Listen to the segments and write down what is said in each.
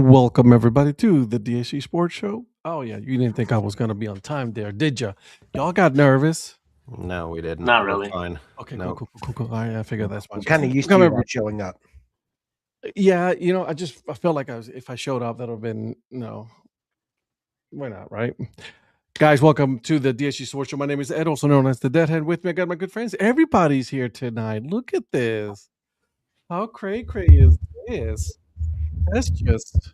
Welcome everybody to the DHC Sports Show. Oh yeah, you didn't think I was gonna be on time there, did ya? Y'all got nervous. No, we didn't. Not We're really. fine. Okay, No. cool. All right, I figured that's I'm much. kind of used to Welcome you everybody. not showing up. Yeah, I felt like if I showed up, that would have been why not, right? Guys, welcome to the DHC Sports Show. My name is Ed, also known as the Dad Hat. With me, I got my good friends. Everybody's here tonight. Look at this. How cray is this? That's just,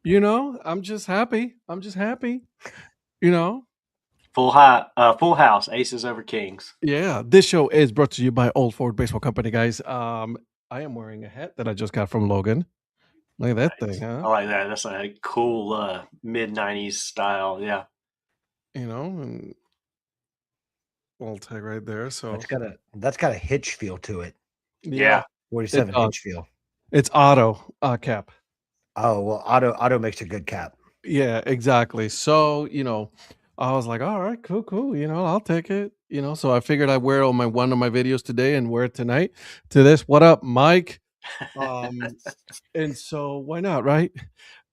I'm just happy. Full house, aces over kings. Yeah, this show is brought to you by Old Ford Baseball Company, guys. I am wearing a hat that I just got from Logan. Look at that Nice. thing, huh? I like that. That's a cool mid-90s style. Yeah. And I'll tag right there. So That's got a hitch feel to it. Yeah. 47 hitch feel. It's auto cap. Oh well, auto makes a good cap. Yeah, exactly. So I was like, all right, cool. I'll take it. So I figured I'd wear it on one of my videos today and wear it tonight to this. What up, Mike? And so why not, right?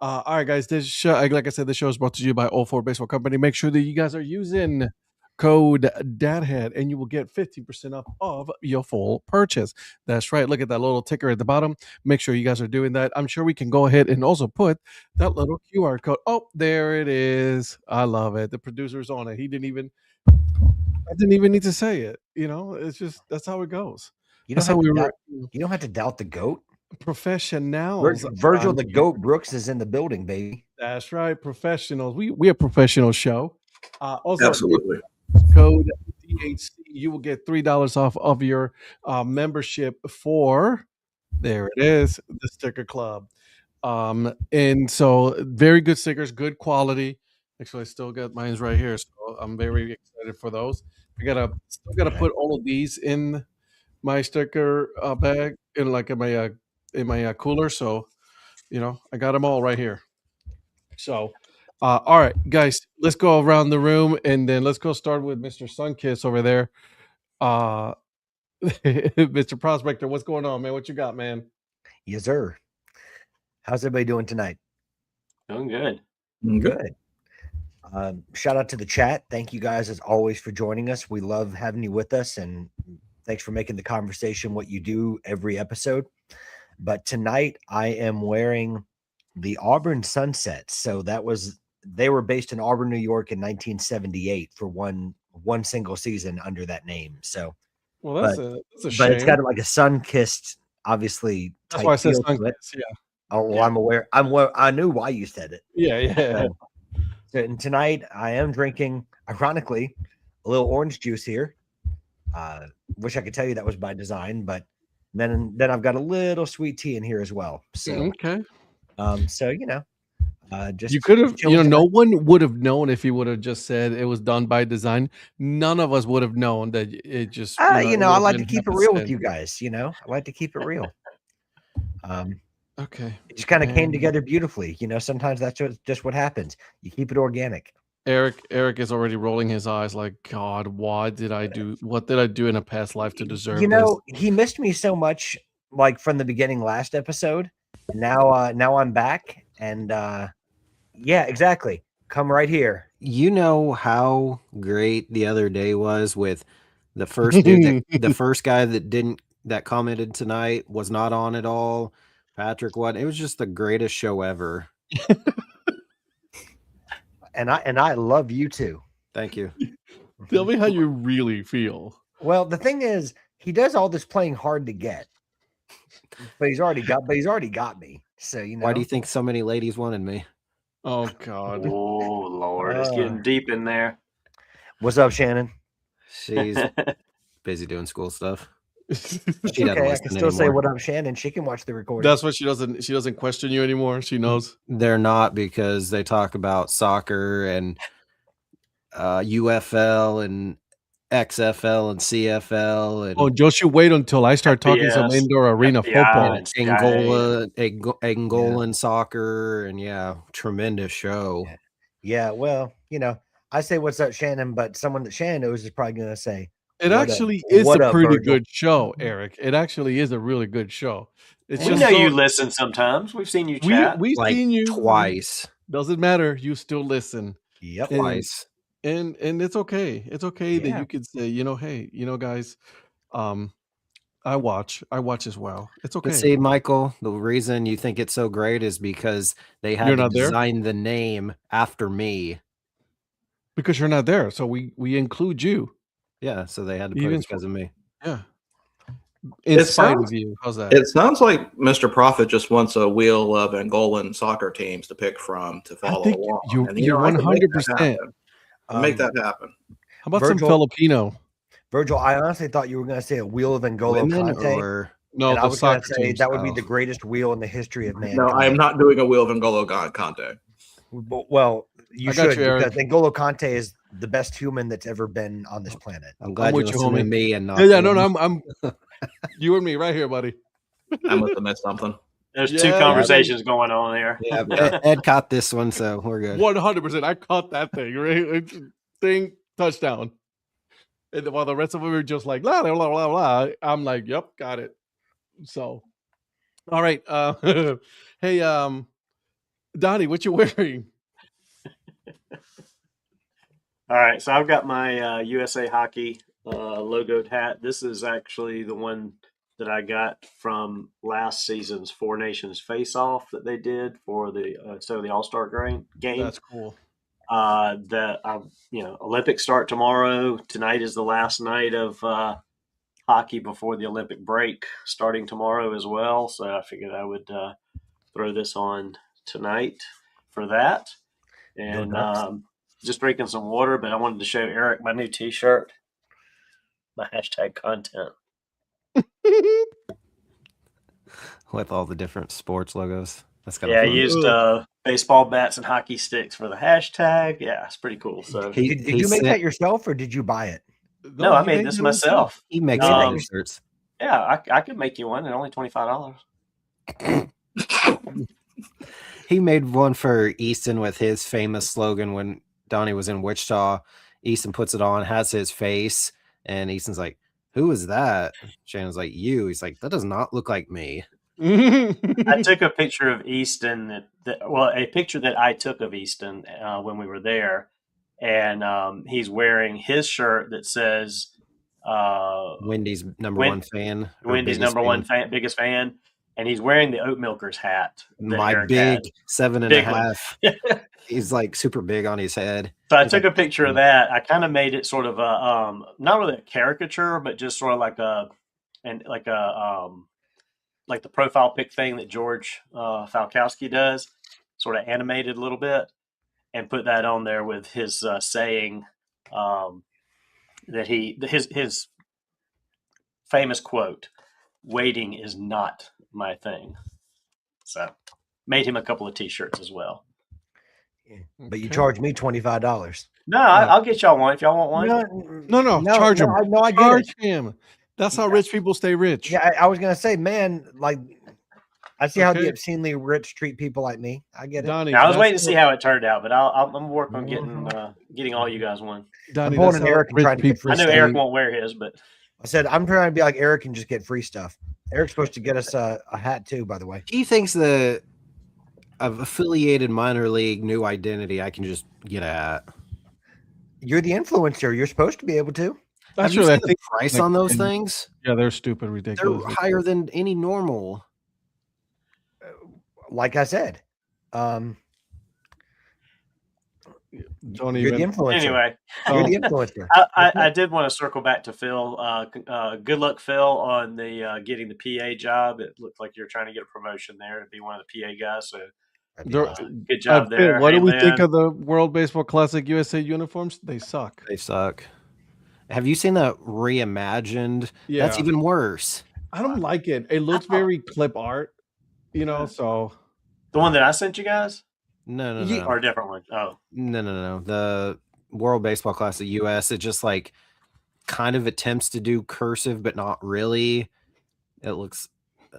All right, guys. This show, like I said, the show is brought to you by Old Ford Baseball Company. Make sure that you guys are using code DADHEAD and you will get 15% off of your full purchase. That's right. Look at that little ticker at the bottom. Make sure you guys are doing that. I'm sure we can go ahead and also put that little QR code. Oh, there it is. I love it. The producer's on it. I didn't even need to say it. It's just that's how it goes. You That's don't how have we to were. doubt, you don't have to doubt the GOAT. Professionals. Virgil the GOAT Brooks is in the building, baby. That's right, professionals. We a professional show. Also, Absolutely. code DHC, you will get $3 off of your membership for. There it is, the sticker club. And so very good stickers, good quality. Actually, I still got mine's right here, so I'm very excited for those. Still gotta put all of these in my sticker bag in my cooler. So I got them all right here. So, all right, guys, let's go around the room and then let's go start with Mr. Sunkiss over there. Mr. Prospector, what's going on, man? What you got, man? Yes, sir. How's everybody doing tonight? Doing good. Good. Shout out to the chat. Thank you guys as always for joining us. We love having you with us, and thanks for making the conversation what you do every episode. But tonight I am wearing the Auburn Sunsets. So they were based in Auburn, New York in 1978 for one single season under that name. So that's a shame. But it's got like a sun-kissed, obviously. That's why I said Sunkiss. Yeah. Oh, well, I'm aware. I knew why you said it. Yeah. So, and tonight I am drinking, ironically, a little orange juice here. Wish I could tell you that was by design, but then I've got a little sweet tea in here as well. So okay. So just you could have, no one would have known if you would have just said it was done by design. None of us would have known that it just. I like to keep it real with you guys. I like to keep it real. Okay. It just kind of came together beautifully. Sometimes that's just what happens. You keep it organic. Eric is already rolling his eyes like, God, what did I do in a past life to deserve this? He missed me so much, like from the beginning last episode. Now I'm back, and yeah, exactly. Come right here. You know how great the other day was with the first dude the first guy that commented tonight was not on at all. Patrick, it was just the greatest show ever. And I love you too. Thank you. Tell me how you really feel. Well, the thing is, he does all this playing hard to get, but he's already got me. So Why do you think so many ladies wanted me? Oh God. Oh Lord, it's getting deep in there. What's up, Shannon? She's busy doing school stuff. She okay, I can still say what up, Shannon. She can watch the recording. That's what she doesn't question you anymore. She knows. They're not, because they talk about soccer and UFL and XFL and CFL. And just you wait until I start talking some indoor arena football. Angolan soccer, and tremendous show. Yeah, well, I say what's up, Shannon, but someone that Shannon knows is probably going to say, It actually is a pretty good show, Eric. It actually is a really good show. It's We just know so, you listen sometimes. We've seen you chat. we've like seen you twice. Doesn't matter. You still listen. Yep. Twice. And it's okay. It's okay that Yeah. you could say, hey, guys, I watch as well. It's But okay. see, Michael, the reason you think it's so great is because they had You're to not there? design the name after me. Because you're not there, so we include you. Yeah, so they had to put Even it because of me. Yeah. In spite of you. How's that? It sounds like Mr. Prophet just wants a wheel of Angolan soccer teams to pick from to follow think along. you're And, I can make that 100%. happen. Make that happen. How about Virgil- some Filipino? Virgil, I honestly thought you were going to say a wheel of N'Golo Women Kante. or No, And I the was going to soccer say teams. that would be Oh. the greatest wheel in the history of No, mankind. I am not doing a wheel of N'Golo Kante. Well, you I got should, you, Eric. because N'Golo Kante is the best human that's ever been on this planet. I'm glad you're with you, listening to homie. me and not Yeah, no, them. I'm you and me right here, buddy. I must have missed something. There's Yeah, two yeah, conversations going on here. Yeah, Ed caught this one, so we're good. 100%. I caught that thing, right? Thing, touchdown. And while the rest of them were just like, blah, blah, blah, blah, blah, I'm like, yep, got it. So, all right. Hey, Donnie, what you wearing? All right, so I've got my USA Hockey logoed hat. This is actually the one that I got from last season's Four Nations Face-Off that they did for the All-Star game. That's cool. Olympics start tomorrow. Tonight is the last night of hockey before the Olympic break, starting tomorrow as well. So I figured I would throw this on tonight for that. And just drinking some water, but I wanted to show Eric my new T-shirt, my hashtag content. With all the different sports logos. That's kind Yeah, I of fun. used baseball bats and hockey sticks for the hashtag. Yeah, it's pretty cool. So Did you make that yourself or did you buy it? no, I he made this it myself. He makes Um, the shirts. Yeah, I could make you one at only $25. He made one for Easton with his famous slogan when Donnie was in Wichita. Easton puts it on, has his face, and Easton's like, "Who is that?" Shannon's like, "You." He's like, "That does not look like me." I took a picture of Easton, a picture that I took of Easton when we were there, and he's wearing his shirt that says Wendy's number one fan. or Wendy's biggest number one fan, biggest fan, and he's wearing the Oat Milkers hat. that My Eric big had. 7.5. He's like super big on his head. So I He's took like, a picture of that. I kind of made it sort of a not really a caricature, but just sort of like like the profile pic thing that George Falkowski does, sort of animated a little bit, and put that on there with his saying that his famous quote, "Waiting is not my thing." So made him a couple of T-shirts as well. But you charge me $25. No, I'll get y'all one if y'all want one. No, charge him. No, I get Charge it. him. That's how rich people stay rich. Yeah, I was gonna say, man, like I see how the Okay. obscenely rich treat people like me. I get it. Donnie, Now, I was that's waiting to see how- how it turned out, but I'm gonna work on getting all you guys one. Donnie, I'm pulling that's an how Eric and rich trying to get people I know stay- Eric won't wear his, but I said I'm trying to be like Eric and just get free stuff. Eric's supposed to get us a hat too, by the way. He thinks the affiliated minor league new identity, I can just get a hat. You're the influencer. You're supposed to be able to. Have you Actually, I seen the think price like, on those in- things? Yeah, they're stupid, They're ridiculous. higher than any normal. Like I said, Don't you're the even. influencer. anyway, You're the influencer. I did want to circle back to Phil. Good luck, Phil, on the getting the PA job. It looked like you're trying to get a promotion there to be one of the PA guys. So They're- good job Phil, there. what do Hey, we think man. of the World Baseball Classic USA uniforms? They suck. They suck. Have you seen that reimagined? Yeah. That's even worse. I don't like it. It looks very clip art, so The one that I sent you guys, No. or a different one? Oh, No. The World Baseball Classic US, it just like kind of attempts to do cursive, but not really. It looks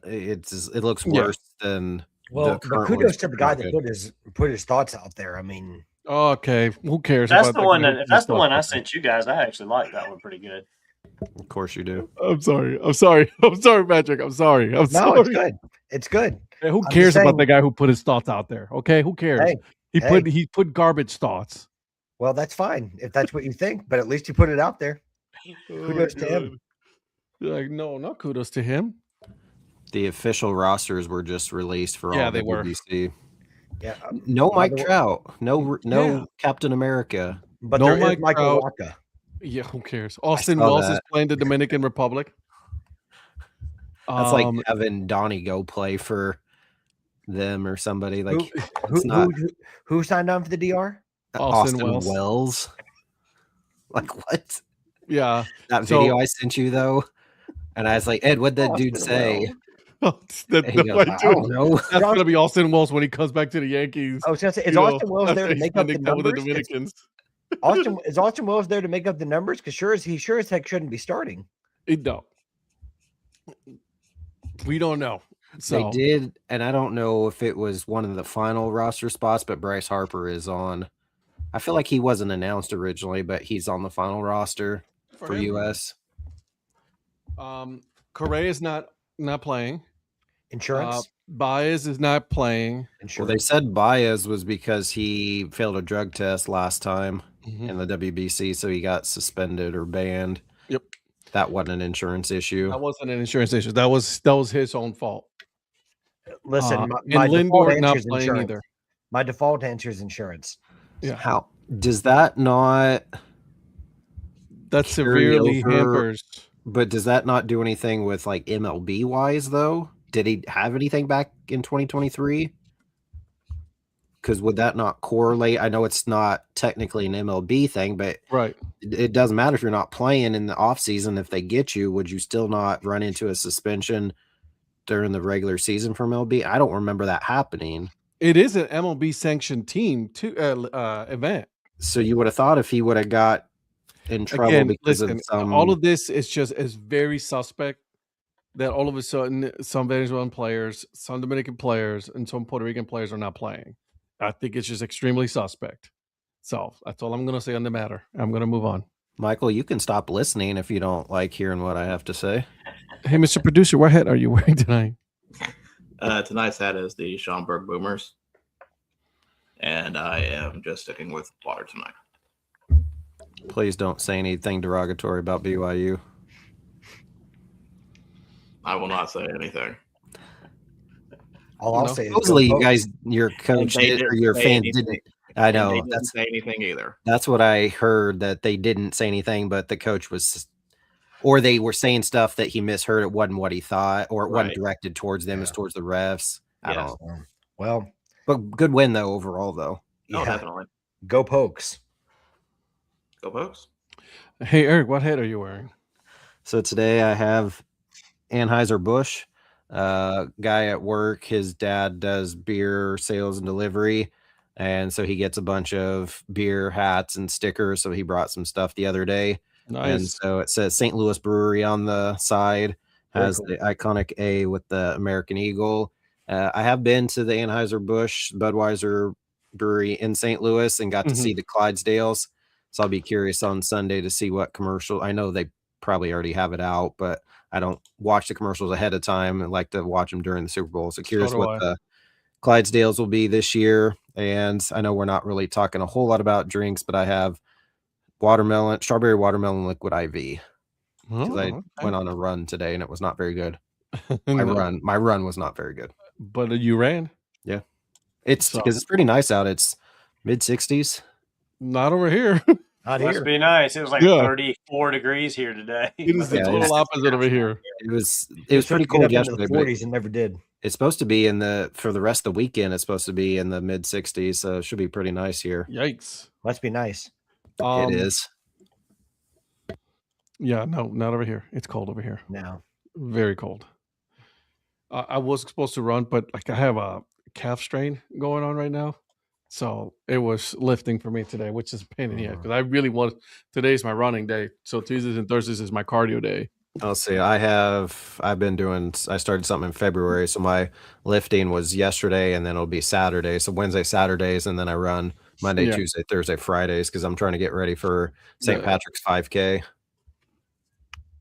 Yeah. worse than Well, the but current kudos ones. to the guy that put his thoughts out there. I mean, okay. Who cares? that's about the one. guy If who that's the puts one I stuff sent you guys, I actually like that one pretty good. Of course you do. I'm sorry, Patrick. I'm sorry. No, sorry. it's good. It's good. Hey, who I'm cares just about saying- the guy who put his thoughts out there? Okay, who cares? Hey, He put garbage thoughts. well, that's fine if that's what you think, but at least you put it out there. Kudos to him. Like, no, not kudos to him. The official rosters were just released for Yeah, all they the were. BBC. Yeah, No by Mike the way- Trout. No Yeah. Captain America. but No there is Mike Michael Trout. Waka. Yeah, who cares? Austin saw Wells is that. playing the Dominican Republic. That's like having Donnie go play for them or somebody. Like Who signed on for the DR? Austin Austin Wells. Wells. Like what? Yeah. That So- video I sent you though, and I was like, Ed, what'd that dude Austin say? Wells. And he goes, I don't know. That's gonna be Austin Wells when he comes back to the Yankees. I was gonna say, is You know, Austin Wells there to after make up the spending time with numbers? Dominicans. Is Austin Wells there to make up the numbers? Because he sure as heck shouldn't be starting. No. We don't know. So They did, and I don't know if it was one of the final roster spots, but Bryce Harper is on. I feel like he wasn't announced originally, but he's on the final roster for him. US. Correa is not playing. Insurance. Baez is not playing. Well, Insurance. they said Baez was because he failed a drug test last time Mhm. in the WBC, so he got suspended or banned. Yep. That wasn't an insurance issue. That wasn't an insurance issue. That was his own fault. Listen, And my default Lindor not answer is playing insurance. either. My default answer is insurance. Yeah. How does that not? That carry severely over- hampers. But does that not do anything with like MLB wise though? Did he have anything back in 2023? Because would that not correlate? I know it's not technically an MLB thing, but Right. it doesn't matter if you're not playing in the off season. If they get you, would you still not run into a suspension during the regular season from MLB? I don't remember that happening. It is an MLB sanctioned team event. So you would have thought if he would have got in trouble Again, because listen, of some all of this is very suspect that all of a sudden some Venezuelan players, some Dominican players, and some Puerto Rican players are not playing. I think it's just extremely suspect. So that's all I'm going to say on the matter. I'm going to move on. Michael, you can stop listening if you don't like hearing what I have to say. Hey, Mr. Producer, what hat are you wearing tonight? Tonight's hat is the Schaumburg Boomers. And I am just sticking with water tonight. Please don't say anything derogatory about BYU. I will not say anything. All I'll say is Supposedly, go you guys, your coach They did, or didn't your say fans anything. didn't. I And know they didn't say anything either. that's what I heard, that they didn't say anything, but the coach was, or they were saying stuff that he misheard. It wasn't what he thought, or it wasn't Right. directed towards them, it's towards the refs. I Yes. don't know. Well, But good win though overall though. No, yeah, definitely. go Pokes. Go Pokes. Hey, Eric, what hat are you wearing? So today I have Anheuser-Busch, guy at work. His dad does beer sales and delivery, and so he gets a bunch of beer hats and stickers. So he brought some stuff the other day, and Nice. so it says St. Louis Brewery on the side, Very has cool. the iconic A with the American Eagle. I have been to the Anheuser-Busch Budweiser Brewery in St. Louis and got to Mhm. see the Clydesdales. So I'll be curious on Sunday to see what commercial. I know they probably already have it out, but I don't watch the commercials ahead of time and like to watch them during the Super Bowl. So curious do what I. the Clydesdales will be this year. And I know we're not really talking a whole lot about drinks, but I have strawberry watermelon liquid IV. Because I went on a run today and it was not very good. My run was not very good. But you ran? It's So- because it's pretty nice out. It's mid-60s. Not over here. Not Must here. be nice. It was like Yeah. 34 degrees here today. It is the Yeah, total it's- opposite over here. It was It's pretty supposed to get cold up into yesterday, the but 40s and never did. it's supposed to be for the rest of the weekend. It's supposed to be in the mid-60s, so it should be pretty nice here. Yikes. Must be nice. It is. Yeah, no, not over here. It's cold over here. Now, Very cold. I was supposed to run, but like I have a calf strain going on right now. So it was lifting for me today, which is a pain in the ass because I really want. Today's my running day, so Tuesdays and Thursdays is my cardio day. I'll see. I started something in February, so my lifting was yesterday, and then it'll be Saturday. So Wednesday, Saturdays, and then I run Monday, Yeah. Tuesday, Thursday, Fridays because I'm trying to get ready for St. Yeah. Patrick's 5K.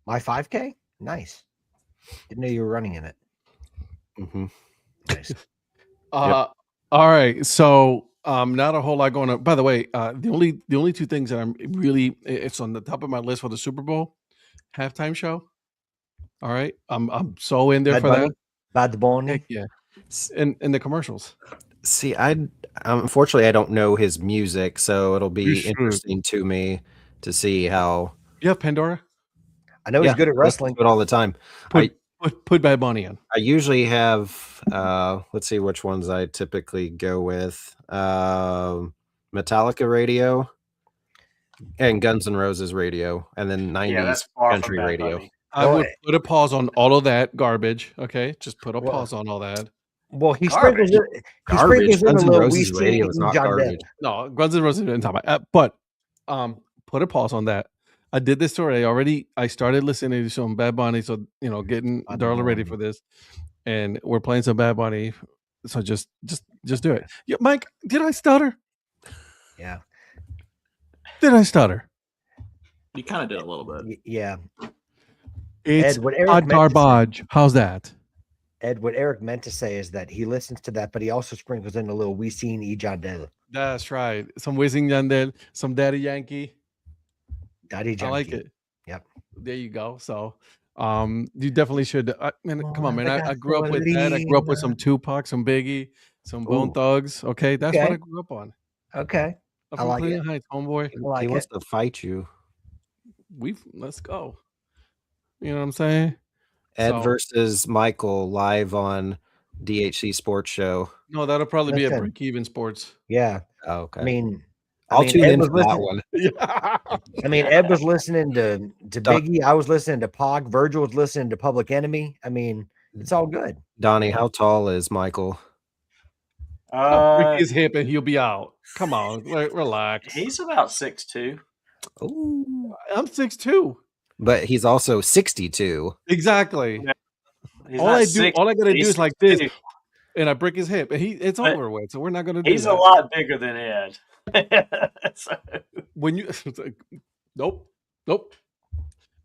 My 5K? Nice. Didn't know you were running in it. Mm-hmm. Nice. All right. So not a whole lot going on. By the way, the only two things that I'm really it's on the top of my list for the Super Bowl halftime show. All right. I'm so in there Bad for Bunny? that. Bad Bunny? Heck yeah. And the commercials. See, unfortunately I don't know his music, so it'll You be should. interesting to me to see how. You have Pandora? I know he's good at I listen wrestling. to it all the time. Put Bad Bunny in. I usually have let's see which ones I typically go with. Metallica radio and Guns N' Roses radio, and then 90s that's far from country Bad radio. Bunny. I would put a pause on all of that garbage. Okay, just put a Well- pause on all that. Well, he Garbage. sprinkles it. He Garbage. sprinkles in Guns a N' little Roses We radio See is not John garbage. No, Guns N' Roses didn't talk about that, but put a pause on that. I did this already. I started listening to some Bad Bunny, so getting Bad Darla ready Bunny. for this, and we're playing some Bad Bunny. So just do it. Yeah, Mike, did I stutter? Yeah. Did I stutter? You kind of did a little bit. Yeah. It's Ed, what a Eric meant to say- garbage. How's that? Ed, what Eric meant to say is that he listens to that, but he also sprinkles in a little We Seen E John Dell. That's right. Some Wizzing Yandel, some Daddy Yankee. Daddy I like Junkie. it. Yep. There you go. So, you definitely should. Man, come on, man. I I grew up with that. I grew up with some Tupac, some Biggie, some Bone Ooh. Thugs. Okay, that's what Okay. I grew up on. Okay. I'm I from like Cleveland Heights, homeboy. I like He wants it. to fight you. Let's go. You know what I'm saying? Ed So- versus Michael live on DHC Sports Show. No, that'll probably be a Listen. break-even sports. Yeah. Oh, okay. I mean, I'll tune Ed in was for that listening- one. Yeah. I mean, Ed was listening to Doc- Biggie. I was listening to Pog. Virgil was listening to Public Enemy. I mean, it's all good. Donnie, how tall is Michael? Break his hip and he'll be out. Come on, relax. He's about 6'2". Oh, I'm 6'2". but he's also 62. Exactly. Yeah. He's all not I six- gotta do he's is like this, 6'2". and I break his hip, and it's But over with. So we're not gonna do He's that. a lot bigger than Ed. So, When you it's like, nope.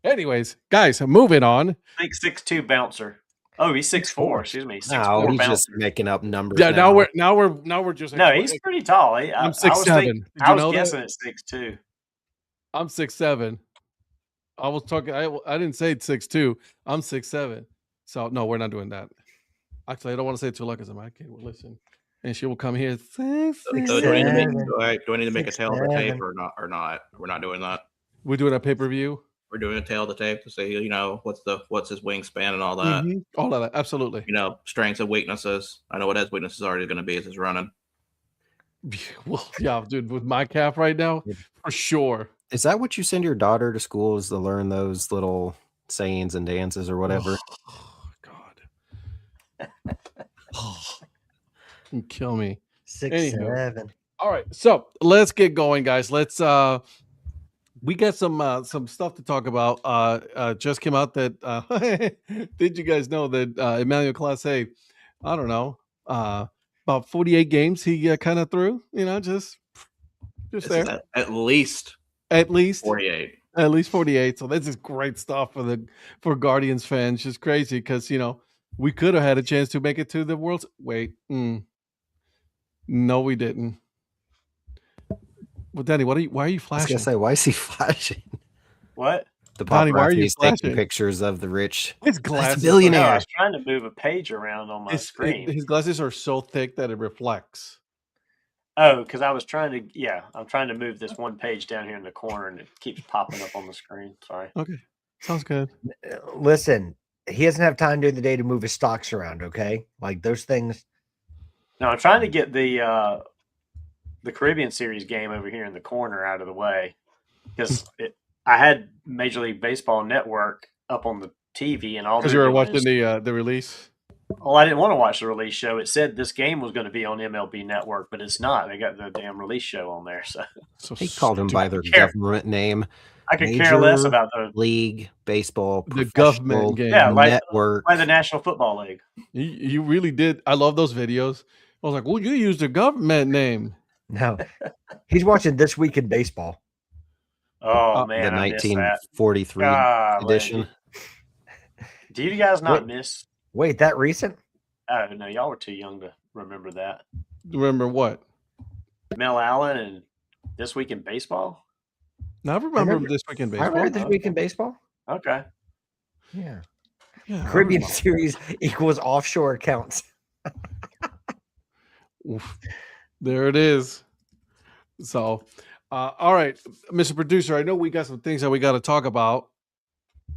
Anyways, guys, moving on. I think 6'2" bouncer. Oh, he's 6'4". Excuse me, 6'4" No, he's bouncer. just making up numbers. Yeah, now we're just No, he's pretty tall. I'm 6'7". Did I you was know that? guessing at 6'2". I'm 6'7". I was talking. I didn't say 6'2". I'm 6'7". So no, we're not doing that. Actually, I don't want to say it too loud because my kid will listen, and she will come here. So do I need to make, 6'7", do I need to make a tail of the tape 6'7". or not? Or not? We're not doing that. We're doing a pay-per-view. We're doing a tail of the tape to say, what's his wingspan and all that. All of that, absolutely. Strengths and weaknesses. I know what his weaknesses are already going to be is his running. Well, yeah, dude, with my calf right now, for sure. Is that what you send your daughter to school, is to learn those little sayings and dances or whatever? Oh, God. You kill me. 6'7". All right, so let's get going, guys. Let's we got some stuff to talk about. Just came out that did you guys know that Emmanuel Clase, I don't know, about 48 games he kind of threw, just This there. is at least At least 48. At least 48. So this is great stuff for Guardians fans. Just crazy because we could have had a chance to make it to the World's. Wait, no, we didn't. Well, Danny, why are you I was flashing? gonna say, why is he flashing? What? The Donnie, why are you paparazzi's taking flashing? pictures of the rich. His That's glasses. a billionaire. No, I Yeah. was trying to move a page around on my screen. His glasses are so thick that it reflects. Oh, because I was trying to, I'm trying to move this one page down here in the corner and it keeps popping up on the screen. Sorry. Okay, sounds good. Listen, he doesn't have time during the day to move his stocks around. Okay, like those things. No, I'm trying to get the Caribbean Series game over here in the corner out of the way because I had Major League Baseball Network up on the TV and all. Because you were watching the release. Well, I didn't want to watch the release show. It said this game was going to be on MLB Network, but it's not. They got the damn release show on there, so He called them by their Care. government name. I could care less Major about the League Baseball The government Professional game. Yeah, like Network. the National Football League. You really did. I love those videos. I was like, well, you used the government name. No, he's watching This Week in Baseball. Oh the man, I missed that. 1943 edition. Do you guys not miss? Wait, that recent? Oh no, y'all were too young to remember that. Remember what? Mel Allen and This Week in Baseball. Now I remember This Week in I Baseball. remember This Week in Baseball. Okay. Yeah. Yeah, Caribbean series equals offshore accounts. Oof. There it is. So, all right, Mr. Producer, I know we got some things that we got to talk about.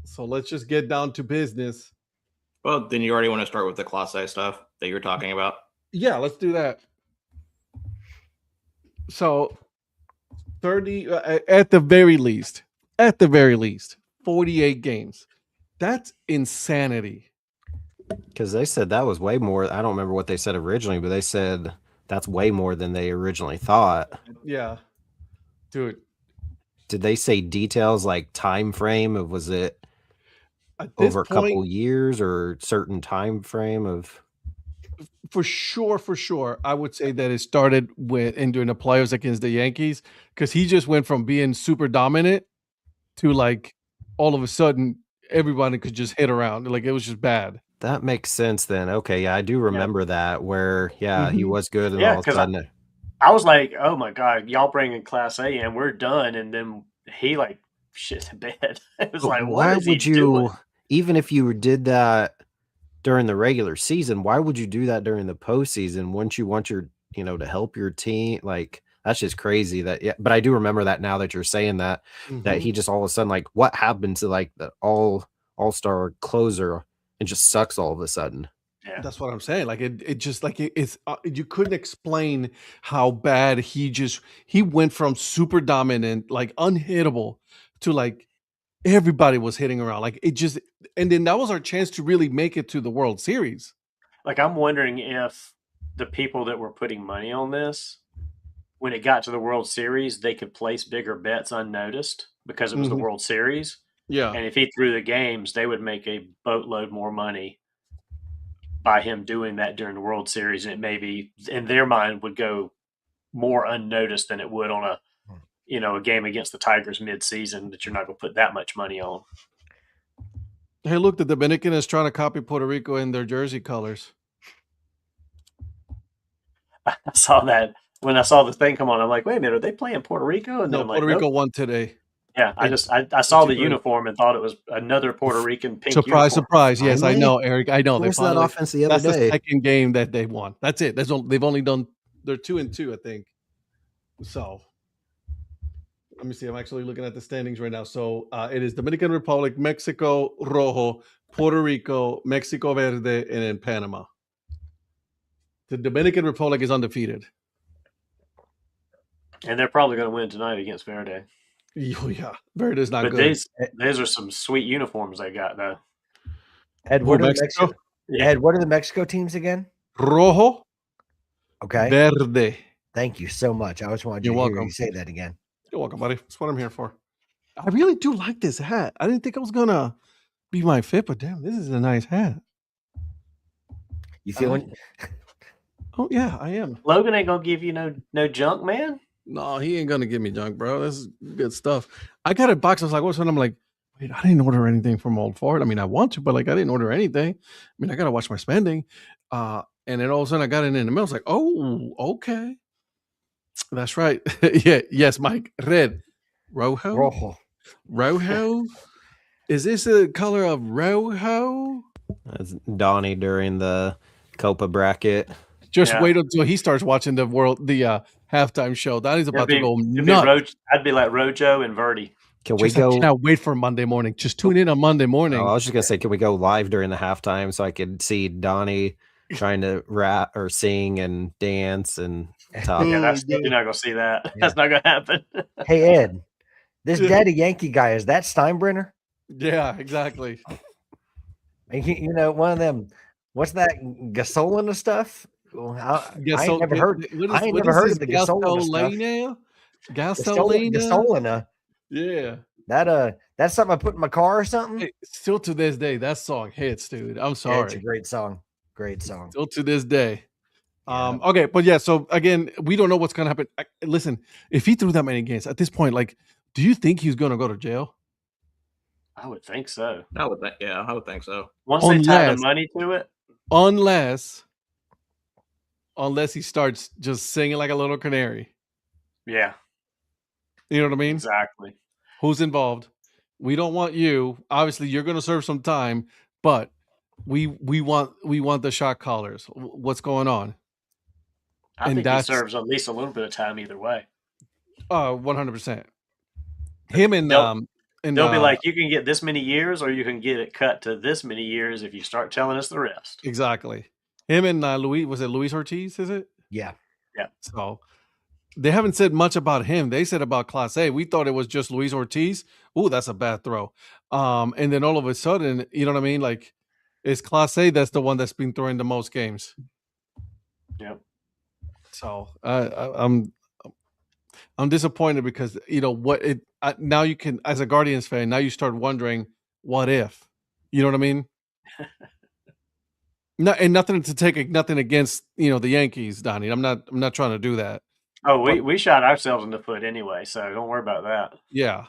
So let's just get down to business. Well, then you already want to start with the Class A stuff that you're talking about? Yeah, let's do that. So 30 at the very least, 48 games. That's insanity. Because they said that was way more. I don't remember what they said originally, but they said that's way more than they originally thought. Yeah. Dude. Did they say details like time frame of, was it over a couple years or certain time frame of? For sure. I would say that it started during the playoffs against the Yankees, because he just went from being super dominant to like all of a sudden everybody could just hit around. Like it was just bad. That makes sense then. Okay, yeah, I do remember that where he was good and all of a sudden I was like, oh my God, y'all bringing Class A and we're done. And then he like shit the bed. It was like, why would you doing? Even if you did that during the regular season, why would you do that during the postseason? Wouldn't you want your, to help your team? Like, that's just crazy but I do remember that now that you're saying that, that he just all of a sudden, like, what happened to like the all-star closer and just sucks all of a sudden. Yeah. That's what I'm saying. Like it just like it's you couldn't explain how bad he went from super dominant, like unhittable, to like everybody was hitting around. Like it just, and then that was our chance to really make it to the World Series. Like I'm wondering if the people that were putting money on this, when it got to the World Series, they could place bigger bets unnoticed because it was the World Series. Yeah. And if he threw the games, they would make a boatload more money by him doing that during the World Series. And it maybe in their mind would go more unnoticed than it would on a game against the Tigers mid-season that you're not going to put that much money on. Hey, look, the Dominican is trying to copy Puerto Rico in their jersey colors. I saw that when I saw the thing come on. I'm like, wait a minute, are they playing Puerto Rico? And no, then Puerto Rico won today. Yeah, I saw the uniform and thought it was another Puerto Rican pink surprise, uniform. Surprise. Yes, I know, Eric. I know. Where's that offense the other day? That's the second game that they won. That's it. They've only done, they're 2-2, I think. So let me see. I'm actually looking at the standings right now. So it is Dominican Republic, Mexico, Rojo, Puerto Rico, Mexico Verde, and then Panama. The Dominican Republic is undefeated. And they're probably going to win tonight against Verde. Oh, yeah. Verde's not but good. These are some sweet uniforms they got, though. Ed, what are the Mexico teams again? Rojo. Okay. Verde. Thank you so much. I just wanted to hear you say that again. You're welcome, buddy. That's what I'm here for. I really do like this hat. I didn't think I was going to be my fit, but damn, this is a nice hat. You feeling? Oh, yeah, I am. Logan ain't going to give you no junk, man. No, he ain't going to give me junk, bro. This is good stuff. I got a box. I was like, what's that? I'm like, wait, I didn't order anything from Old Ford. I mean, I want to, but like, I didn't order anything. I mean, I got to watch my spending. And then all of a sudden I got it in the mail. I was like, oh, okay. That's right. Yeah. Yes, Mike. Red. Rojo? Is this the color of Rojo? That's Donnie during the Copa bracket. Just wait until he starts watching the halftime show. Donnie's about to go nuts. I'd be like Rojo and Verdi. I cannot wait for Monday morning. Just tune in on Monday morning. I was just gonna say, can we go live during the halftime so I could see Donnie trying to rap or sing and dance and talk? Yeah, you're not gonna see that. Yeah. That's not gonna happen. Hey Ed, this Daddy Yankee guy, is that Steinbrenner? Yeah, exactly. You know, one of them. What's that Gasolina stuff? Well, I ain't never heard of the Gasolina stuff. Gasolina. Yeah. That's something I put in my car or something. Hey, still to this day, that song hits, dude. I'm sorry. Yeah, it's a great song. Great song. Still to this day. Okay, but yeah, so again, we don't know what's gonna happen. Listen, if he threw that many games at this point, like Do you think he's going to go to jail? I would think so. I would think so. Once they tie the Unless- money to it, Unless he starts just singing like a little canary. yeah, You know what I mean? exactly. Who's involved? We don't want you. Obviously, you're going to serve some time, but we want the shot callers. What's going on? I And think he that's- serves at least a little bit of time either way. 100%. Him and They'll be like, you can get this many years, or you can get it cut to this many years if you start telling us the rest. exactly. Him and Luis Ortiz? Is it? Yeah. So they haven't said much about him. They said about Class A. We thought it was just Luis Ortiz. Ooh, that's a bad throw. And then all of a sudden, you know what I mean? Like, it's Class A that's the one that's been throwing the most games. Yep. So I'm disappointed because now you can, as a Guardians fan, now you start wondering, what if? You know what I mean? Nothing against the Yankees, Donnie. I'm not trying to do that. Oh, we shot ourselves in the foot anyway, so don't worry about that. Yeah.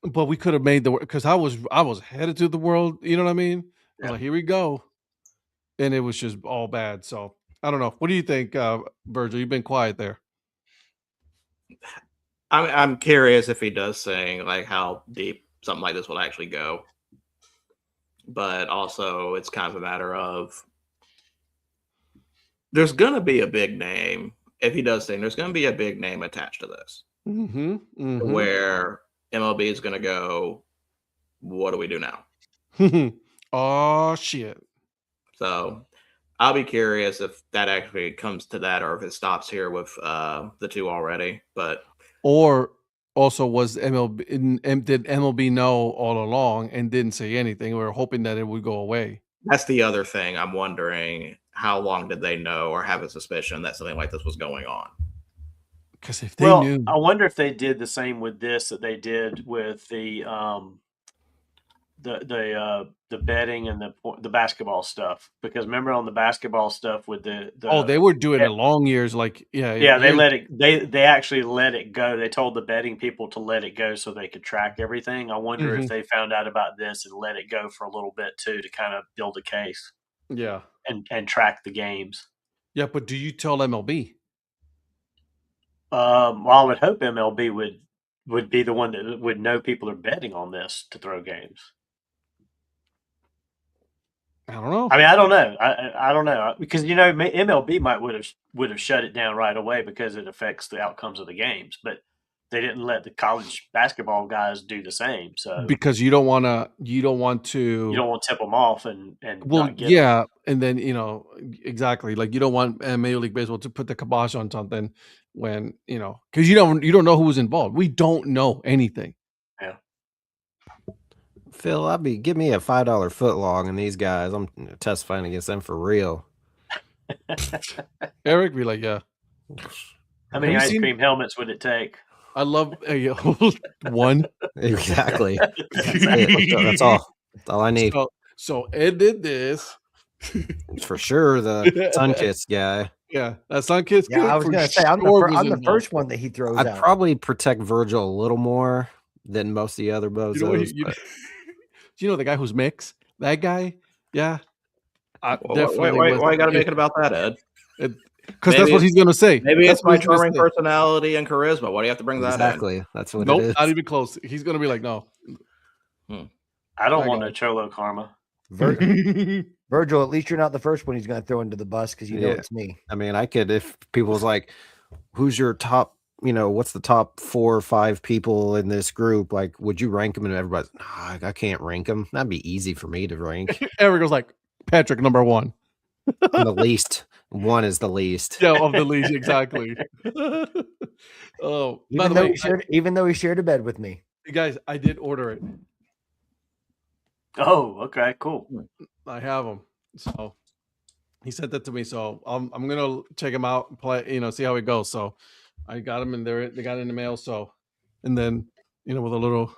But we could have made because I was headed to the world. You know what I mean? I was like, here we go, and it was just all bad. So I don't know. What do you think, Virgil? You've been quiet there. I'm curious if he does sing, like how deep something like this will actually go. But also, it's kind of a matter of there's going to be a big name. If he does sing, there's going to be a big name attached to this. Mm-hmm. Mm-hmm. Where MLB is going to go, what do we do now? Oh, shit. So I'll be curious if that actually comes to that or if it stops here with the two already. But or also was MLB did MLB know all along and didn't say anything? We were hoping that it would go away. that's the other thing. I'm wondering how long did they know or have a suspicion that something like this was going on? Because if they knew, I wonder if they did the same with this that they did with the betting and the basketball stuff. Because remember on the basketball stuff with they were doing it long years. Like they let it. They actually let it go. They told the betting people to let it go so they could track everything. I wonder if they found out about this and let it go for a little bit too to kind of build a case. Yeah, and track the games. Yeah, but do you tell MLB? Well, I would hope MLB would be the one that would know people are betting on this to throw games. I don't know. I mean, I don't know. I don't know because MLB would have shut it down right away because it affects the outcomes of the games, but they didn't let the college basketball guys do the same. So because you don't want to tip them off and well, yeah, and then exactly, like you don't want Major League Baseball to put the kibosh on something when because you don't know who was involved. We don't know anything. Yeah. Phil, give me a $5 foot long, and these guys, I'm testifying against them for real. Eric be like, yeah. How many ice cream helmets would it take? I love one. Exactly. That's all. That's all I need. So Ed did this. For sure, the Sun-Kissed guy. Yeah, that Sun-Kissed. Yeah, I was going to say, I'm the first one that he throws out. I'd probably protect Virgil a little more than most of the other bozos. Do you know the guy who's mixed? That guy? Yeah. Definitely. Why you got to make it about that, Ed? Because that's what he's going to say. Maybe it's my charming personality and charisma. Why do you have to bring that in? Exactly. That's what it is. Not even close. He's going to be like, no. I don't want no Cholo karma. Virgil, at least you're not the first one he's going to throw into the bus because you know it's me. I mean, I could, if people was like, who's your top, what's the top 4 or 5 people in this group? Like, would you rank them? And everybody's, I can't rank them. That'd be easy for me to rank. Eric was like, Patrick, number 1. I'm the least. 1 is the least. Yeah, of the least, exactly. Oh, even though he shared a bed with me. You guys, I did order it. Oh, okay, cool. I have them. So he sent that to me. So I'm gonna check them out and play. See how it goes. So I got them, and they got it in the mail. So, and then with a little.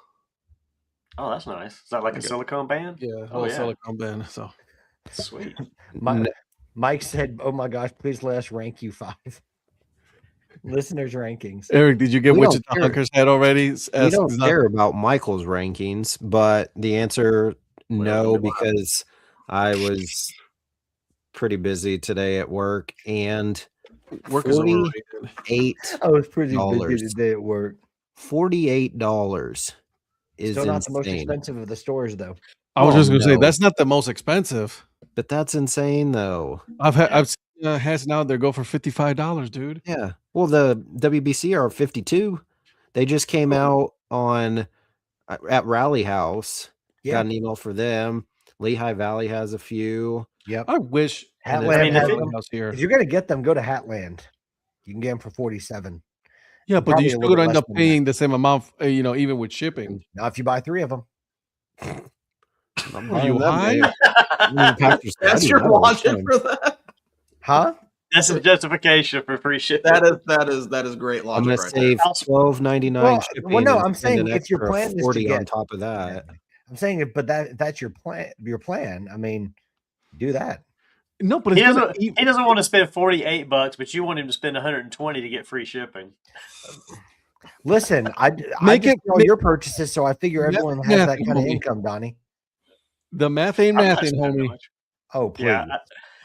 Oh, that's nice. Is that like a silicone band? Yeah, a little silicone band. So sweet. Mike said, "Oh my gosh, please let us rank you 5." Listeners rankings. Eric, did you get We don't Wichita care. Hunker's head already? We don't care about Michael's rankings, but the answer no, because I was pretty busy today at work, and Work is overrated. I was pretty $48 busy today at work. $48 is Still not the most insane. expensive of the stores, though. I was Well, just gonna say no. that's not the most expensive. But that's insane, though. I've seen hats now they go for $55, dude. Yeah. Well, the WBC are 52. They just came out on at Rally House. Yeah. Got an email for them. Lehigh Valley has a few. Yep. I wish Hatland has has them. here. If you're gonna get them, go to Hatland. You can get them for 47. Yeah, but Probably you a still little gonna end less up than paying the same amount, even with shipping. Now, if you buy 3 of them, I'm Are you buying them, high? dude. That's your logic for that. huh? That's a justification for free shipping. That is great I'm logic. gonna right save $12.99 Well, shipping. well, no, and I'm spend saying an if your extra plan is to 40 on get- top of that. I'm saying it, but that's your plan. Your plan. I mean, do that. No, but He it's gonna doesn't want to spend $48, but you want him to spend $120 to get free shipping. Listen, I Make just it- know make- your purchases, so I figure Math- everyone has that math, kind of homie. income, Donnie. the math ain't I'm not mathing, spending homie. much. Oh please. Yeah,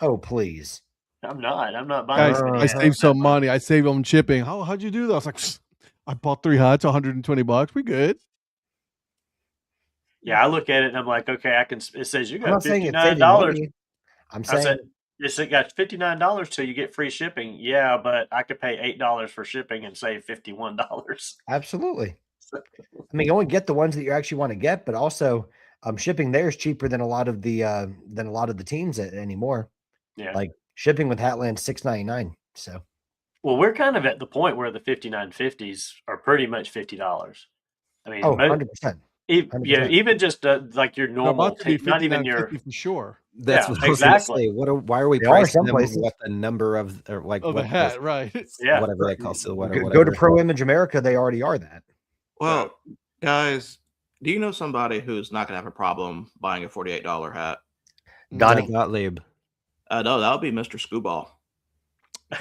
Oh please. I'm not buying. Guys, any I hats saved that some much. money. I saved on shipping. How'd you do that? I was like, I bought 3 hats, $120. We good. Yeah, I look at it and I'm like, okay, I can. It says you I'm got not saying it's $59. saving money. I'm I said, saying it's got $59 till you get free shipping. Yeah, but I could pay $8 for shipping and save $51. absolutely. I mean, you only get the ones that you actually want to get, but also shipping there is cheaper than a lot of the teams anymore. Yeah. Like shipping with Hatland $6.99. So Well, we're kind of at the point where the 5950s are pretty much $50. I mean, 100%. even just like your They're normal, about to be not even your. $59.50 for sure. That's Yeah, what I was gonna exactly. say. Why are we They are pricing some them? places. What the number of or like Oh, the what hat, right? Yeah. whatever they call silhouette or Go whatever. to Pro Image America. They already are that. Well, guys, do you know somebody who's not gonna have a problem buying a $48 hat? Donnie. Gottlieb. No, that would be Mr. Scooball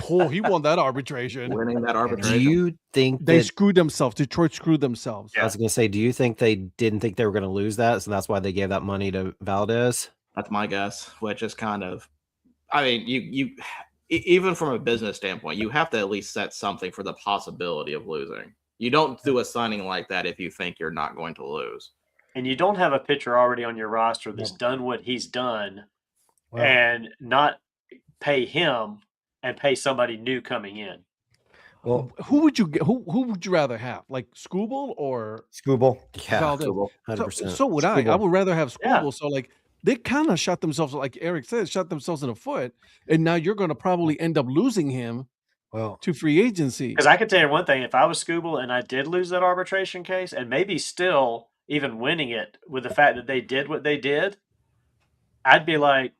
Oh, he won that arbitration. winning that Do arbitration. you think They that, screwed themselves. Detroit screwed themselves. I was gonna say, do you think they didn't think they were gonna lose that, so that's why they gave that money to Valdez? That's my guess, which is kind of, I mean, you even from a business standpoint, you have to at least set something for the possibility of losing. You don't do a signing like that if you think you're not going to lose. And you don't have a pitcher already on your roster that's done what he's done Well, and not pay him and pay somebody new coming in. well, Who would you get? Who would you rather have? Like Scooble or Scooble. Yeah, Valdez? Scooball. 100%. So would I. I Scooble. would rather have Yeah. Scooble. So like they kind of shot themselves, like Eric said, shot themselves in the foot. And now you're going to probably end up losing him Well, to free agency. Because I can tell you one thing: if I was Scooble and I did lose that arbitration case, and maybe still even winning it with the fact that they did what they did, I'd be like,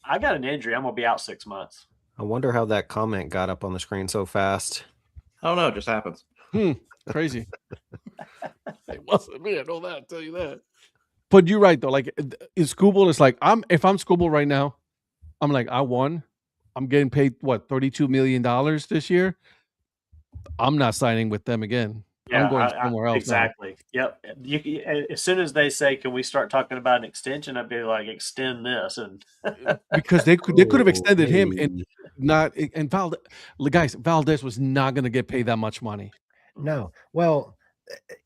I got an injury. I'm gonna be out 6 months. I wonder how that comment got up on the screen so fast. I don't know, it just happens. Crazy. It wasn't me. I know that. I'll tell you that. But you're right though. Like in Scooble, it's like if I'm Scooble right now, I'm like, I won. I'm getting paid what, $32 million this year. I'm not signing with them again. Yeah, I'm going somewhere else. now. Exactly. Yep. As soon as they say, "Can we start talking about an extension?" I'd be like, "Extend this." And Because they could have extended him hey. and not and Valdez was not going to get paid that much money. no. Well,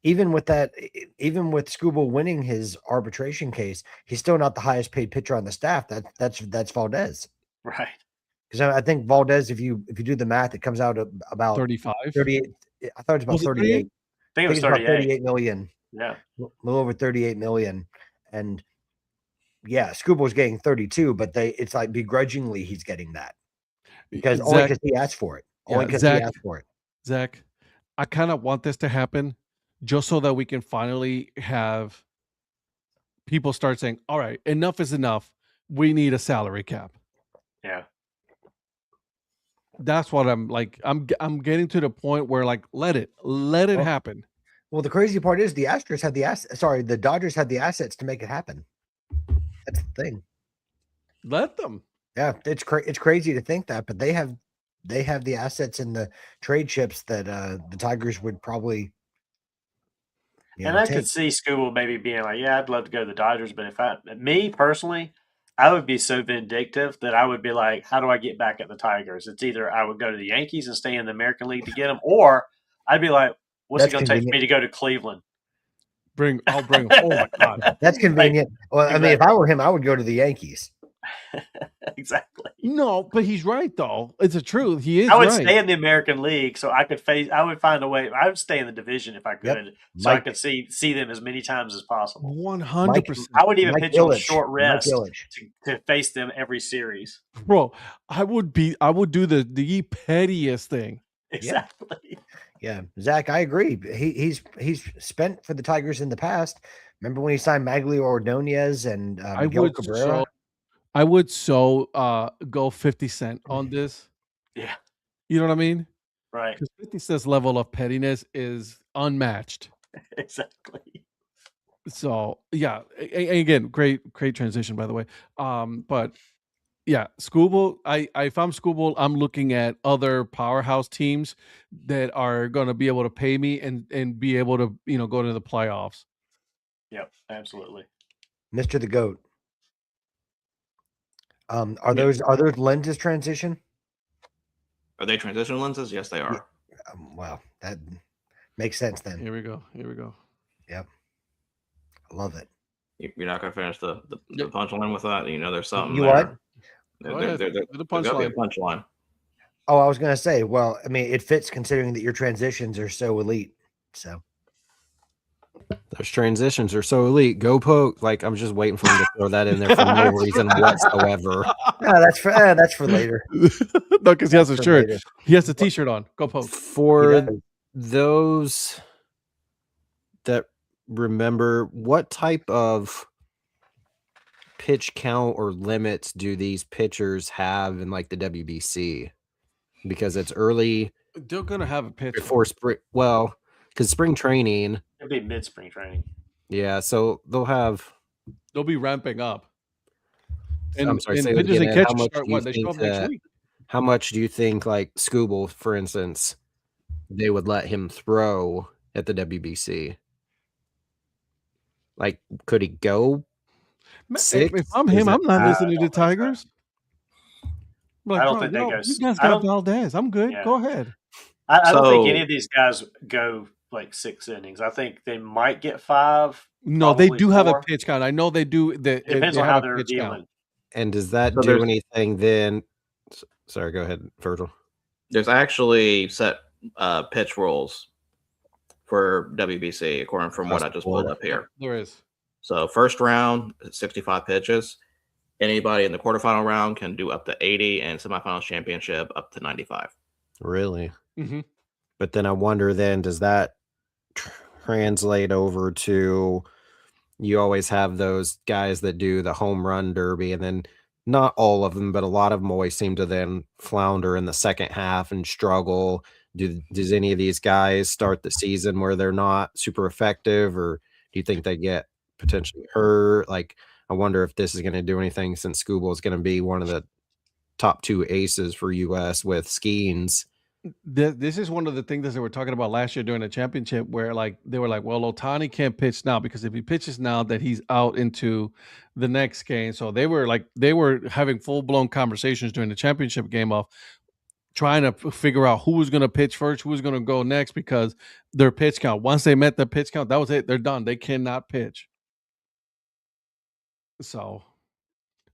even with Scooble winning his arbitration case, he's still not the highest paid pitcher on the staff. That's Valdez. right. Because I think Valdez, if you do the math, it comes out about 35. 38. I thought it was about Was it 38. 38? I think it was it's about 38. 38 million. Yeah. A little over 38 million. And yeah, Scooble's getting 32, but it's like begrudgingly he's getting that because only Zach, because he asked for it. Yeah, Only because he Zach- asked for it. Zach, I kind of want this to happen just so that we can finally have people start saying, all right, enough is enough. We need a salary cap. Yeah. That's what I'm like. I'm getting to the point where like, let it Well, happen. Well, the crazy part is the Astros had the Dodgers had the assets to make it happen. That's the thing. Let them. Yeah, it's crazy to think that, but they have they have the assets and the trade chips that the Tigers would probably. And I could see Scooble maybe being like, "Yeah, I'd love to go to the Dodgers," but me personally, I would be so vindictive that I would be like, "How do I get back at the Tigers?" It's either I would go to the Yankees and stay in the American League to get them, or I'd be like, "What's it going to take for me to go to Cleveland?" I'll bring. Oh my God, that's convenient. Well, exactly. I mean, if I were him, I would go to the Yankees. Exactly. No, but he's right though. It's the truth. He is. I would right. stay in the American League, so I could I would find a way. I would stay in the division if I could, so I could see them as many times as possible. 100%. I would even pitch on a short rest to face them every series. Bro, I would do the pettiest thing. Exactly. Yeah, Zach, I agree. He's spent for the Tigers in the past. Remember when he signed Maglio Ordonez and Miguel Cabrera? I would go 50 Cent on this. Yeah. You know what I mean? Right. Because 50 Cent's level of pettiness is unmatched. Exactly. So, yeah. Again, great transition, by the way. But yeah, Scooble, if I'm Scooble, I'm looking at other powerhouse teams that are going to be able to pay me and be able to, go to the playoffs. Yep, absolutely. Mr. the GOAT. Are those lenses transition? Are they transition lenses? Yes, they are. Well, that makes sense then. Here we go. Yep. I love it. You're not going to finish the punchline with that? There's something you there. What? The punchline. Oh, I was going to say, well, I mean, it fits considering that your transitions are so elite. So those transitions are so elite. Go Poke. Like, I'm just waiting for him to throw that in there for no reason whatsoever. No, that's for later. No, because he has a shirt. Later. He has a T-shirt on. Go Poke. For those that remember, what type of pitch count or limits do these pitchers have in like the WBC? Because it's early. They're gonna have a pitch before spring. Well, because spring training. It'll be mid-spring training. Yeah, so they'll be ramping up. And I'm sorry, say pitchers and catchers start what? They show up next week. How much do you think, like Scooble, for instance, they would let him throw at the WBC? Like, could he go 6? If I'm him, I'm not listening to Tigers. Like, I don't think they go. You guys got Valdez. I'm good. Yeah. Go ahead. I don't think any of these guys go like 6 innings. I think they might get 5. No, they do 4. Have a pitch count. I know they do. It depends on how they're dealing. And does that do anything then? Sorry, go ahead, Virgil. There's actually set pitch rules for WBC, according from what I just pulled up here. There is. So first round, 65 pitches. Anybody in the quarterfinal round can do up to 80, and semifinals championship up to 95. Really? Mm-hmm. But then I wonder, does that translate over to you always have those guys that do the home run derby, and then not all of them, but a lot of them always seem to then flounder in the second half and struggle. Does any of these guys start the season where they're not super effective, or do you think they get potentially hurt? Like, I wonder if this is going to do anything, since Scooble is going to be one of the top 2 aces for US with Skeens. This is one of the things that they were talking about last year during the championship, where like they were like, well, Ohtani can't pitch now, because if he pitches now, that he's out into the next game. So they were having full-blown conversations during the championship game of trying to figure out who was going to pitch first, who was going to go next, because their pitch count, once they met the pitch count, that was it. They're done. They cannot pitch. So,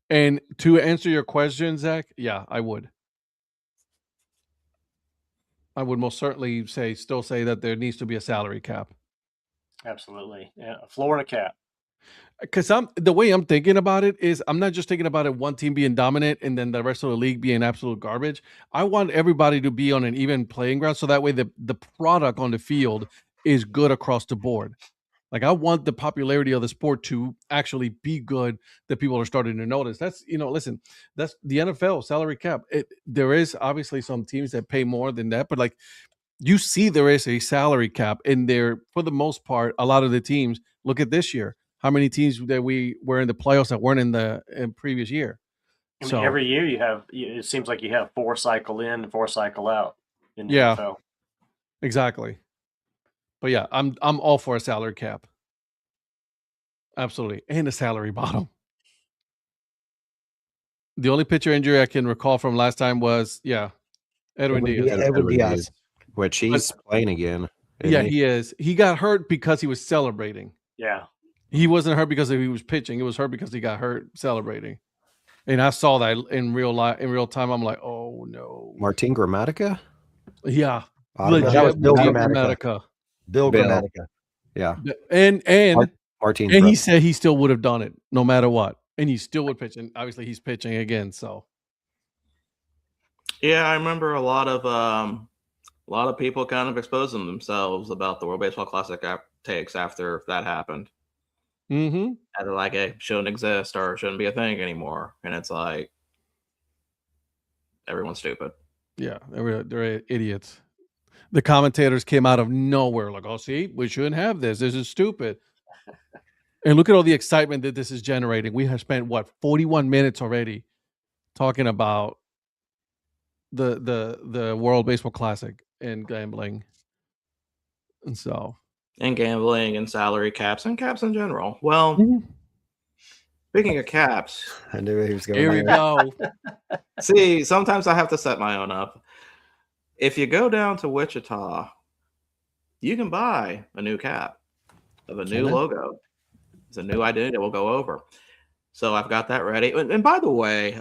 and to answer your question, Zach, yeah, I would most certainly still say that there needs to be a salary cap. Absolutely. Yeah, a floor and a cap. Because the way I'm thinking about it is, I'm not just thinking about it one team being dominant and then the rest of the league being absolute garbage. I want everybody to be on an even playing ground, so that way the product on the field is good across the board. Like, I want the popularity of the sport to actually be good, that people are starting to notice. That's, listen, that's the NFL salary cap. There is obviously some teams that pay more than that, but like, you see there is a salary cap in there for the most part. A lot of the teams, look at this year, how many teams that we were in the playoffs that weren't in previous year. I mean, So every year it seems like you have 4 cycle in and 4 cycle out in the Yeah. NFL. exactly. But yeah, I'm all for a salary cap. Absolutely. And a salary bottom. The only pitcher injury I can recall from last time was Edwin Diaz. Edwin Diaz. Which he's playing again. Yeah, he is. He got hurt because he was celebrating. Yeah. He wasn't hurt because he was pitching. He was hurt because he got hurt celebrating. And I saw that in real time. I'm like, oh no. Martin Gramatica? Yeah. Automatic. That was Bill legit Gramatica. Bill Bill. Gramatica. Yeah. And Martin. he said he still would have done it no matter what. And he still would pitch. And obviously he's pitching again. So Yeah, I remember a lot of people kind of exposing themselves about the World Baseball Classic takes after that happened. mm-hmm. And they're like, it shouldn't exist or it shouldn't be a thing anymore. And it's like, everyone's stupid. Yeah, they're idiots. The commentators came out of nowhere like, oh, see, we shouldn't have this. This is stupid. And look at all the excitement that this is generating. We have spent, 41 minutes already talking about the World Baseball Classic and gambling. And so. And gambling and salary caps and caps in general. Well, speaking of caps. I knew he was going Here we go. See, sometimes I have to set my own up. If you go down to Wichita, you can buy a new cap of a new logo. It's a new identity that we'll go over. So I've got that ready. And by the way,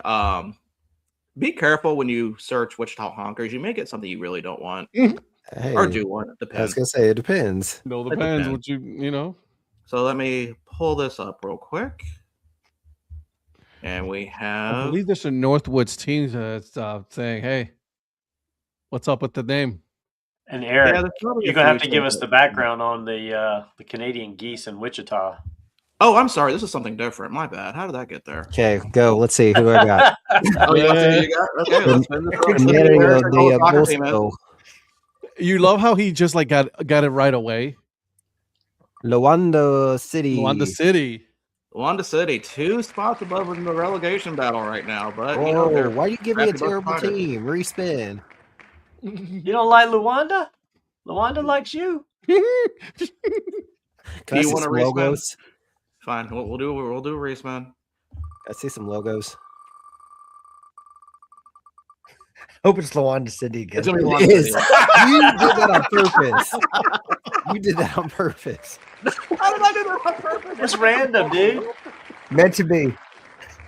be careful when you search Wichita Honkers. You may get something you really don't want. Hey, Or do want. It I was depends. going to say, it depends. No, It depends depends. what you know. So let me pull this up real quick. And we I have... believe there's a Northwoods team that's saying, hey, what's up with the name? And Eric, there's probably you're a going to have few to give us things the that- background on the Canadian geese in Wichita. Oh, I'm sorry. This is something different. My bad. How did that get there? Okay, go. Let's see who I got. Oh, you got? Okay, let's spin this real quick. Primero Eric, our de soccer team is. agosto. You love how he just like got it right away. Luanda City. On the city. Wanda City, 2 spots above in the relegation battle right now. But you Oh, know, they're why you give me a crafty terrible buck fighters. team? Respin. You don't like Luanda? Luanda likes you. Can Do I you see want some a respin? logos? Fine. We'll do a race, man. I see some logos. Hope it's Luanda City again. It's gonna be It Wanda is. City. You did that on purpose. You did that on purpose. How did I do that on purpose? It's random, dude. Meant to be.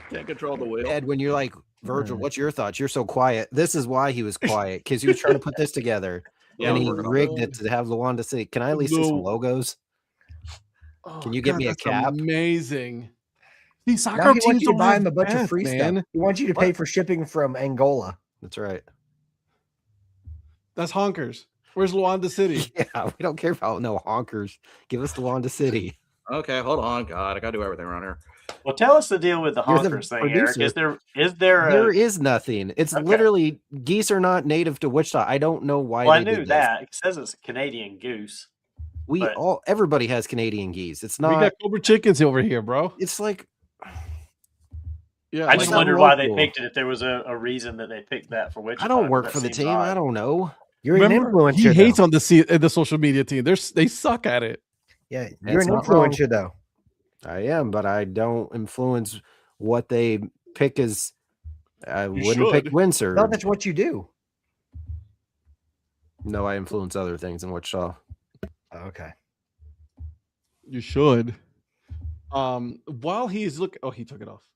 Can't control the wheel. Ed, when you're like, Virgil, what's your thoughts? You're so quiet. This is why he was quiet, because he was trying to put this together. Yeah, and we're he working on rigged it to have Luanda City. Can I at least see some No. logos? Can you give me a that's cap? Amazing. These Now soccer he wants teams you to don't buy have him a bunch path, of free man. stuff. He wants you to pay for shipping from Angola. That's right. That's honkers. Where's Luanda City? Yeah, we don't care about no honkers. Give us Luanda City. Okay, hold on. God, I gotta do everything around here. Well, tell us the deal with the You're the honkers thing, Eric. producer. Is there There a... is nothing. It's Okay. literally geese are not native to Wichita. I don't know why. Well, I they knew did this. that. It says it's a Canadian goose. We but- all everybody has Canadian geese. It's We not. got Cobra chickens over here, bro. It's like Yeah, I just not wondered why they local. picked it, if there was a reason that they picked that for Wichita. I don't work That for the seems team. odd. I don't know. You're remember, an influencer. he hates though. on the social media team. They suck at it. Yeah, you're That's an not wrong. influencer though. I am, but I don't influence what they pick as. I wouldn't pick should. Windsor. No, that's what you do. No, I influence other things in Wichita. Okay. You should. While he's he took it off.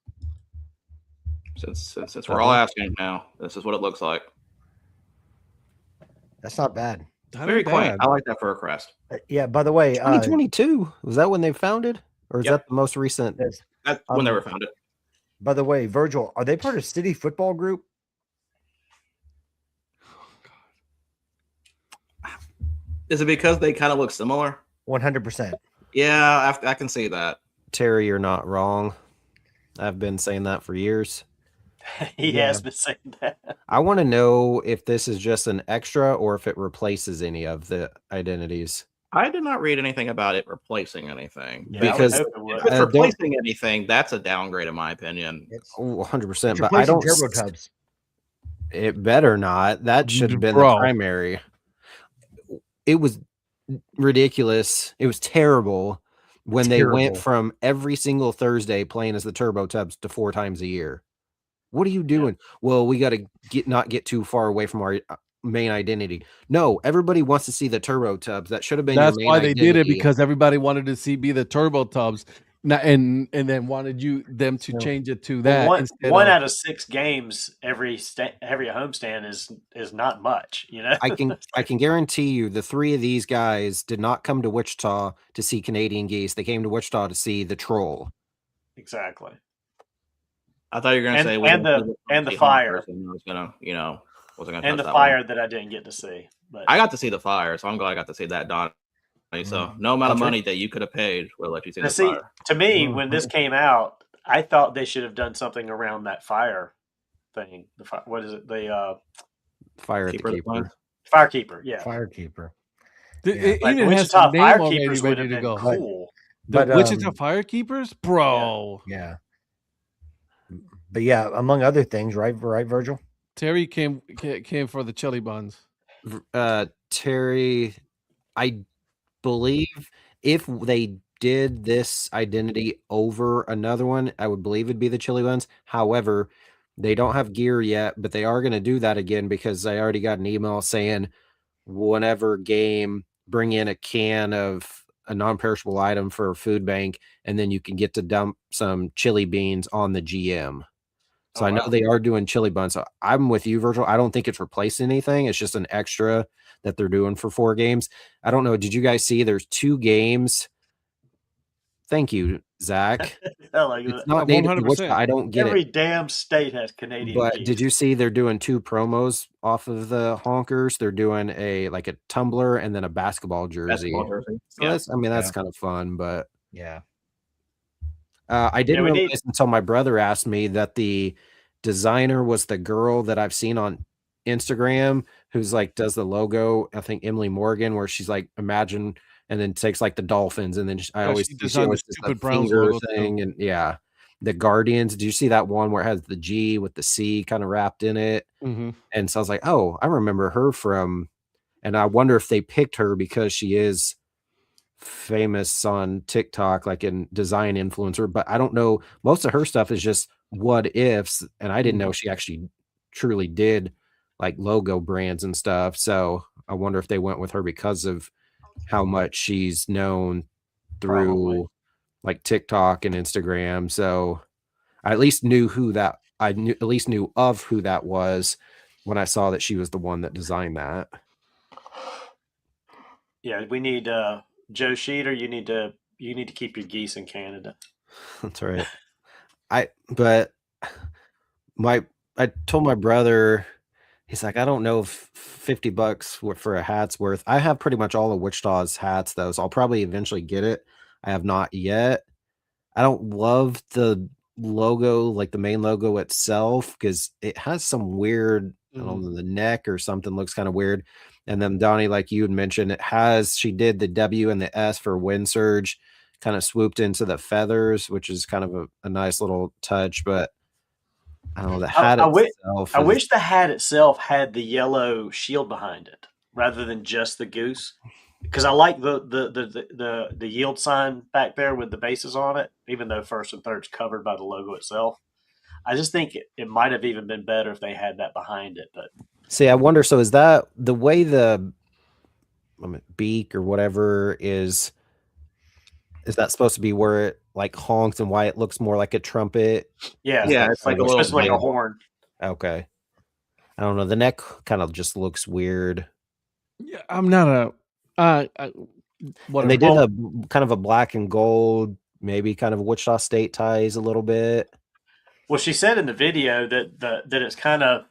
Since we're all asking now, this is what it looks like. That's not bad. That Very ain't quaint. bad. I like that fur crest. Yeah, by the way, 2022 was that when they founded, or is Yep. that the most recent? That's when they were founded. by the way, Virgil, are they part of City Football Group? Is it because they kind of look similar? 100%. Yeah, I can see that. Terry, you're not wrong. I've been saying that for years. He Yeah. has been saying that. I want to know if this is just an extra or if it replaces any of the identities. I did not read anything about it replacing anything. Yeah, Because I would hope it would. If it's don't- replacing anything, that's a downgrade in my opinion. It's 100%, but I replacing don't. turbo tubs. It better not. That should have been the Bro. primary. It was ridiculous. It was terrible when they went Terrible. from every single Thursday playing as the Turbo Tubs to 4 times a year. What are you doing? Well, we got to not get too far away from our main identity. No, everybody wants to see the Turbo Tubs. That should have been That's your main why they identity. did it, because everybody wanted to be the Turbo Tubs, and then wanted them to change it to that. Well, instead one of, out of 6 games every homestand is not much, you know. I can guarantee you the 3 of these guys did not come to Wichita to see Canadian geese. They came to Wichita to see the troll. Exactly. I thought you were going to And- say and the fire. I was going to, wasn't going to And the that fire one. that I didn't get to see. But I got to see the fire, so I'm glad I got to see that, Donnie. So no amount of Patrick? money that you could have paid will let you see Now, the see, fire. to me, when this came out, I thought they should have done something around that fire thing. What is it? The Fire at the Keeper of the keeper. Plains? Firekeeper. Yeah. Firekeeper. it Like even has Wichita the name already Firekeepers would ready have to been go. cool. The But, Wichita Firekeepers, bro. Yeah. But yeah, among other things, right, Virgil? Terry came for the chili buns. Terry, I believe if they did this identity over another one, I would believe it'd be the chili buns. However, they don't have gear yet, but they are going to do that again because I already got an email saying whenever game, bring in a can of a non-perishable item for a food bank, and then you can get to dump some chili beans on the GM. So Oh, I know wow. they are doing chili buns. So I'm with you, Virgil. I don't think it's replacing anything. It's just an extra that they're doing for 4 games. I don't know. Did you guys see there's 2 games? Thank you, Zach. Like, It's not native to 100%. Wichita. I don't get every it. damn state has Canadian But geese. did you see they're doing 2 promos off of the honkers? They're doing a tumbler and then a basketball jersey. Basketball jersey. So Yeah. that's kind of fun, but Yeah. I didn't we realize need- until my brother asked me that the designer was the girl that I've seen on Instagram who's like does the logo. I think Emily Morgan, where she's like imagine and then takes like the dolphins, and then I Yeah, always she see designed the always does stupid the Browns finger logo, too. thing, and yeah, the Guardians. Do you see that one where it has the G with the C kind of wrapped in it? Mm-hmm. And so I was like, oh, I remember her from, and I wonder if they picked her because she is famous on TikTok, like in design influencer, but I don't know. Most of her stuff is just what ifs, and I didn't know she actually truly did like logo brands and stuff. So I wonder if they went with her because of how much she's known through Probably. like TikTok and Instagram. So I at least knew at least knew of who that was when I saw that she was the one that designed that. Yeah, we need Joe Sheeter. You need to keep your geese in Canada. That's right. I told my brother, he's like, I don't know if $50 for a hat's worth. I have pretty much all of Wichita's hats though, so I'll probably eventually get it. I have not yet. I don't love the logo, like the main logo itself, because it has some weird, I don't know, the neck or something looks kind of weird. And then Donnie, like you had mentioned, she did the W and the S for Wind Surge, kind of swooped into the feathers, which is kind of a nice little touch. But I don't know, the hat itself. I wish the hat itself had the yellow shield behind it rather than just the goose, because I like the yield sign back there with the bases on it, even though first and third's covered by the logo itself. I just think it might have even been better if they had that behind it. But see, I wonder, so is that the way the beak or whatever is that supposed to be where it like honks and why it looks more like a trumpet? yeah, it's like a it's little just like a bit. horn. Okay. I don't know. The neck kind of just looks weird. Yeah, I'm not a. And they did a kind of a black and gold, maybe kind of Wichita State ties a little bit. Well, she said in the video that it's kind of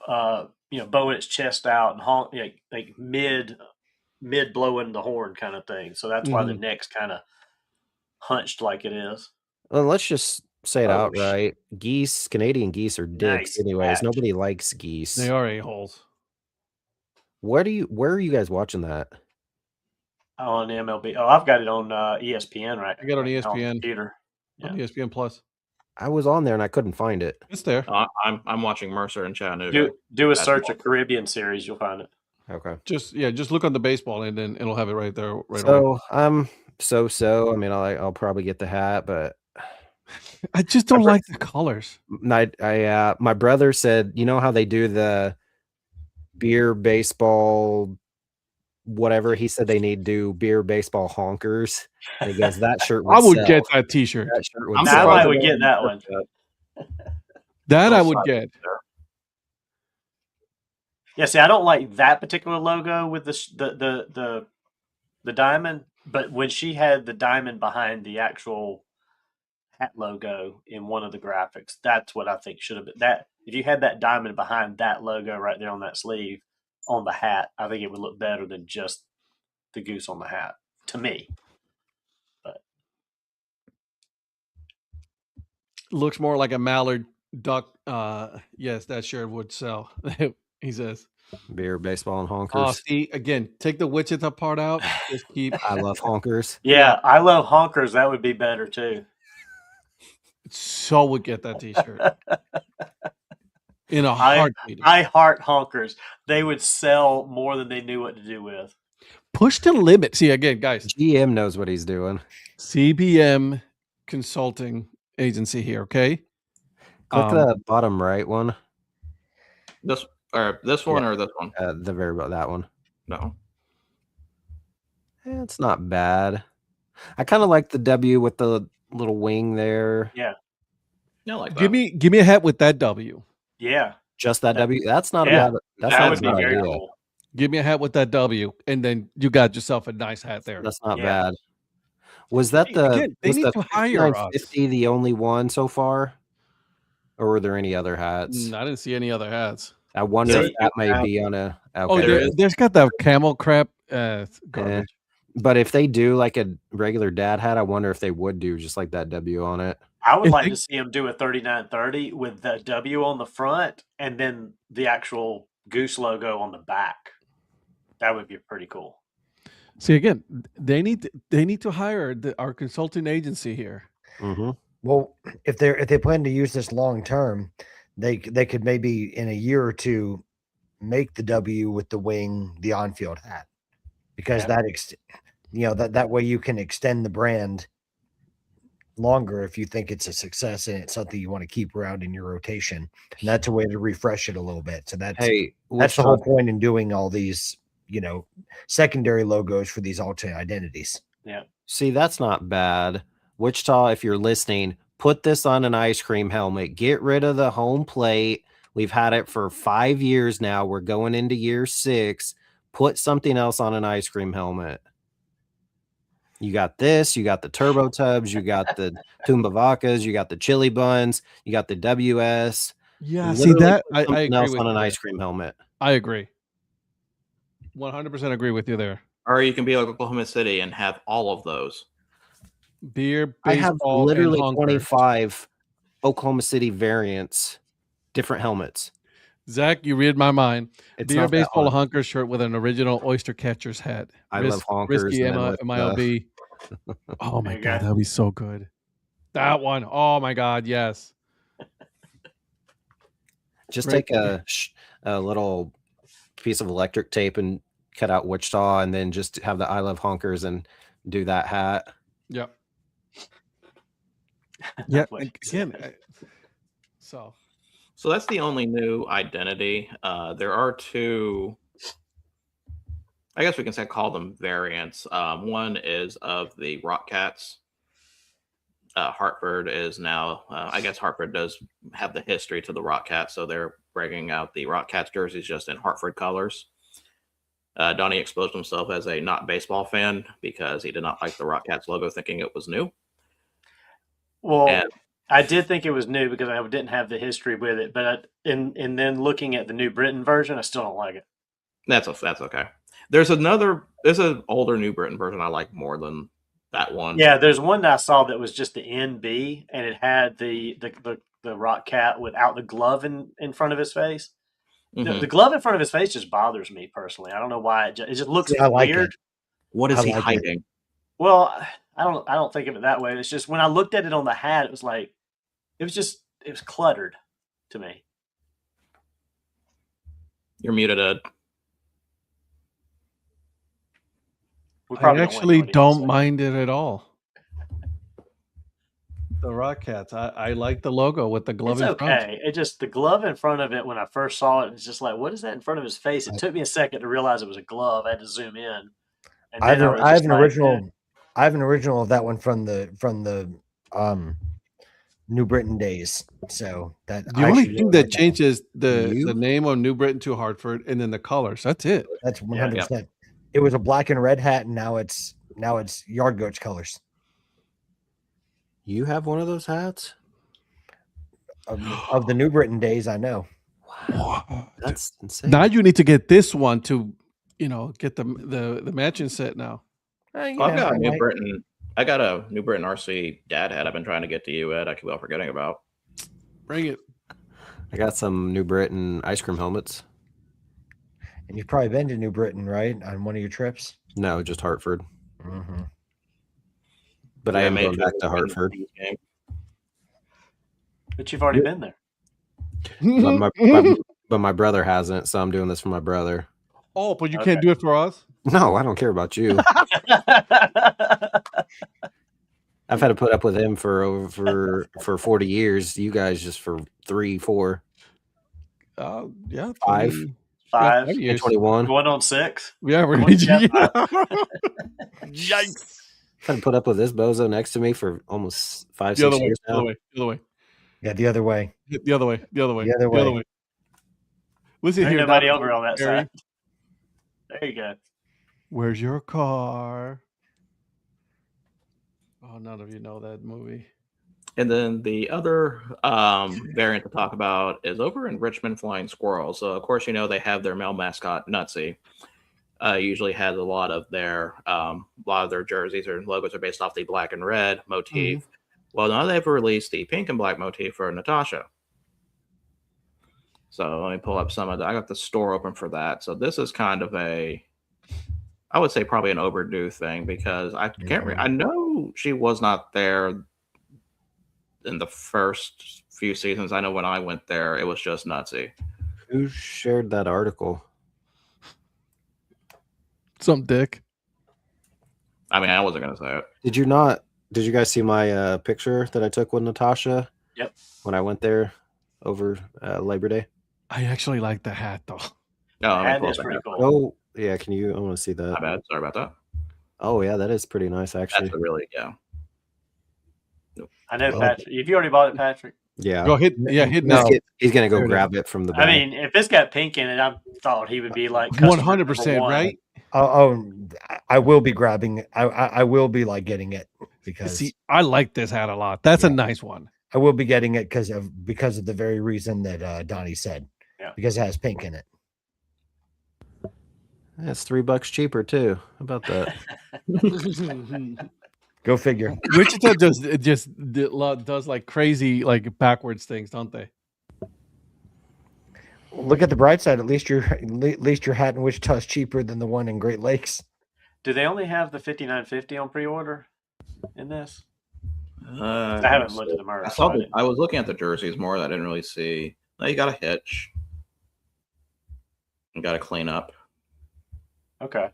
bowing its chest out and honk, like mid blowing the horn kind of thing. So that's why the neck's kind of hunched like it is. Well, let's just say it outright. Geese, Canadian geese are dicks, Nice anyways. catch. Nobody likes geese. They are a-holes. Where are you guys watching that? On MLB. Oh, I've got it on ESPN right. I got it on right now ESPN. computer. On ESPN Plus. I was on there and I couldn't find it. It's there. I'm watching Mercer and Chattanooga. Do a search of Caribbean series, you'll find it. Okay. Just look on the baseball and then it'll have it right there. Right So I'm so. I mean, I'll probably get the hat, but I just don't like the colors. My brother said, you know how they do the beer baseball, whatever. He said they need to do beer baseball honkers. And he goes, that shirt would I would sell. get that T-shirt. That shirt would I'm sell. I surprised would they get that one. That I Both would sides get. there. Yeah, see, I don't like that particular logo with the diamond, but when she had the diamond behind the actual hat logo in one of the graphics, that's what I think should have been. That if you had that diamond behind that logo right there on that sleeve on the hat, I think it would look better than just the goose on the hat to me. But Looks more like a mallard duck. Yes, that shirt would sell. He says. Beer baseball and Oh, honkers. see, again, take the Wichita part out. Just keep. I love honkers. yeah, I love honkers. That would be better too. So would get that T-shirt in a I- heartbeat. I heart honkers. They would sell more than they knew what to do with. Push the limit. See, again, guys, GM knows what he's doing. CBM Consulting Agency here. Okay. Click the bottom right one. This one or this one? The very that one. No. It's not bad. I kind of like the W with the little wing there. Yeah, Yeah, I like that. Give me a hat with that W. yeah, Just that W. That's not Yeah, a bad. That's that not would a be bad very idea. cool. Give me a hat with that W, and then you got yourself a nice hat there. That's not Yeah. bad. Was that Hey, the again, they was need the to hire us. 5950 the only one so far, or were there any other hats? I didn't see any other hats. I wonder if See, that may be on a. Okay. Oh, There is. there's got that camel crap garbage. But if they do like a regular dad hat, I wonder if they would do just like that W on it. I would If like they- to see him do a 3930 with the W on the front and then the actual goose logo on the back. That would be pretty cool. See, again, they need to hire our consulting agency here. Mm-hmm. Well, if they plan to use this long term, they could maybe in a year or two make the W with the wing the on-field hat, because Yeah. that way you can extend the brand longer if you think it's a success and it's something you want to keep around in your rotation. And that's a way to refresh it a little bit. So that's Hey, the whole point in doing all these, secondary logos for these alternate identities. See, that's not bad. Wichita, if you're listening, put this on an ice cream helmet. Get rid of the home plate. We've had it for 5 years now. We're going into year 6. Put something else on an ice cream helmet. You got this. You got the turbo tubs. You got the Tumbavacas. You got the chili buns. You got the WS. Yeah, Literally see that put I something agree else with on you an there. ice cream helmet. I agree. 100% agree with you there. Or you can be like Oklahoma City and have all of those. Beer, I have baseball, and literally honkers. 25 Oklahoma City variants, different helmets. Zach, you read my mind. It's Beer, not that baseball, hard. hunker shirt with an original oyster catcher's hat. I love honkers. Risky and then with MILB. Oh my There you god, go. that'd be so good. That one. Oh my god, yes. just Right. take a little piece of electric tape and cut out Wichita, and then just have the I love honkers and do that hat. Yep. Yeah. What you Again, said. So that's the only new identity. There are two, I guess we can call them variants. One is of the Rock Cats. Hartford is now, I guess Hartford does have the history to the Rock Cats, so they're bringing out the Rock Cats jerseys just in Hartford colors. Donnie exposed himself as a not baseball fan because he did not like the Rock Cats logo, thinking it was new. Well, And- I did think it was new because I didn't have the history with it. But and then looking at the New Britain version, I still don't like it. That's okay. There's an older New Britain version I like more than that one. Yeah, there's one that I saw that was just the NB, and it had the Rock Cat without the glove in front of his face. Mhm. The glove in front of his face just bothers me personally. I don't know why. It just looks See, I like weird. What is I he like it. hiding? Well, I don't think of it that way. It's just when I looked at it on the hat, it was like it was cluttered to me. You're muted, Ed. We I probably actually don't, want don't mind it at all. The Rock Cats. I like the logo with the glove It's in front. okay. It just the glove in front of it when I first saw it, it's just like, what is that in front of his face? It took me a second to realize it was a glove. I had to zoom in, and I have, then an, was I have just an like, original. I have an original of that one from the New Britain days. So that The I only actually thing really that like that. changes the You? name of New Britain to Hartford and then the colors. That's it. That's Yeah. 100%. It was a black and red hat, and now it's yard goats colors. You have one of those hats? Of the New Britain days, I know. What? That's insane. Now you need to get this one to, get the matching set now. I've got a New Britain. I got a New Britain RC dad hat. I've been trying to get to you, Ed. I keep on forgetting about. Bring it. I got some New Britain ice cream helmets. And you've probably been to New Britain, right, on one of your trips? No, just Hartford. Mm-hmm. But I am going back to Hartford. but you've already been there. But my brother hasn't, so I'm doing this for my brother. Oh, but you Okay. can't do it for us? No, I don't care about you. I've had to put up with him for 40 years. You guys just for 3, 4. Yeah, 5. 5 years. 21. Going on 6. Yeah, we're Yeah. Yikes. I've had to put up with this bozo next to me for almost 5, The 6 other way. years The now. other way. The other way. Yeah, the other way. The other way. The other way. The other The other way. way. Listen Ain't here. nobody Dr. over on that Terry. side. There you go. Where's your car? Oh, none of you know that movie. And then the other variant to talk about is over in Richmond, Flying Squirrels. So, of course, they have their male mascot, Nutsy. Usually has a lot of their jerseys or logos are based off the black and red motif. Mm-hmm. Well, now they've released the pink and black motif for Natasha. So let me pull up some of that. I got the store open for that. So this is kind of I would say probably an overdue thing because I can't. I know she was not there in the first few seasons. I know when I went there, it was just Nutsy. Who shared that article? Some dick. I mean, I wasn't gonna say it. Did you guys see my picture that I took with Natasha? Yep. When I went there over Labor Day. I actually like the hat though. No, That is pretty cool. Oh yeah, can you? I want to see that. My bad. Sorry about that. Oh yeah, that is pretty nice actually. That's really I know, Patrick. If you already bought it, Patrick. Yeah. Go hit. Yeah, hit No. me. He's gonna go grab it from the back. I mean, if it's got pink in it, I thought he would be like 100%, right? I will be grabbing it. I will be like getting it because See, I like this hat a lot. That's a nice one. I will be getting it because of the very reason that Donnie said. Yeah. Because it has pink in it. That's $3 cheaper too. How about that? Go figure. Wichita just does like crazy like backwards things, don't they? Look at the bright side. At least your hat in Wichita is cheaper than the one in Great Lakes. Do they only have the 5950 on pre-order in this? I I haven't looked at the merch. I was looking at the jerseys more. I didn't really see. No, you got a hitch. You got to clean up. Okay.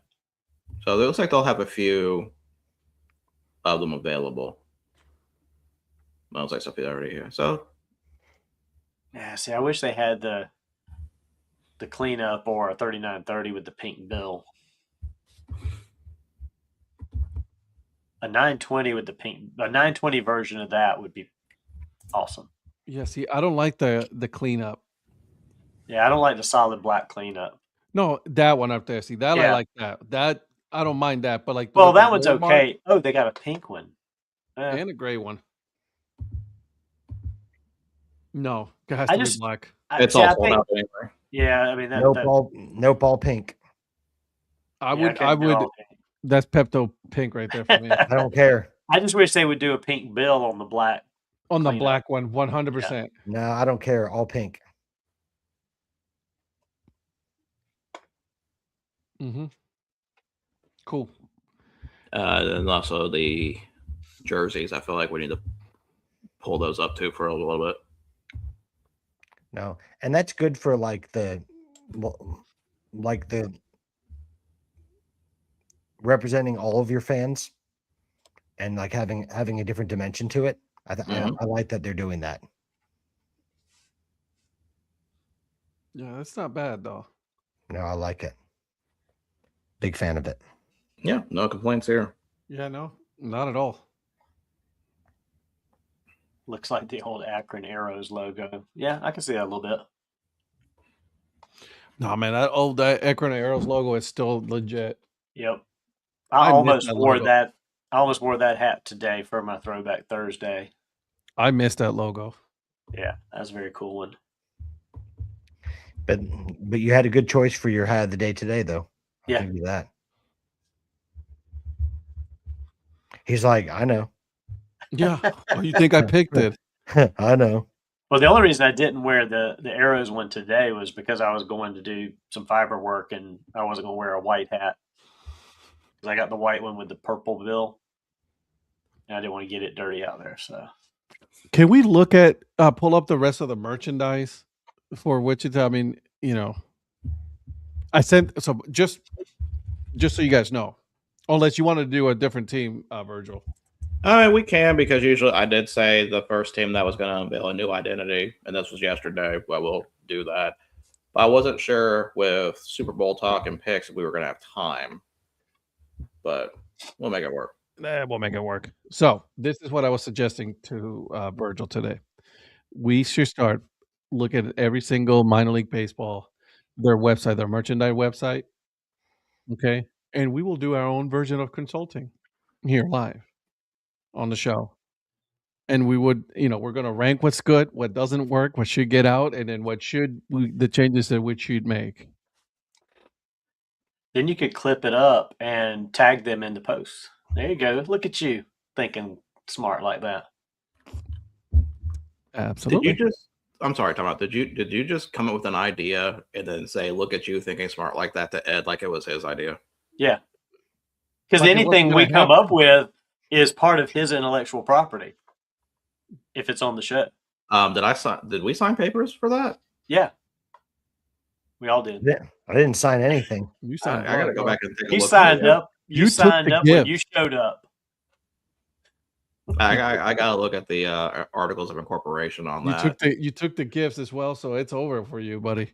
So it looks like they'll have a few of them available. Looks like stuff already here. So Yeah. See, I wish they had the cleanup or a 3930 with the pink bill. A 920 with the pink, a 920 version of that would be awesome. Yeah, see, I don't like the cleanup. Yeah, I don't like the solid black cleanup. No, that one up there. See, that I Yeah. like that. That I don't mind that, but like Well, with the that one's red mark okay. Oh, they got a pink one. and a gray one. No, it has I to be just- black. it's all sold out anyway. Yeah, I mean that. Nope, all pink. I yeah, would. couldn't I do would. all pink. That's Pepto Pink right there for me. I don't care. I just wish they would do a pink bill on the black. On the Cleanup. black one, 100%. No, I don't care. All pink. Mm-hmm. Cool. And also the jerseys. I feel like we need to pull those up too for a little bit. No, and that's good for like the representing all of your fans and like having a different dimension to it. I like that they're doing that. Yeah, that's not bad though. No, I like it. Big fan of it. Yeah, no complaints here. Yeah, no, not at all. Looks like the old Akron Arrows logo. Yeah, I can see that a little bit. No, man, that Akron Arrows logo is still legit. Yep. I I miss almost that wore logo. that. I almost wore that hat today for my Throwback Thursday. I missed that logo. Yeah, that's a very cool one. But you had a good choice for your hat of the day today, though. I'll Yeah. give you that. He's like, I know. Yeah. Oh, you think I picked it? I know. Well, the only reason I didn't wear the Arrows one today was because I was going to do some fiber work and I wasn't going to wear a white hat. Because I got the white one with the purple bill. And I didn't want to get it dirty out there. So Can we look at pull up the rest of the merchandise for Wichita? I mean, I sent so just so you guys know, unless you want to do a different team, Virgil. We can, because usually I did say the first team that was going to unveil a new identity, and this was yesterday, but we'll do that. But I wasn't sure with Super Bowl talk and picks if we were going to have time, but we'll make it work. We'll make it work. So this is what I was suggesting to Virgil today. We should start looking at every single minor league baseball, their website, their merchandise website. Okay. And we will do our own version of consulting here live on the show. And we would, we're going to rank what's good, what doesn't work, what should get out, and then the changes that we should make. then you could clip it up and tag them in the post. There you go. Look at you thinking smart like that. Absolutely. I'm sorry, Tom. Did you just come up with an idea and then say, "Look at you thinking smart like that" to Ed, like it was his idea? Yeah. Because Like anything we come up with is part of his intellectual property. If it's on the show. Did we sign papers for that? Yeah. We all did. Yeah, I didn't sign anything. You I signed got to go back and take a You look. signed up. You took signed the up when gift. you showed up. I got to look at the articles of incorporation on that. You took the gifts as well, so it's over for you, buddy.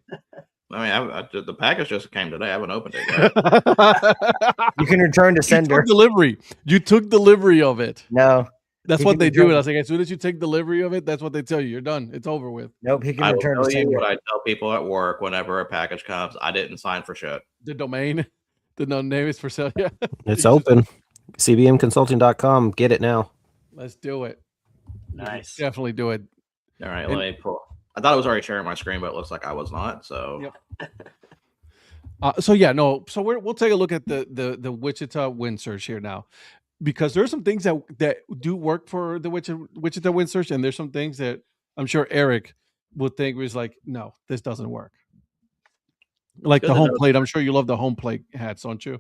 I mean, the package just came today. I haven't opened it yet. You can return to sender. You took delivery of it. No. That's He what can they do. return- I was like, as soon as you take delivery of it, that's what they tell you. You're done. It's over with. Nope, he can I will return to tell you sender. what I tell people at work whenever a package comes. I didn't sign for shit. The domain, the name is for sale. Yeah, It's open. cbmconsulting.com. Get it now. let's do it. Nice. Definitely do it. All right, And- let me pull. I thought I was already sharing my screen, but it looks like I was not. So Yep. So we'll take a look at the Wichita win search here now, because there's some things that do work for the Wichita win search, and there's some things that I'm sure Eric would think was like, no, this doesn't work. Like Good the to home know. plate. I'm sure you love the home plate hats, don't you?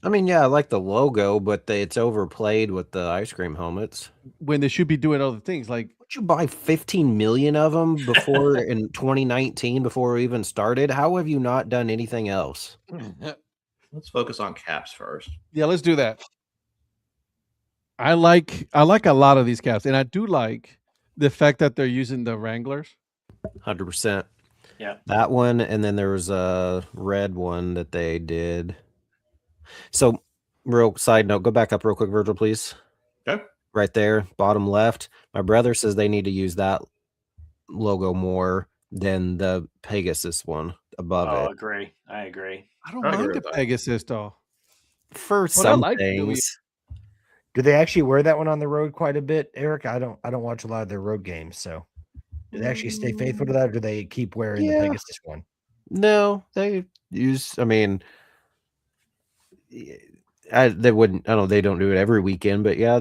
I mean, yeah, I like the logo, but it's overplayed with the ice cream helmets. When they should be doing other things, like Would you buy 15 million of them before in 2019 before we even started? How have you not done anything else? let's focus on caps first. yeah, let's do that. I like a lot of these caps, and I do like the fact that they're using the Wranglers. 100%. Yeah. That one, and then there was a red one that they did. So, real side note, go back up real quick, Virgil, please. Okay. Right there, bottom left. My brother says they need to use that logo more than the Pegasus one above Oh, it. I agree. I don't I mind agree the with that. Pegasus though. For I some like the new- things. Do they actually wear that one on the road quite a bit, Eric? I don't watch a lot of their road games, so do they actually stay faithful to that, or do they keep wearing Yeah. the Pegasus one? No, they use. I mean, they wouldn't. I don't. They don't do it every weekend, but yeah,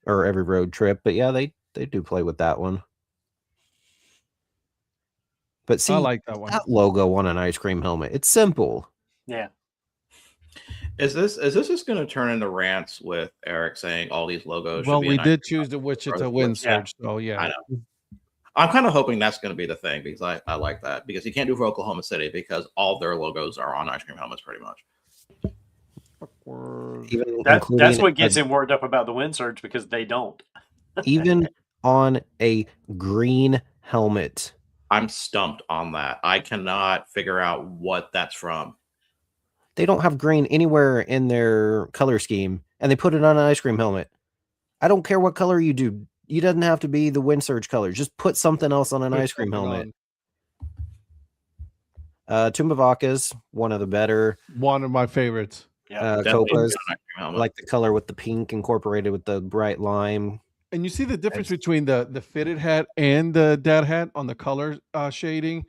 or every road trip. But yeah, they do play with that one. But see, I like that one. that logo on an ice cream helmet. It's simple. Yeah. Is this just going to turn into rants with Eric saying all these logos? Well, should be we an did ice choose the cream Wichita helmet? Wind Yeah. Surge, so yeah. I know. I'm kind of hoping that's going to be the thing because I like that because you can't do for Oklahoma City because all their logos are on ice cream helmets pretty much. Even That's including what gets him worked up about the wind surge because they don't. even on a green helmet. I'm stumped on that. I cannot figure out what that's from. They don't have green anywhere in their color scheme, and they put it on an ice cream helmet. I don't care what color you do. You doesn't have to be the Wind Surge color. Just put something else on an Put ice cream something helmet. on. Tomb of Aka's, one of the better. One of my favorites. Yeah, Definitely Copas, an ice cream I helmet. like the color with the pink incorporated with the bright lime. And you see the difference between the fitted hat and the dad hat on the color shading,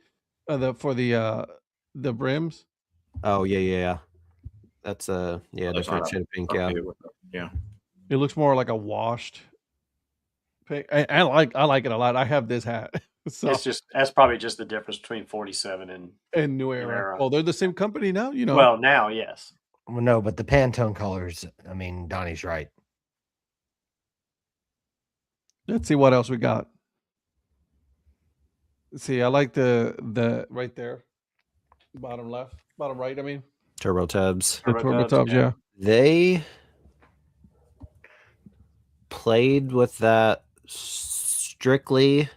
for the brims. Oh yeah. That's different not shade of pink. up Yeah, here with the- yeah. It looks more like a washed pink. I like it a lot. I have this hat. So that's probably just the difference between 47 and New Era. Era. Well, they're the same company now, you know. well, now, yes. Well, no, but the Pantone colors. I mean, Donnie's right. Let's see what else we got. Let's see, I like the right there, bottom right. I mean, Turbo Tubs. the Turbo turbo Tubs, tubs. yeah. Yeah. They played with that strictly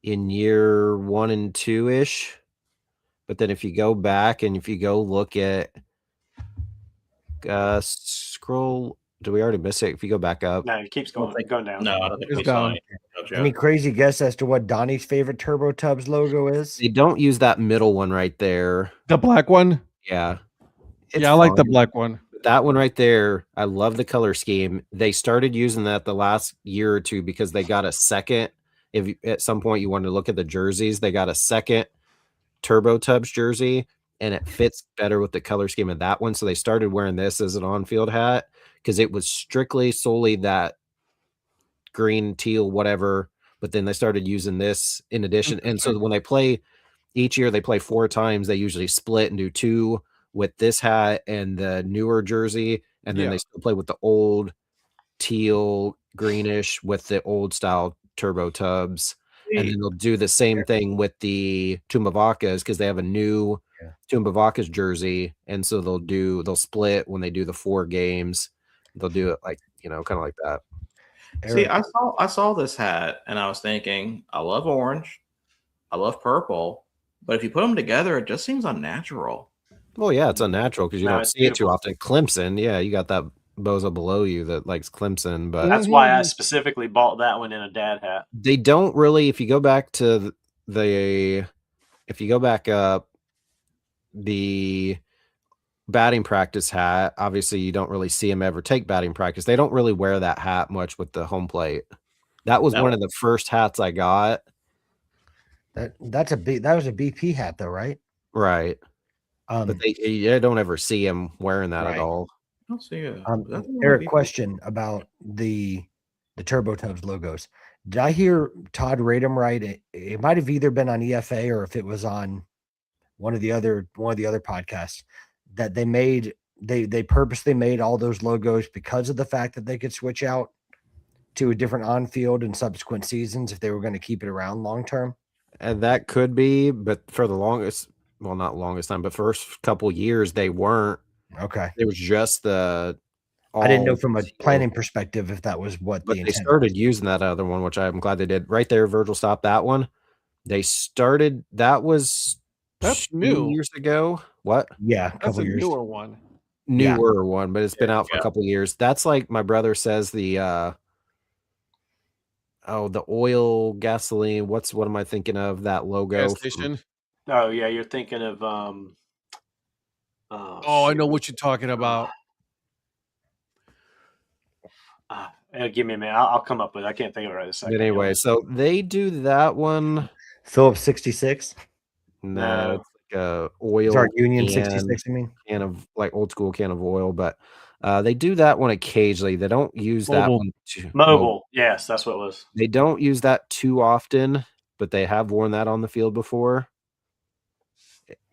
in year 1 and 2 ish, but then if you go back and if you go look at scroll, do we already miss it? If you go back up, No, it keeps going down. No, I don't think It's we saw down. any. Any crazy guess as to what Donnie's favorite Turbo Tubs logo is? they don't use that middle one right there. The black one. Yeah, Yeah, I like the fine. black one. That one right there, I love the color scheme. They started using that the last year or two because they got a second. If at some point you wanted to look at the jerseys, they got a second Turbo Tubs jersey, and it fits better with the color scheme of that one. So they started wearing this as an on-field hat because it was strictly solely that green, teal, whatever. But then they started using this in addition. And so when they play each year, they play 4 times. They usually split and do 2 with this hat and the newer jersey, and then Yeah. they still play with the old teal greenish with the old style Turbo Tubs, and then they'll do the same thing with the Tomb of Aka's because they have a new Tomb of Aka's jersey, and so they'll split when they do the 4 games. They'll do it like kind of like that. See, I saw this hat and I was thinking, I love orange, I love purple, but if you put them together, it just seems unnatural. Well, yeah, it's unnatural because you No, don't it's see it too beautiful. often. Clemson, yeah, you got that bozo below you that likes Clemson, but That's why I specifically bought that one in a dad hat. they don't really. If you go back to if you go back up, the batting practice hat, obviously you don't really see them ever take batting practice. They don't really wear that hat much with the home plate. That was one of the first hats I got. That was a BP hat though, right? Right. But you don't ever see him wearing that at all. I don't see it. Eric, question about the Turbo Tubs logos. Did I hear Todd rate them right? It might have either been on EFA or if it was on one of the other podcasts that they purposely made all those logos because of the fact that they could switch out to a different on-field in subsequent seasons if they were going to keep it around long term. And that could be, but for the longest, well, not longest time, but first couple years they weren't. Okay. It was just I didn't know from a planning perspective if that was what but they started using that other one, which I'm glad they did. Right there, Virgil stopped that one. They started that's 2 new. years ago. What? Yeah, That's a years. newer one. Newer one, but it's been out for a couple years. That's like my brother says the oil gasoline. What am I thinking of? That logo. Gas station. Oh yeah, you're thinking of I know what you're talking about. Give me a minute. I'll come up with it. I can't think of it right this second. But anyway, so they do that one. Phillips 66. No, it's like a oil. Sorry, Union can, 66. I mean, can of like old school can of oil, but they do that one occasionally. They don't use that one. Mobile. Yes, that's what it was. They don't use that too often, but they have worn that on the field before.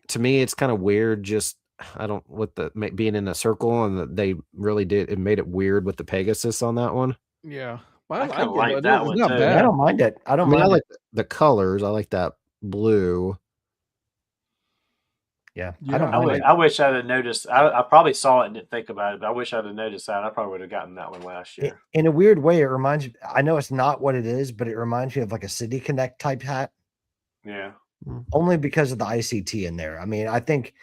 To me, it's kind of weird. Just I don't with the being in a circle, and they really did. It made it weird with the Pegasus on that one. Yeah. I I kinda like it, like but that it's one not too. I bad. don't mind it. I I don't mean, I mind like it. the colors. I like that blue. Yeah, Yeah, I don't I, mind would, it. I wish I'd have noticed. I probably saw it and didn't think about it, but I wish I'd have noticed that. I probably would have gotten that one last year. In a weird way, it reminds me. I know it's not what it is, but it reminds me of like a City Connect type hat, Yeah. only because of the ICT in there. I mean, I think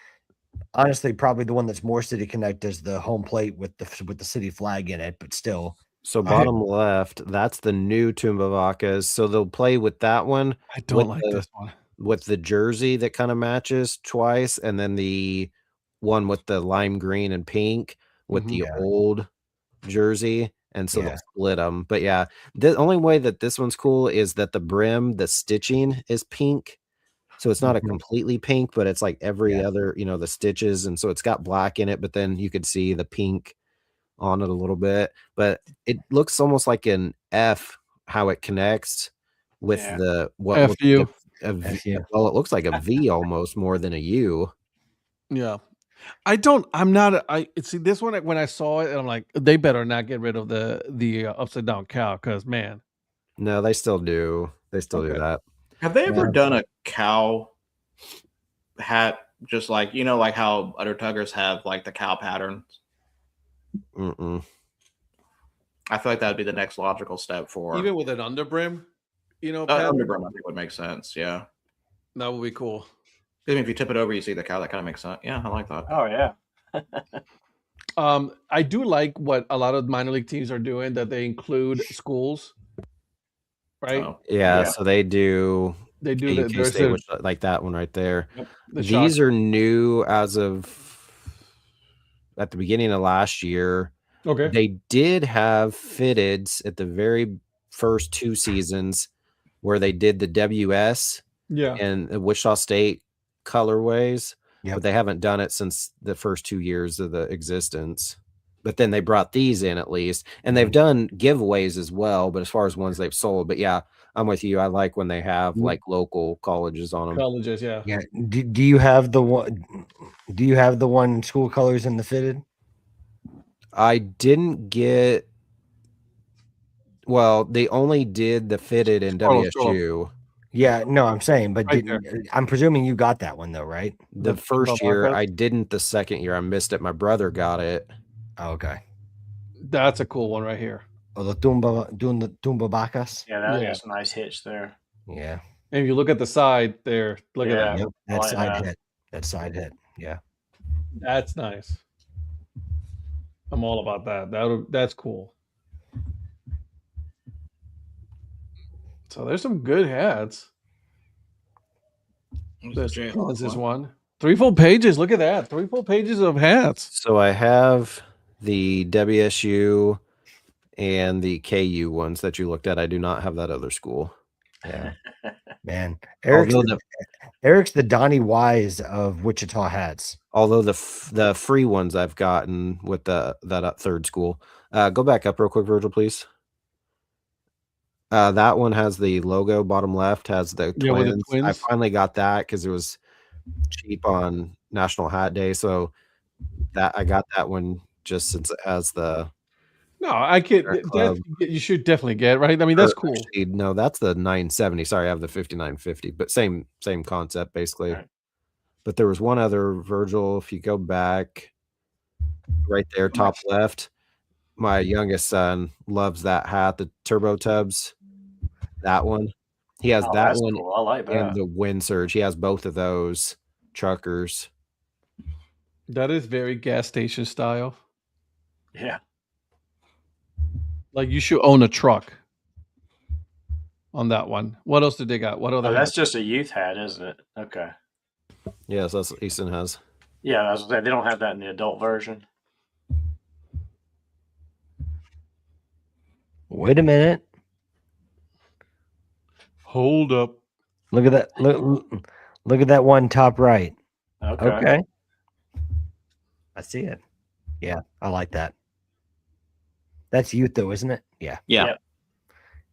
honestly, probably the one that's more City Connect is the home plate with the city flag in it, but still. So bottom left, that's the new Tumbavakas. So they'll play with that one. I don't like this one. With the jersey that kind of matches twice, and then the one with the lime green and pink with the old jersey, and so they'll split them. But yeah, the only way that this one's cool is that the brim, the stitching is pink, so it's not a completely pink, but it's like every other, the stitches, and so it's got black in it, but then you could see the pink on it a little bit, but it looks almost like an F how it connects with the what F looks you. like a V. Well, it looks like a V almost more than a U. Yeah. I see this one when I saw it, and I'm like, they better not get rid of the upside down cow, because man. No, they still do. They still do that. Have they ever done a cow hat, just like like how other tuggers have like the cow patterns? Mm-mm. I feel like that'd be the next logical step for Even with an underbrim, underbrim. I think would make sense. Yeah, that would be cool. I mean, if you tip it over, you see the cow. That kind of makes sense. Yeah, I like that. Oh yeah. I do like what a lot of minor league teams are doing, that they include schools, right? Oh. Yeah, so they do. They do that. KUK There's State, which, like that one right there. the These are new as of at the beginning of last year. Okay. They did have fitteds at the very first 2 seasons where they did the WS and the Wichita State colorways, but they haven't done it since the first 2 years of the existence. But then they brought these in at least, and they've done giveaways as well, but as far as ones they've sold. But yeah, I'm with you. I like when they have like local colleges on them. Colleges, yeah. Yeah. Do you have the one? Do you have the one school colors in the fitted? I didn't get. Well, they only did the fitted in WSU. Yeah, no, I'm saying, but Right I'm presuming you got that one though, right? The first year I didn't. The second year I missed it. My brother got it. Oh, okay. That's a cool one right here. Oh, the Tumbavacas. Yeah, that is a nice hitch there. Yeah. And if you look at the side there, look at that. Yep, that like side that. hit. That side hit. Yeah. That's nice. I'm all about that. That's cool. So there's some good hats. This one. 3 full pages. Look at that. 3 full pages of hats. So I have the WSU and the KU ones that you looked at. I do not have that other school. Yeah. Man. Eric's the Donnie Wise of Wichita hats. Although the free ones I've gotten with that third school. Go back up real quick, Virgil, please. That one has the logo, bottom left has the twins. With the twins. I finally got that because it was cheap on National Hat Day. So that I got that one just since it has the. No, I can't. You should definitely get, right. I mean, that's cool. Actually, no, that's the 970. Sorry, I have the 5950, but same concept basically. Right. But there was one other, Virgil. If you go back, right there, top left. My youngest son loves that hat, the Turbo Tubs. That one. He has that one. Cool. I like that. And the Wind Surge. He has both of those truckers. That is very gas station style. Yeah. Like you should own a truck on that one. What else did they got? What other? That's just a youth hat, isn't it? Okay. Yes, that's what Easton has. Yeah, they don't have that in the adult version. Wait a minute. Hold up. Look at that. Look at that one top right. Okay. I see it. Yeah, I like that. That's youth though, isn't it? Yeah. Yeah.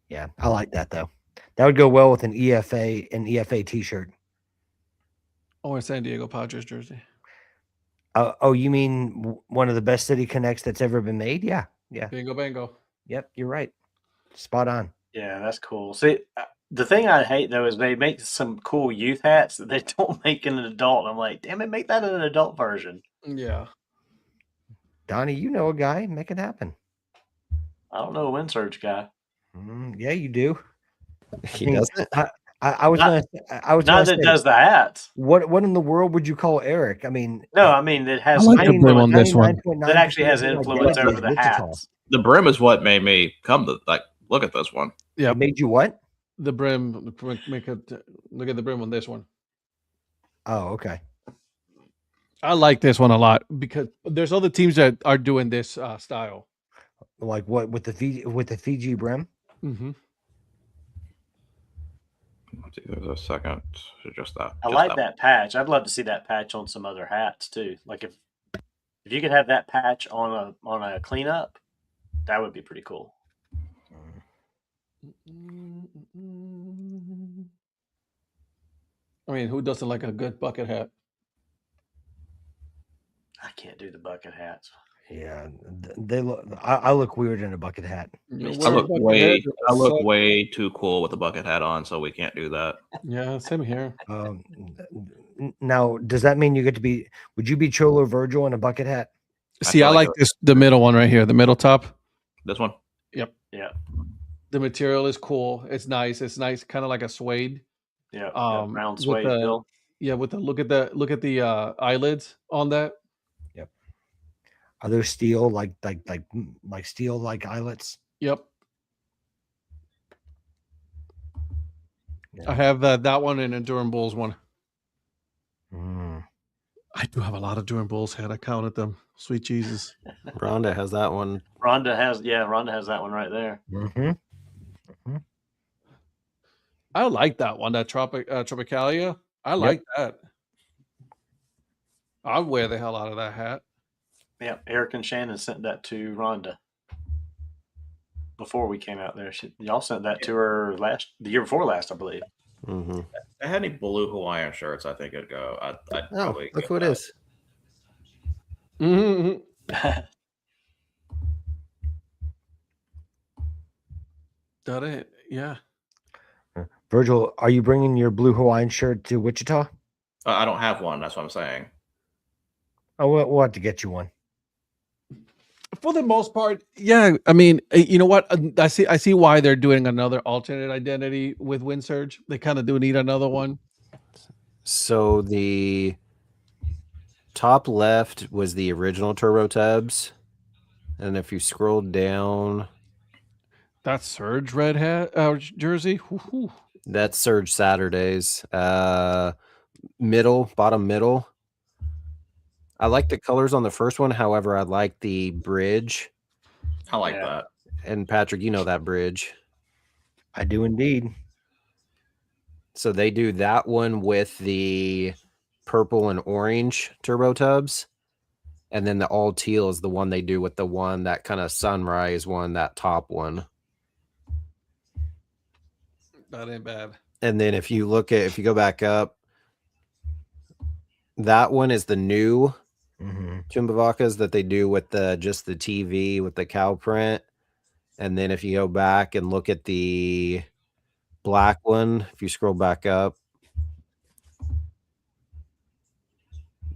Yeah, I like that though. That would go well with an EFA t-shirt. Or a San Diego Padres jersey. Oh, you mean one of the best City Connects that's ever been made? Yeah. Bingo, bango. Yep, you're right. Spot on. Yeah, that's cool. See, the thing I hate though is they make some cool youth hats that they don't make in an adult. I'm like, damn it, make that in an adult version. Yeah. Donnie, you know a guy. Make it happen. I don't know a wind surge guy. Yeah, you do. He doesn't. I was Not- gonna. I was Not gonna that say, does the hats. what in the world would you call Eric? I mean, No, I mean it has I like the brim on this one. 99.9% that actually has of my influence dad over is the Wichita. hats. The brim is what made me come to look at this one. Yeah. It made you what? The brim. Make it. Look at the brim on this one. Oh, okay. I like this one a lot because there's other teams that are doing this style. Like what with the Fiji brim? Mm-hmm. Let's see, there's a second. Just that. I just like that patch. I'd love to see that patch on some other hats too. Like if you could have that patch on a cleanup, that would be pretty cool. I mean, who doesn't like a good bucket hat? I can't do the bucket hats. Yeah, they look. I look weird in a bucket hat. You I wear a look bucket way hat, I look suck. way too cool with a bucket hat on, so we can't do that. Yeah, same here. Now, does that mean you get to be? Would you be Cholo Virgil in a bucket hat? See, feel I like like the middle one right here, the middle top. This one. Yep. Yeah. The material is cool. It's nice, kind of like a suede. Yeah. with Brown suede the- bill. Yeah, with the look at the eyelids on that. Are those steel like steel like eyelets? Yep. Yeah. I have that one and a Durham Bulls one. Mm. I do have a lot of Durham Bulls hat. I counted them. Sweet Jesus. Rhonda has that one. Rhonda has that one right there. Mm-hmm. I like that one. That Tropicalia. I like that. I'd wear the hell out of that hat. Yeah, Eric and Shannon sent that to Rhonda before we came out there. Y'all sent that to her the year before last, I believe. Mm-hmm. If I had any blue Hawaiian shirts, I think it'd go. I'd Oh, probably look get who it that. is. Mm-hmm. That it. Yeah. Virgil, are you bringing your blue Hawaiian shirt to Wichita? I don't have one. That's what I'm saying. Oh, we'll have to get you one. For the most part, yeah. I mean, you know what? I see why they're doing another alternate identity with Wind Surge. They kind of do need another one. So the top left was the original Turbo Tubs, and if you scroll down, That Surge red hat jersey. Woo-hoo. that's Surge Saturdays. Bottom middle. I like the colors on the first one. However, I like the bridge. I like Yeah. that. And Patrick, you know that bridge. I do indeed. So they do that one with the purple and orange Turbo Tubs. And then the all teal is the one they do with the one, that kind of sunrise one, that top one. That ain't bad. And then if you go back up, that one is the new Chumbavakas that they do with just the TV with the cow print. And then if you go back and look at the black one, if you scroll back up,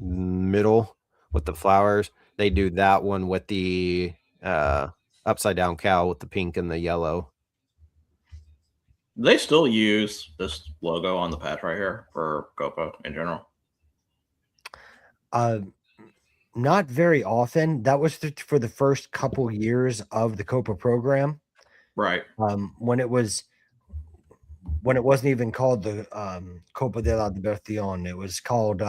middle with the flowers, they do that one with the upside down cow with the pink and the yellow. They still use this logo on the patch right here for Copa in general. Not very often. That was for the first couple years of the Copa program. Right. When it wasn't even called the Copa de la Diversión. It was called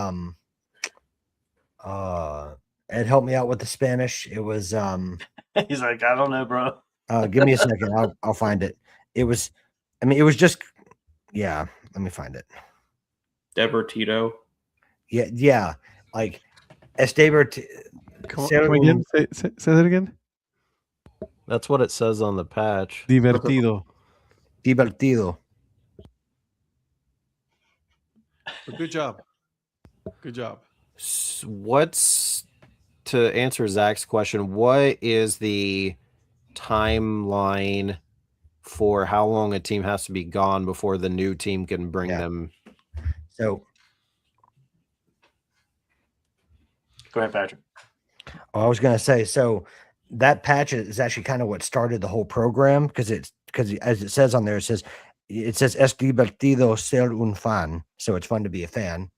Ed, help me out with the Spanish. It was He's like, I don't know, bro. give me a second. I'll find it. It was just, yeah, let me find it. Debertito. Yeah. Like Esteber. Come again. Say that again. That's what it says on the patch. Divertido. Divertido. Good job. Good job. What's to answer Zach's question? What is the timeline for how long a team has to be gone before the new team can bring them? So, Go ahead, Patrick. I was going to say, so that patch is actually kind of what started the whole program because as it says on there, it says es divertido ser un fan, so it's fun to be a fan,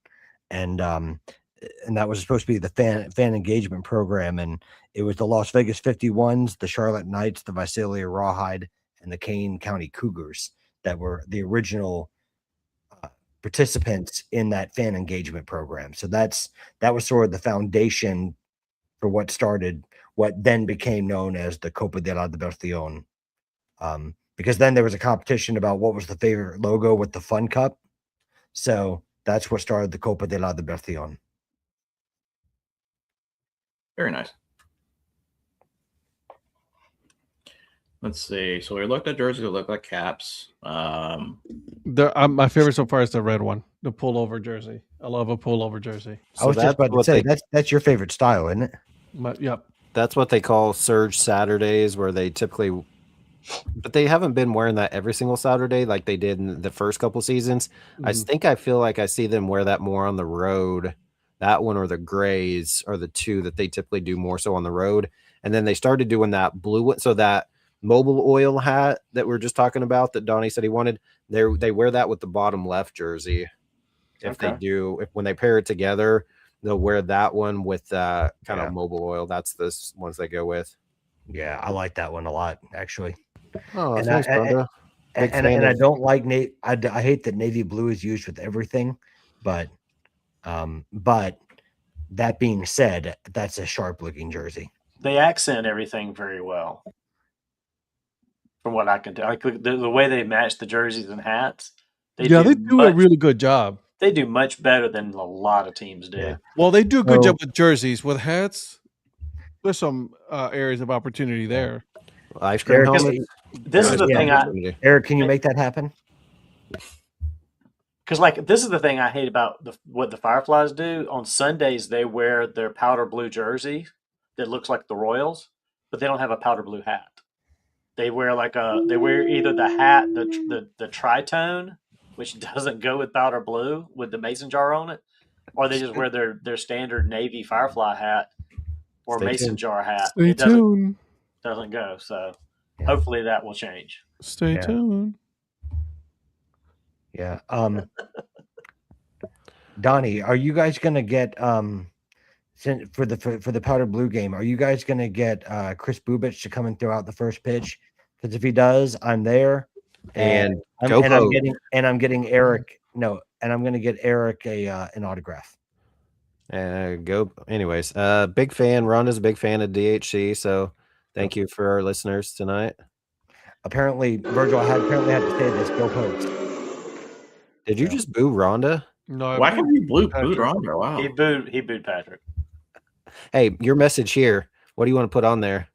and that was supposed to be the fan engagement program, and it was the Las Vegas 51s, the Charlotte Knights, the Visalia Rawhide, and the Kane County Cougars that were the original participants in that fan engagement program. So that was sort of the foundation for what then became known as the Copa de la Diversión. Because then there was a competition about what was the favorite logo with the Fun Cup. So that's what started the Copa de la Diversión. Very nice. Let's see. So we looked at jerseys that look like caps. My favorite so far is the red one, the pullover jersey. I love a pullover jersey. I was just about to say that's your favorite style, isn't it? Yep. That's what they call Surge Saturdays, where they typically, but they haven't been wearing that every single Saturday like they did in the first couple seasons. I feel like I see them wear that more on the road. That one or the grays are the two that they typically do more so on the road. And then they started doing that blue one. So that mobile oil hat that we were just talking about that Donnie said he wanted, they wear that with the bottom left jersey. When they pair it together, they'll wear that one with kind of mobile oil. That's the ones they go with. Yeah, I like that one a lot, actually. Oh, and thanks, Brenda. I don't like I hate that navy blue is used with everything, but that being said, that's a sharp looking jersey. They accent everything very well, from what I can tell. Like the way they match the jerseys and hats. They do a really good job. They do much better than a lot of teams do. Yeah. Well, they do a good job with jerseys. With hats, there's some areas of opportunity there. Ice cream helmet. This is the thing. Eric, can you make that happen? Because this is the thing I hate about what the Fireflies do. On Sundays, they wear their powder blue jersey that looks like the Royals, but they don't have a powder blue hat. They wear either the hat, the tritone, which doesn't go with powder blue with the mason jar on it, or they just wear their standard navy Firefly hat or mason jar hat. It doesn't go. So hopefully that will change. Stay tuned. Yeah. Donnie, are you guys gonna get for the powder blue game? Are you guys gonna get Chris Bubich to come and throw out the first pitch? Because if he does, I'm there, and I'm getting Eric. No, and I'm gonna get Eric an autograph. Anyways, big fan. Rhonda's a big fan of DHC, so thank you for our listeners tonight. Apparently, Virgil had to say this. Go Pokes. Did you just boo Rhonda? No. Why can't you boo Rhonda? Wow. He booed Patrick. Hey, your message here. What do you want to put on there?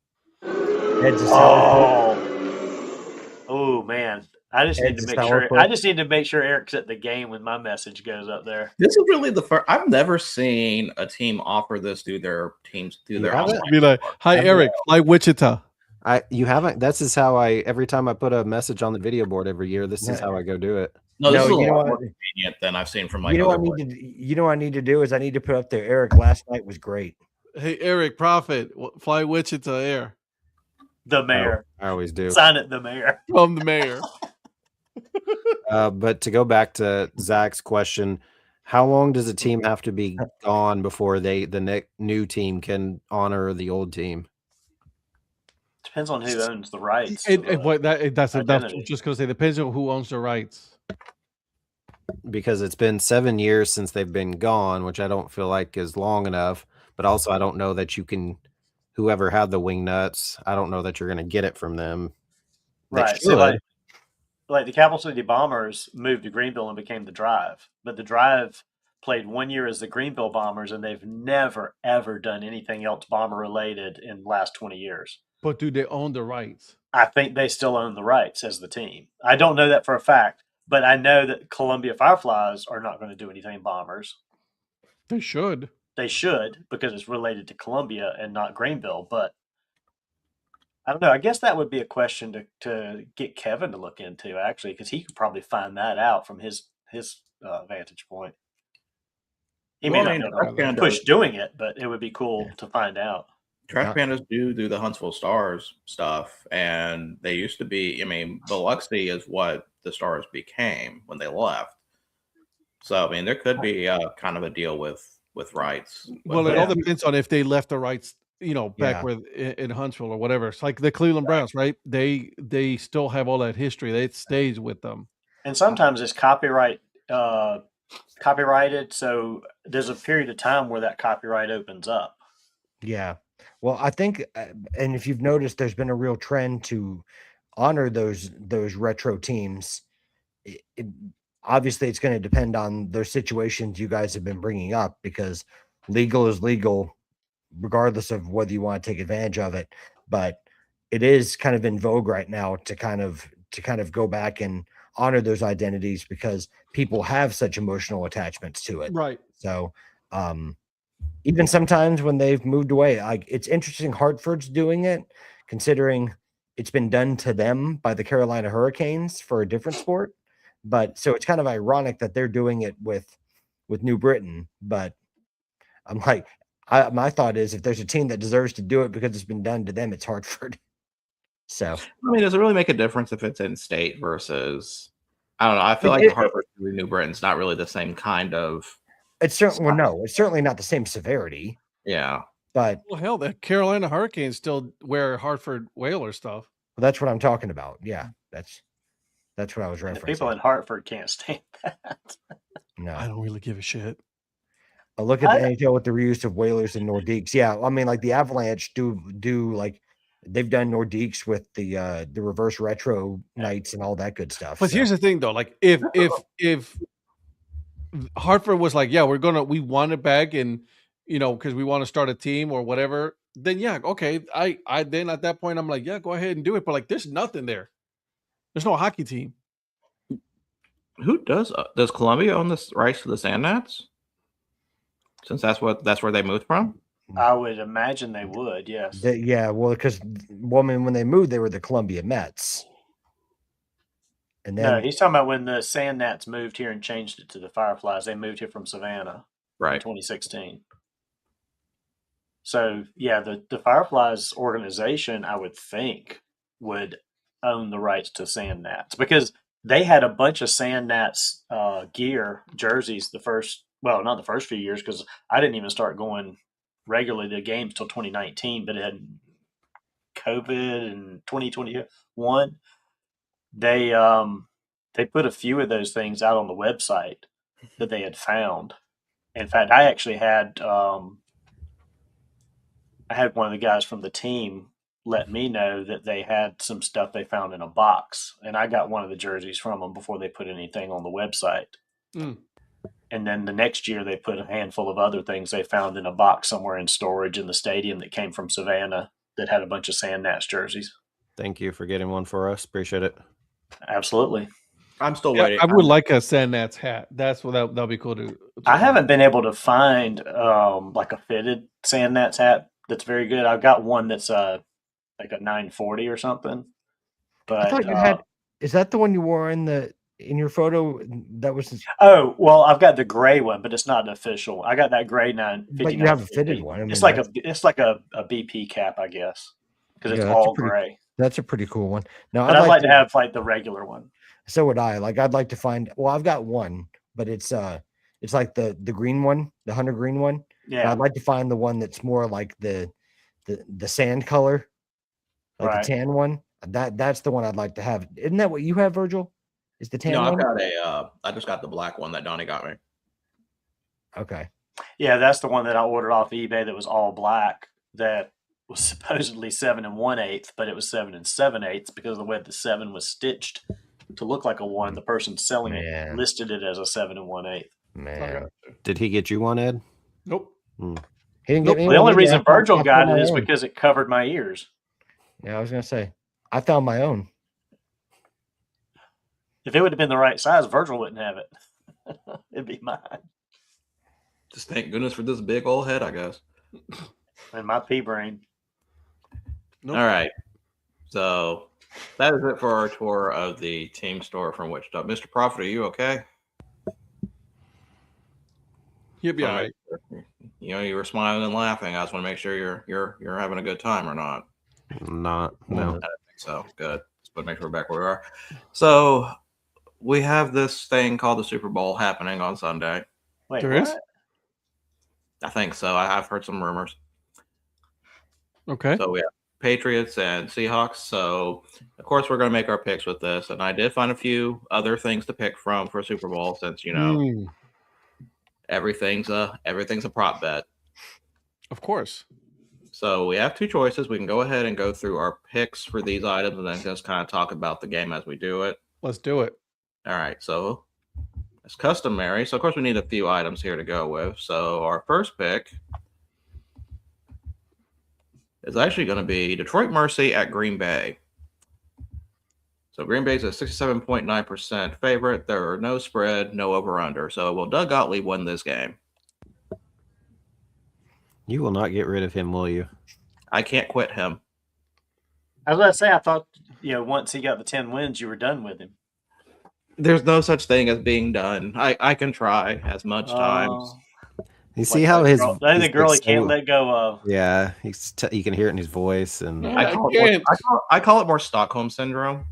Oh man. I just need to make sure Eric's at the game when my message goes up there. This is really the first. I've never seen a team offer this to their teams through their online. Be like, hi Eric, fly Wichita. You haven't. This is how every time I put a message on the video board every year. This is how I go do it. No, this is a lot more convenient than I've seen from what I need to do is I need to put up there. Eric, last night was great. Hey Eric, Prophet, fly Wichita Air. The mayor. I always do. Sign it, the mayor. From the mayor. But to go back to Zach's question, how long does a team have to be gone before the new team can honor the old team? Depends on who owns the rights. That's just going to say depends on who owns the rights. Because it's been 7 years since they've been gone, which I don't feel like is long enough. But also, I don't know that you can. Whoever had the wing nuts, I don't know that you're going to get it from them. Right. So like the Capital City Bombers moved to Greenville and became the Drive, but the Drive played 1 year as the Greenville Bombers, and they've never ever done anything else Bomber related in the last 20 years. But do they own the rights? I think they still own the rights as the team. I don't know that for a fact, but I know that Columbia Fireflies are not going to do anything Bombers. They should. they should, because it's related to Columbia and not Greenville. But I don't know. I guess that would be a question to get Kevin to look into, actually, because he could probably find that out from his vantage point. He may not be able to push doing it, but it would be cool to find out. Trash Pandas do the Huntsville Stars stuff, and they used to be. I mean, Biloxi is what the Stars became when they left. So I mean, there could be kind of a deal with rights. Well, it all depends on if they left the rights, back where in Huntsville or whatever. It's like the Cleveland Browns, right? They still have all that history. It stays with them. And sometimes it's copyrighted, so there's a period of time where that copyright opens up. Yeah. Well, I think, and if you've noticed, there's been a real trend to honor those retro teams. Obviously, it's going to depend on those situations you guys have been bringing up, because legal is legal, regardless of whether you want to take advantage of it. But it is kind of in vogue right now to kind of go back and honor those identities, because people have such emotional attachments to it. Right. So, even sometimes when they've moved away, like, it's interesting Hartford's doing it, considering it's been done to them by the Carolina Hurricanes for a different sport. But so it's kind of ironic that they're doing it with New Britain. But I'm like, my thought is, if there's a team that deserves to do it because it's been done to them, it's Hartford. So I mean, does it really make a difference if it's in state versus? I don't know. I feel like Hartford and New Britain's not really the same kind of. It's certainly it's certainly not the same severity. Yeah, but hell, the Carolina Hurricanes still wear Hartford Whaler stuff. Well, that's what I'm talking about. Yeah, that's what I was referencing. The people in Hartford can't stand that. No, I don't really give a shit. Look at the NHL with the reuse of Whalers and Nordiques. Yeah, I mean, like the Avalanche do like they've done Nordiques with the reverse retro nights and all that good stuff. But here's the thing, though, like if Hartford was like, yeah, we want it back, and because we want to start a team or whatever, then yeah, okay. I then at that point I'm like, yeah, go ahead and do it. But like, there's nothing there. There's no hockey team. Who does Columbia own the rights to the Sand Gnats? Since that's where they moved from. I would imagine they would. Yes. Well, because when they moved, they were the Columbia Mets. And then, no, he's talking about when the Sand Gnats moved here and changed it to the Fireflies. They moved here from Savannah, right, in 2016. So yeah, the Fireflies organization, I would think, would own the rights to Sand Gnats, because they had a bunch of Sand Gnats gear, jerseys. Not the first few years, because I didn't even start going regularly to games till 2019. But it had COVID in 2021. They put a few of those things out on the website that they had found. In fact, I actually had one of the guys from the team let me know that they had some stuff they found in a box, and I got one of the jerseys from them before they put anything on the website. And then the next year they put a handful of other things they found in a box somewhere in storage in the stadium that came from Savannah that had a bunch of Sand Gnats jerseys. Thank you for getting one for us. Appreciate it. Absolutely. I'm still waiting. I would like a Sand Gnats hat. That's what that'll be cool to. I haven't been able to find like a fitted Sand Gnats hat that's very good. I've got one that's like a 940 or something. But I thought you had. Is that the one you wore in your photo? That was. Oh well, I've got the gray one, but it's not an official. I got that gray 950. But you have a fitted one. I mean, it's like a BP cap, I guess, because it's all gray. That's a pretty cool one. Now, I'd like to have like the regular one. So would I. Like, I'd like to find. Well, I've got one, but it's like the green one, the hunter green one. Yeah. I'd like to find the one that's more like the sand color, like the tan one. That's the one I'd like to have. Isn't that what you have, Virgil? Is the tan one? No, I've got I just got the black one that Donnie got me. Okay. Yeah, that's the one that I ordered off eBay that was all black. That was supposedly 7 1/8, but it was 7 7/8 because of the way the 7 was stitched to look like a 1. The person selling it listed it as a 7 1/8. Man, did he get you one, Ed? Nope. He didn't get me. The only reason Virgil got it is because it covered my ears. Yeah, I was gonna say I found my own. If it would have been the right size, Virgil wouldn't have it. It'd be mine. Just thank goodness for this big old head, I guess. And my pea brain. Nope. All right. So that is it for our tour of the team store from Wichita. Mr. Prophet, are you okay? He'll be all right. You know, you were smiling and laughing. I just want to make sure you're having a good time or not. No. I don't think so. Good. But make sure we're back where we are. So we have this thing called the Super Bowl happening on Sunday. Wait, There what? is? I think so. I've heard some rumors. Okay. So we have Patriots and Seahawks. So of course we're going to make our picks with this. And I did find a few other things to pick from for Super Bowl since everything's a prop bet. Of course. So we have two choices. We can go ahead and go through our picks for these items and then just kind of talk about the game as we do it. Let's do it. All right. So it's customary. So of course we need a few items here to go with. So our first pick is actually going to be Detroit Mercy at Green Bay. So Green Bay's a 67.9% favorite. There are no spread, no over-under. So will Doug Gottlieb win this game? You will not get rid of him, will you? I can't quit him. I was about to say, I thought, once he got the 10 wins, you were done with him. There's no such thing as being done. I can try as much times. You see how his the girl he can't let go of. Yeah, you can hear it in his voice, and I call it more Stockholm syndrome.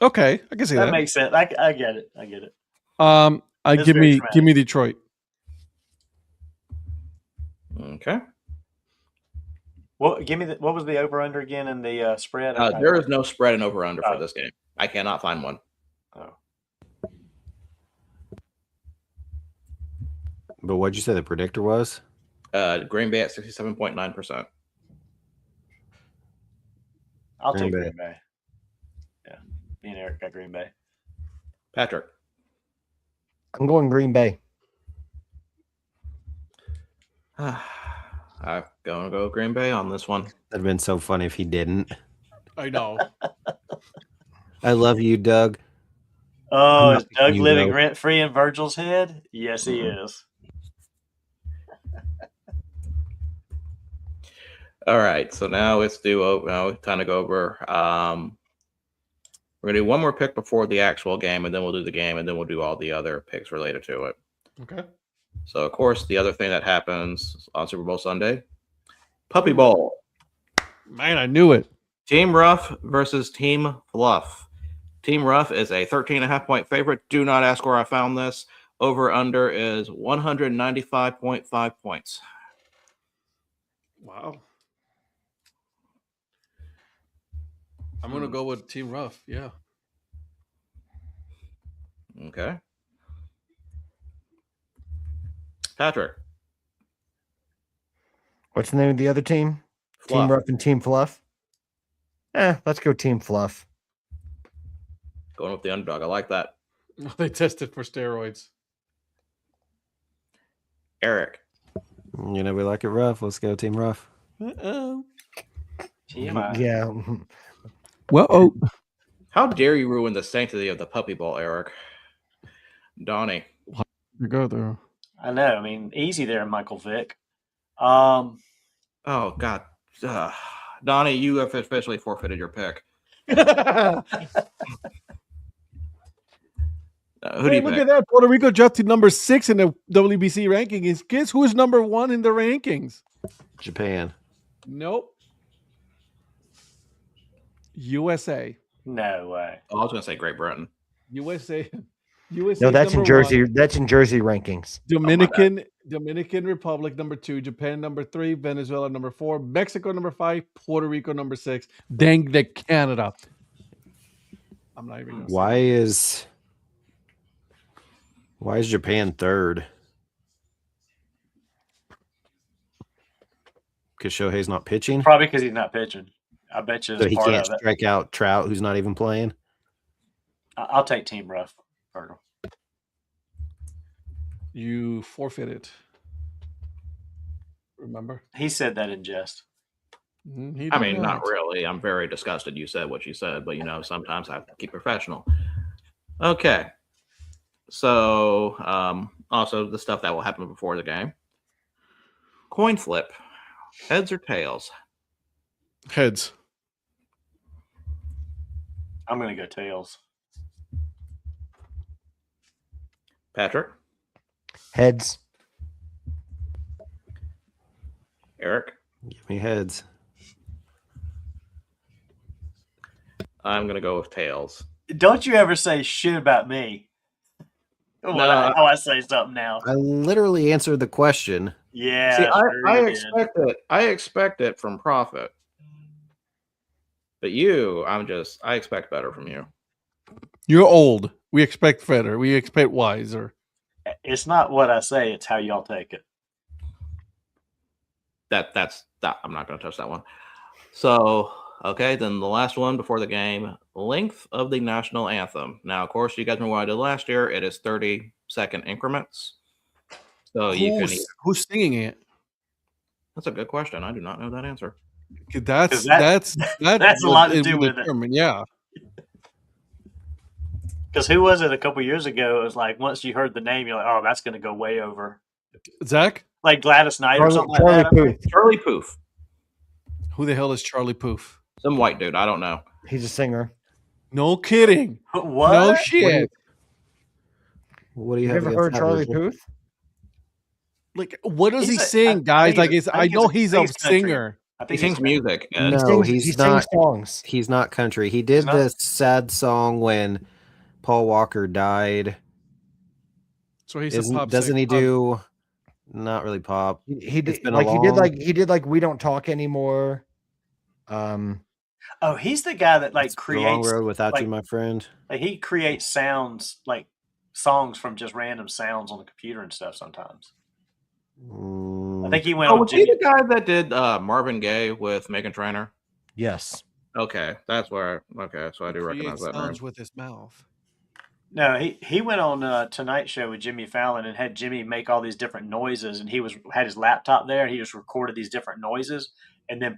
Okay, I can see that. That makes sense. I get it. I get it. Give me Detroit. Okay. Well, what was the over under again in the spread? There is no spread and over under for this game. I cannot find one. Oh. But what'd you say the predictor was? Green Bay at 67.9%. I'll take Green Bay. Yeah, me and Eric got Green Bay. Patrick. I'm going Green Bay. I'm going to go Green Bay on this one. That'd have been so funny if he didn't. I know. I love you, Doug. Oh, is Doug living rent free in Virgil's head? Yes, he is. All right, so now let's do. Now time to go over. We're gonna do one more pick before the actual game, and then we'll do the game, and then we'll do all the other picks related to it. Okay. So, of course, the other thing that happens on Super Bowl Sunday, Puppy Bowl. Man, I knew it. Team Rough versus Team Fluff. Team Rough is a 13.5-point favorite. Do not ask where I found this. Over under is 195.5 points. Wow. I'm going to go with Team Rough. Yeah. Okay. Patrick. What's the name of the other team? Fluff. Team Rough and Team Fluff? Let's go Team Fluff. Going with the underdog. I like that. They tested for steroids. Eric. We like it rough. Let's go Team Rough. Uh-oh. Yeah. Well, How dare you ruin the sanctity of the Puppy Bowl, Eric? Donnie. You go there. I know. I mean, easy there, Michael Vick. Oh, God. Donnie, you have officially forfeited your pick. Who do you look pick? at that. Puerto Rico dropped to number 6 in the WBC rankings. Guess who is number 1 in the rankings? Japan. Nope. USA. No way. Oh, I was going to say Great Britain. USA. No, that's in Jersey. 1. That's in Jersey rankings. Dominican Republic number 2, Japan number 3, Venezuela number 4, Mexico number 5, Puerto Rico number 6. Dang the Canada. I'm not even. Why is Japan third? Because Shohei's not pitching. Probably because he's not pitching. I bet you. So he can't strike out Trout, who's not even playing. I'll take Team Rough. Virgil. You forfeited. Remember? He said that in jest. I mean, not really. I'm very disgusted you said what you said, but sometimes I have to keep professional. Okay. So Also, the stuff that will happen before the game. Coin flip. Heads or tails? Heads. I'm going to go tails. Patrick? Heads. Eric? Give me heads. I'm going to go with tails. Don't you ever say shit about me. How I say something now. I literally answered the question. Yeah. See, sure I you expect it. I expect it from Prophet. But you, I expect better from you. You're old. We expect better. We expect wiser. did. It's not what I say, it's how y'all take it. That's I'm not going to touch that one. So, okay, then the last one before the game, length of the national anthem. Now, of course, you guys remember what I did last year. It is 30-second increments. So Who's singing it? That's a good question. I do not know that answer. That's that's a lot to do with it. Yeah. Because who was it a couple years ago? It was like once you heard the name, you're like, oh, that's going to go way over. Zach? Like Gladys Knight or something Charlie like that. Puth. Charlie Puth. Who the hell is Charlie Puth? Some white dude. I don't know. He's a singer. No kidding. What? No shit. What do you You have ever against heard that, Charlie Virgil? Puth? Like, what does he He's a- sing, I guys? think Like, he's- I know he's a country. singer. I He think sings music. Ed. No, he he's sings not. songs. He's not country. He did not? this sad song when Paul Walker died. So he's a pop Doesn't he singer. do? Not really pop. He did been a like long- he did like We Don't Talk Anymore. Oh, he's the guy that like It's been a long creates. road without like- you, my friend. Like he creates sounds like songs from just random sounds on the computer and stuff. Sometimes I think he went Oh, on. was he the guy that did Marvin Gaye with Meghan Trainor? Yes. Okay, that's where. Okay, so I do recognize Creates that name. sounds with his mouth. No, he went on Tonight Show with Jimmy Fallon and had Jimmy make all these different noises, and he had his laptop there, and he just recorded these different noises, and then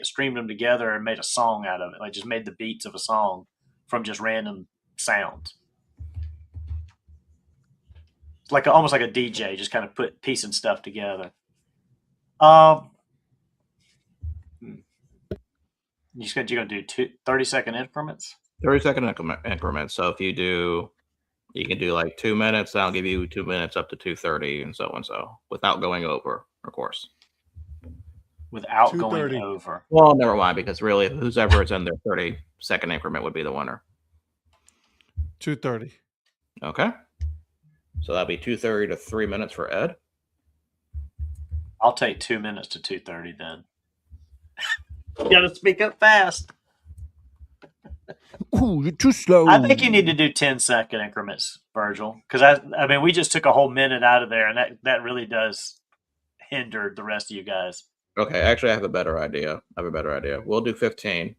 streamed them together, and made a song out of it. Like just made the beats of a song from just random sounds. It's like almost like a DJ, just kind of piecing stuff together. You're gonna do 30-second increments. 30-second increments. So if you can do like 2 minutes. That'll give you 2 minutes up to 2:30 and so, without going over, of course. Without 2:30. going over. Well, never mind, because really, whoever is in their 30-second increment would be the winner. 2:30. Okay. So that'd be 2:30 to 3 minutes for Ed. I'll take 2 minutes to 2:30 then. You gotta speak up fast. Ooh, you're too slow. I think you need to do 10-second increments, Virgil, because I mean we just took a whole minute out of there, and that really does hinder the rest of you guys. Okay, actually, I have a better idea. We'll do 15.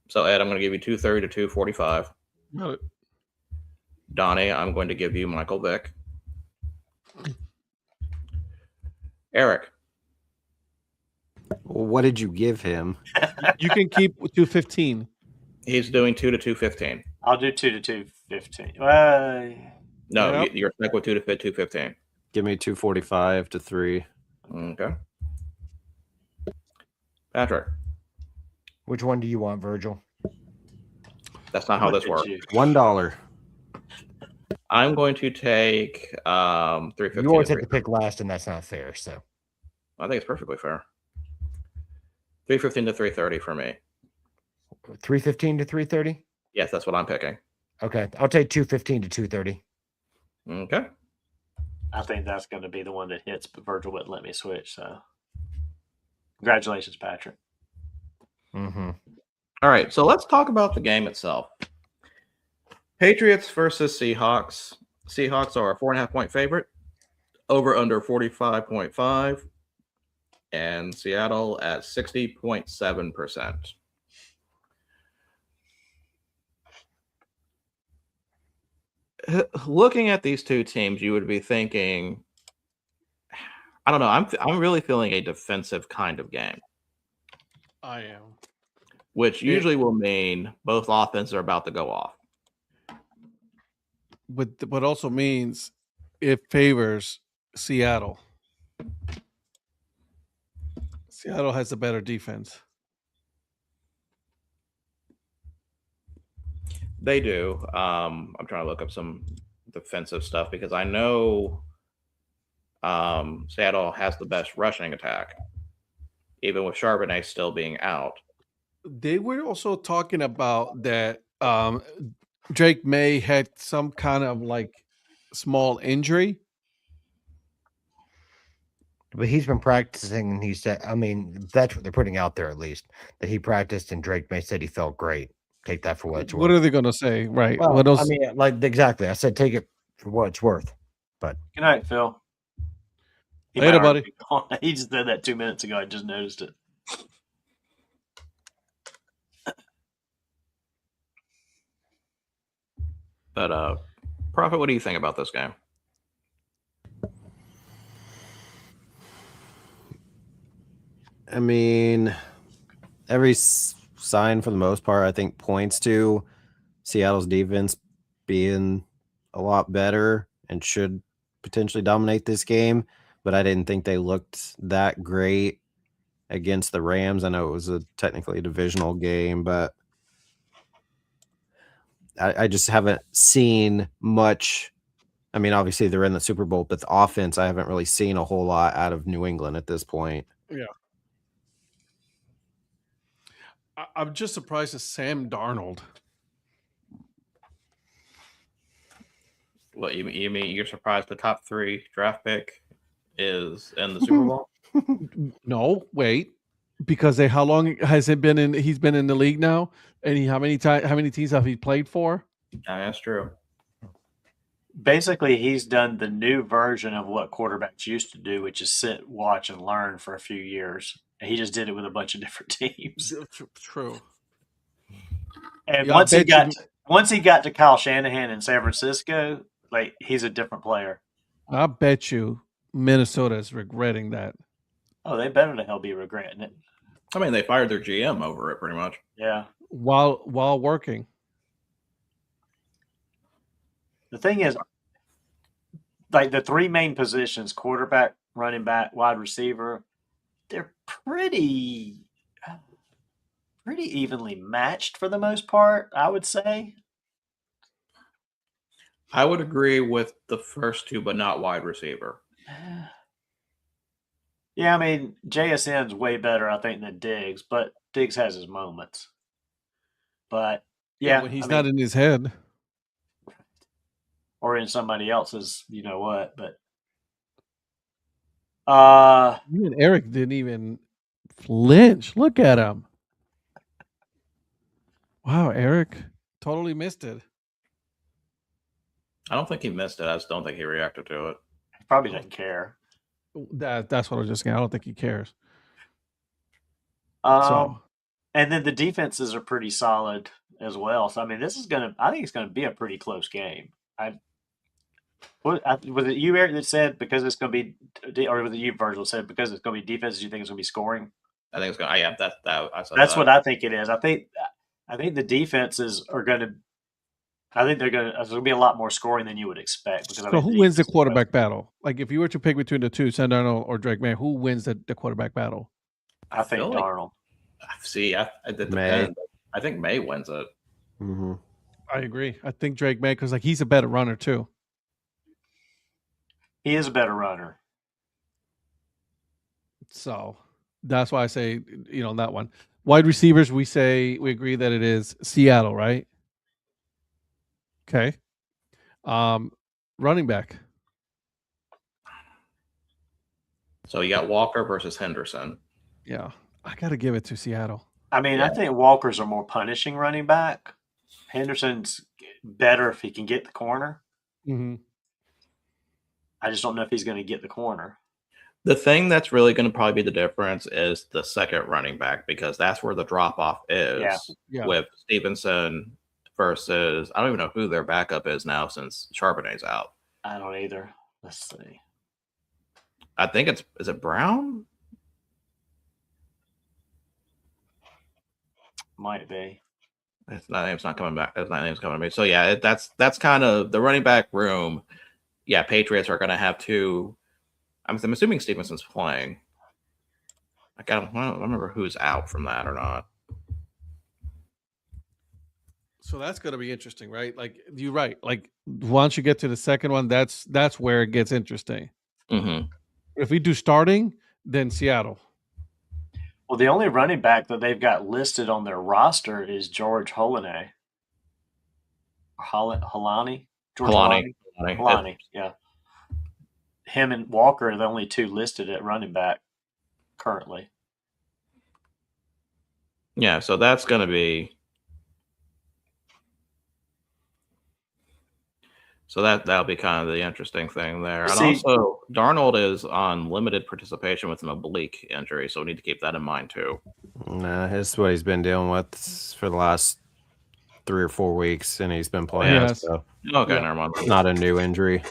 So Ed, I'm going to give you 2:30 to 2:45. Got it. Donnie, I'm going to give you Michael Vick. Eric, What did you give him? You can keep 2:15. he's doing 2 to 2:15. I'll do 2 to 2:15. No, Yep. you're stuck with 2 to 2:15. Give me 2:45 to 3. Okay. Patrick, Which one do you want, Virgil? that's not how this works. $1. I'm going to take 3:15. You always have to pick last, and that's not fair. So I think it's perfectly fair. 3:15 to 3:30 for me. 3:15 to 3:30. Yes, that's what I'm picking. Okay, I'll take 2:15 to 2:30. Okay. I think that's going to be the one that hits, but Virgil wouldn't let me switch. So, congratulations, Patrick. Mm-hmm. All right, so let's talk about the game itself. Patriots versus Seahawks. Seahawks are a 4.5-point favorite. Over under 45.5. And Seattle at 60.7%. Looking at these two teams, you would be thinking, I don't know, I'm really feeling a defensive kind of game, I am. which usually will mean both offenses are about to go off. what also means it favors Seattle. Seattle has a better defense. They do. I'm trying to look up some defensive stuff because I know Seattle has the best rushing attack, even with Charbonnet still being out. They were also talking about that Drake May had some kind of like small injury. But he's been practicing, and he said, I mean, that's what they're putting out there, at least, that he practiced, and Drake May said he felt great. Take that for what it's worth. What are they going to say? Right. Well, What else? I mean, like, exactly. I said take it for what it's worth. But Good night, Phil. He Later, might already buddy. be gone. He just said that 2 minutes ago. I just noticed it. But Prophet, what do you think about this game? I mean, every sign for the most part, I think, points to Seattle's defense being a lot better and should potentially dominate this game. But I didn't think they looked that great against the Rams. I know it was technically a divisional game, but I just haven't seen much. I mean, obviously they're in the Super Bowl, but the offense, I haven't really seen a whole lot out of New England at this point. Yeah. I'm just surprised at Sam Darnold. What you mean? You're surprised the top 3 draft pick is in the Super Bowl? No, wait. Because how long has it been in? He's been in the league now, and how many teams have he played for? That's true. Basically, he's done the new version of what quarterbacks used to do, which is sit, watch, and learn for a few years. And he just did it with a bunch of different teams. True. And Yeah, once he got to Kyle Shanahan in San Francisco, like he's a different player. I bet you Minnesota is regretting that. Oh, they better the hell be regretting it. I mean, they fired their GM over it pretty much. Yeah. While working. The thing is, like the 3 main positions, quarterback, running back, wide receiver, they're pretty evenly matched for the most part, I would say. I would agree with the first 2, but not wide receiver. Yeah, I mean, JSN's way better, I think, than Diggs, but Diggs has his moments. But yeah, when he's not in his head. Or in somebody else's, you know what, but you and Eric didn't even flinch. Look at him. Wow, Eric totally missed it. I don't think he missed it. I just don't think he reacted to it. He probably doesn't care. That's what I was just saying. I don't think he cares. And then the defenses are pretty solid as well. So I mean, I think it's gonna be a pretty close game. Was it you, Eric, that said because it's going to be, or was it you, Virgil, said because it's going to be defense, you think it's going to be scoring? I think it's going to, yeah, that's what I think it is. I think the defenses are going to, there's going to be a lot more scoring than you would expect. Because so who wins the quarterback battle? Like if you were to pick between the two, Sam Darnold or Drake May, who wins the quarterback battle? I think Darnold. See, it depends. I think May wins it. Mm-hmm. I agree. I think Drake May, because like he's a better runner too. He is a better runner. So that's why I say, that one. Wide receivers, we agree that it is Seattle, right? Okay. Running back. So you got Walker versus Henderson. Yeah. I got to give it to Seattle. I mean, I think Walker's a more punishing running back. Henderson's better if he can get the corner. Mm-hmm. I just don't know if he's going to get the corner. The thing that's really going to probably be the difference is the second running back, because that's where the drop off is with Stevenson versus, I don't even know who their backup is now since Charbonnet's out. I don't either. Let's see. I think is it Brown? Might be. It's not coming back. That name's coming to me. So yeah, that's kind of the running back room. Yeah, Patriots are going to have two. I'm assuming Stevenson's playing. I don't remember who's out from that or not. So that's going to be interesting, right? Like you're right. Like once you get to the second one, that's where it gets interesting. Mm-hmm. If we do starting, then Seattle. Well, the only running back that they've got listed on their roster is George Holani. Holani? George Holani, yeah. Him and Walker are the only two listed at running back currently. Yeah, so that's going to be. So that'll be kind of the interesting thing there. And also, Darnold is on limited participation with an oblique injury, so we need to keep that in mind too. Nah, that's what he's been dealing with for the last 3 or 4 weeks, and he's been playing. Yes. So Okay, never mind. Not a new injury.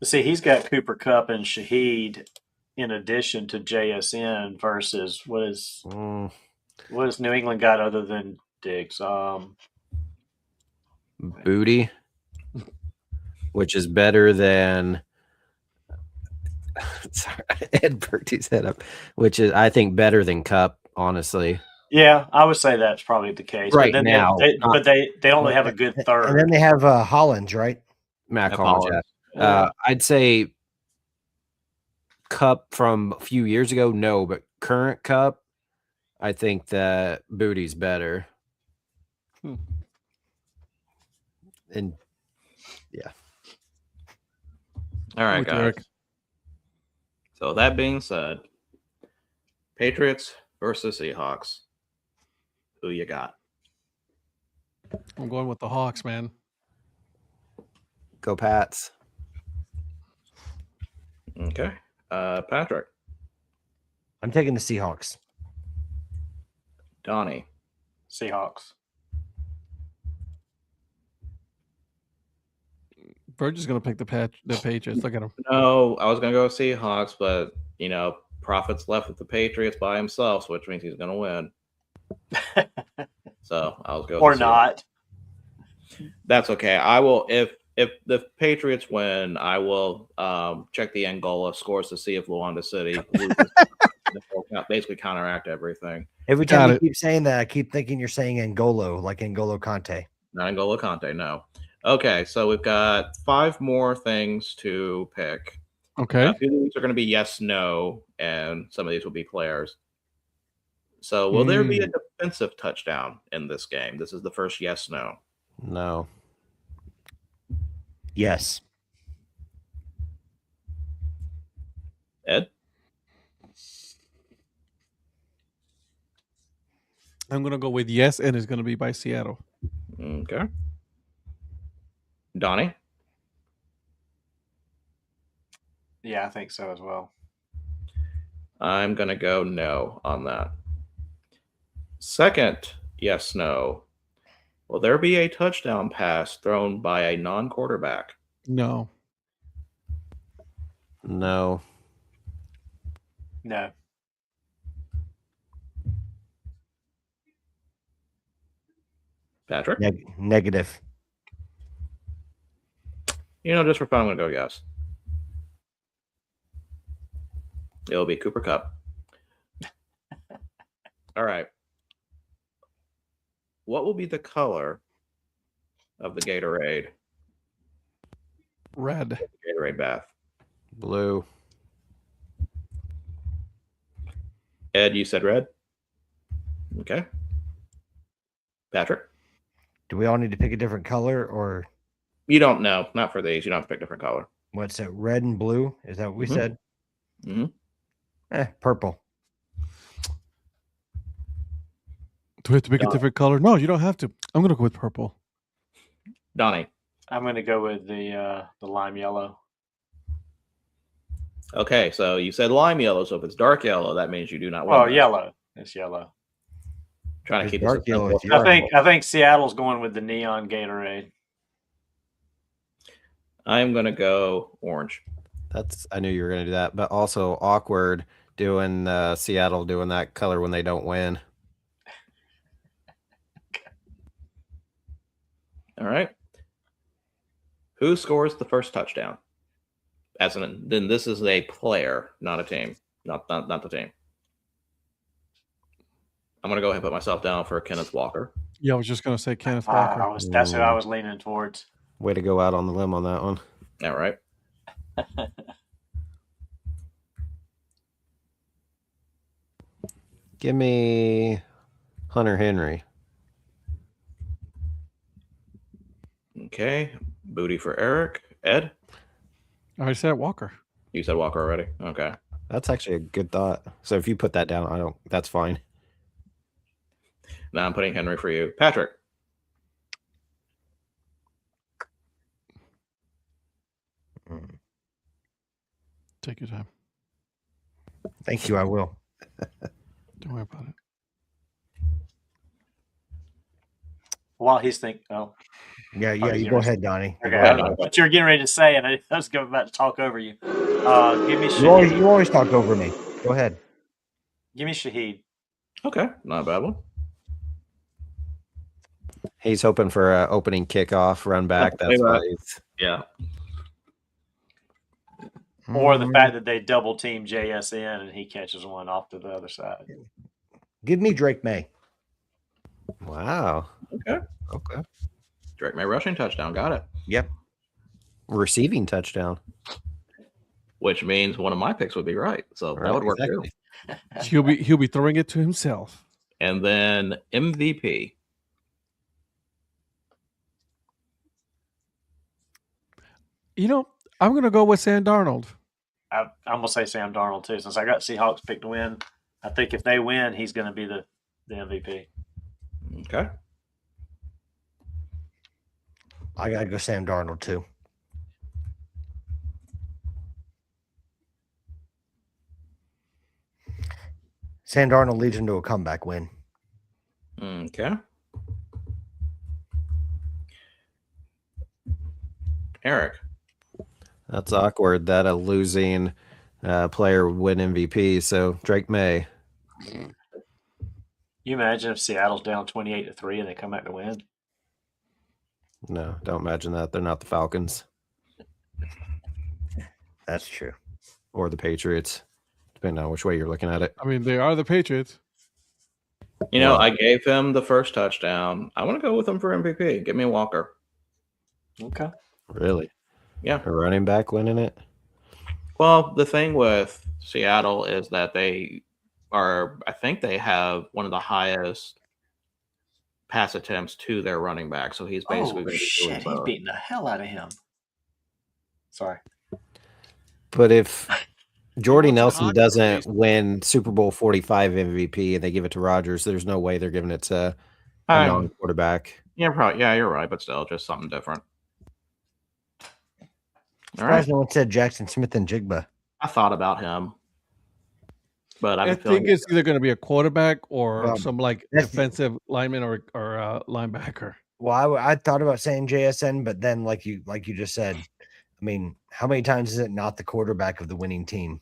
See, he's got Cooper Kupp and Shaheed in addition to JSN versus what has New England got other than Diggs? Booty, which is better than sorry, Ed perked his head up, which is I think better than Kupp, honestly. Yeah, I would say that's probably the case. Right but then now, they only have a good third. And then they have Hollins, right? Matt Collins. I'd say Kupp from a few years ago, no, but current Kupp, I think that Booty's better. And yeah. All right, guys. So that being said, Patriots versus Seahawks. Who you got? I'm going with the Hawks, man. Go Pats. Okay. Patrick. I'm taking the Seahawks. Donnie. Seahawks. Virgil's going to pick the Patriots. Look at him. No, I was going to go Seahawks, but, Prophet's left with the Patriots by himself, which means he's going to win. So I'll go. Or not. That's okay. I will, if the Patriots win, I will check the Angola scores to see if Luanda City loses. Basically counteract everything. Every time you keep saying that, I keep thinking you're saying Angolo, like N'Golo Kante. Not N'Golo Kante, no. Okay, so we've got 5 more things to pick. Okay. A few of these are going to be yes, no, and some of these will be players. So will there be a defensive touchdown in this game? This is the first yes, no. No. Yes. Ed? I'm going to go with yes, and it's going to be by Seattle. Okay. Donnie? Yeah, I think so as well. I'm going to go no on that. Second, yes, no. Will there be a touchdown pass thrown by a non-quarterback? No. No. No. Patrick? Negative. Just for fun, I'm going to go yes. It'll be Cooper Kupp. All right. What will be the color of the Gatorade? Red. Gatorade bath. Blue. Ed, you said red? Okay. Patrick? Do we all need to pick a different color or? You don't know. Not for these. You don't have to pick a different color. What's it? Red and blue? Is that what we said? Mm-hmm. Purple. Do we have to pick a different color? No, you don't have to. I'm going to go with purple. Donnie? I'm going to go with the lime yellow. Okay, so you said lime yellow. So if it's dark yellow, that means you do not want. Oh, yellow. It's yellow. Trying to keep dark this yellow. I think Seattle's going with the neon Gatorade. I'm going to go orange. I knew you were going to do that, but also awkward doing Seattle doing that color when they don't win. right. Who scores the first touchdown? Then this is a player, not a team, not the team. I'm gonna go ahead and put myself down for Kenneth Walker. Yeah, I was just gonna say Kenneth Walker. That's who I was leaning towards. Way to go out on the limb on that one. All right. Give me Hunter Henry. Okay. Booty for Eric. Ed? I said Walker. You said Walker already? Okay. That's actually a good thought. So if you put that down, that's fine. Now I'm putting Henry for you. Patrick? Take your time. Thank you. I will. Don't worry about it. While he's thinking, Yeah. You go ahead, Donnie. Okay, I don't know what you were getting ready to say, and I was about to talk over you. Give me Shaheed. You always talk over me. Go ahead. Give me Shaheed. Okay, not a bad one. He's hoping for an opening kickoff run back. That's why he's... Yeah. Or the fact that they double team JSN and he catches one off to the other side. Give me Drake May. Wow. Okay. Drake May rushing touchdown. Got it. Yep. Receiving touchdown. Which means one of my picks would be right. So that would work too. He'll be throwing it to himself. And then MVP. I'm going to go with Sam Darnold. I'm going to say Sam Darnold too. Since I got Seahawks picked to win, I think if they win, he's going to be the MVP. Okay. I got to go Sam Darnold too. Sam Darnold leads into a comeback win. Okay. Eric. That's awkward that a losing player would win MVP. So Drake May. You imagine if Seattle's down 28-3 and they come back to win? No, don't imagine that. They're not the Falcons. That's true. Or the Patriots, depending on which way you're looking at it. I mean, they are the Patriots. I gave him the first touchdown. I want to go with him for MVP. Give me Walker. Okay. Really? Yeah. A running back winning it? Well, the thing with Seattle is that I think they have one of the highest pass attempts to their running back. So he's basically he's beating the hell out of him. Sorry. But if Jordy Nelson doesn't win Super Bowl 45 MVP and they give it to Rodgers, there's no way they're giving it to a non-quarterback. Yeah, probably. Yeah, you're right. But still, just something different. All right. No one said Jackson Smith and Jigba. I thought about him. But I think it's either going to be a quarterback or some defensive lineman or linebacker. Well, I thought about saying JSN, but then like you just said, I mean, how many times is it not the quarterback of the winning team?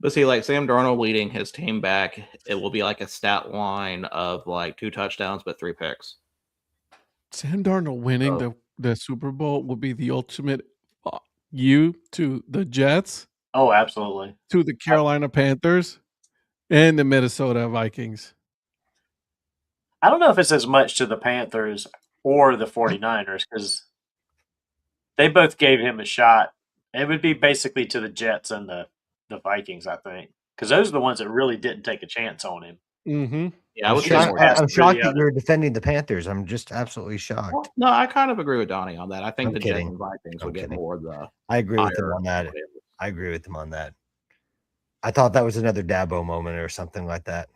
But see, like Sam Darnold leading his team back, it will be like a stat line of like 2 touchdowns but 3 picks. Sam Darnold winning the Super Bowl would be the ultimate you to the Jets. Oh, absolutely. To the Carolina Panthers and the Minnesota Vikings. I don't know if it's as much to the Panthers or the 49ers because they both gave him a shot. It would be basically to the Jets and the Vikings, I think, because those are the ones that really didn't take a chance on him. Mm-hmm. Yeah, I'm shocked that you're defending the Panthers. I'm just absolutely shocked. Well, no, I kind of agree with Donnie on that. I think the Jets and Vikings would get more of the. I agree with him on that. I agree with him on that. I thought that was another Dabo moment or something like that.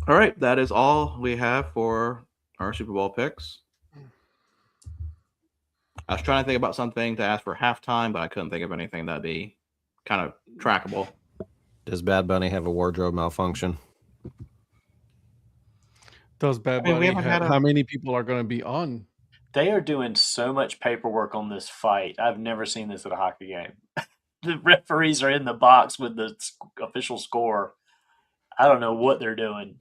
All right, that is all we have for our Super Bowl picks. I was trying to think about something to ask for halftime, but I couldn't think of anything that'd be kind of trackable. Does Bad Bunny have a wardrobe malfunction? Does Bad Bunny how many people are going to be on? They are doing so much paperwork on this fight. I've never seen this at a hockey game. the referees are in the box with the official score. I don't know what they're doing.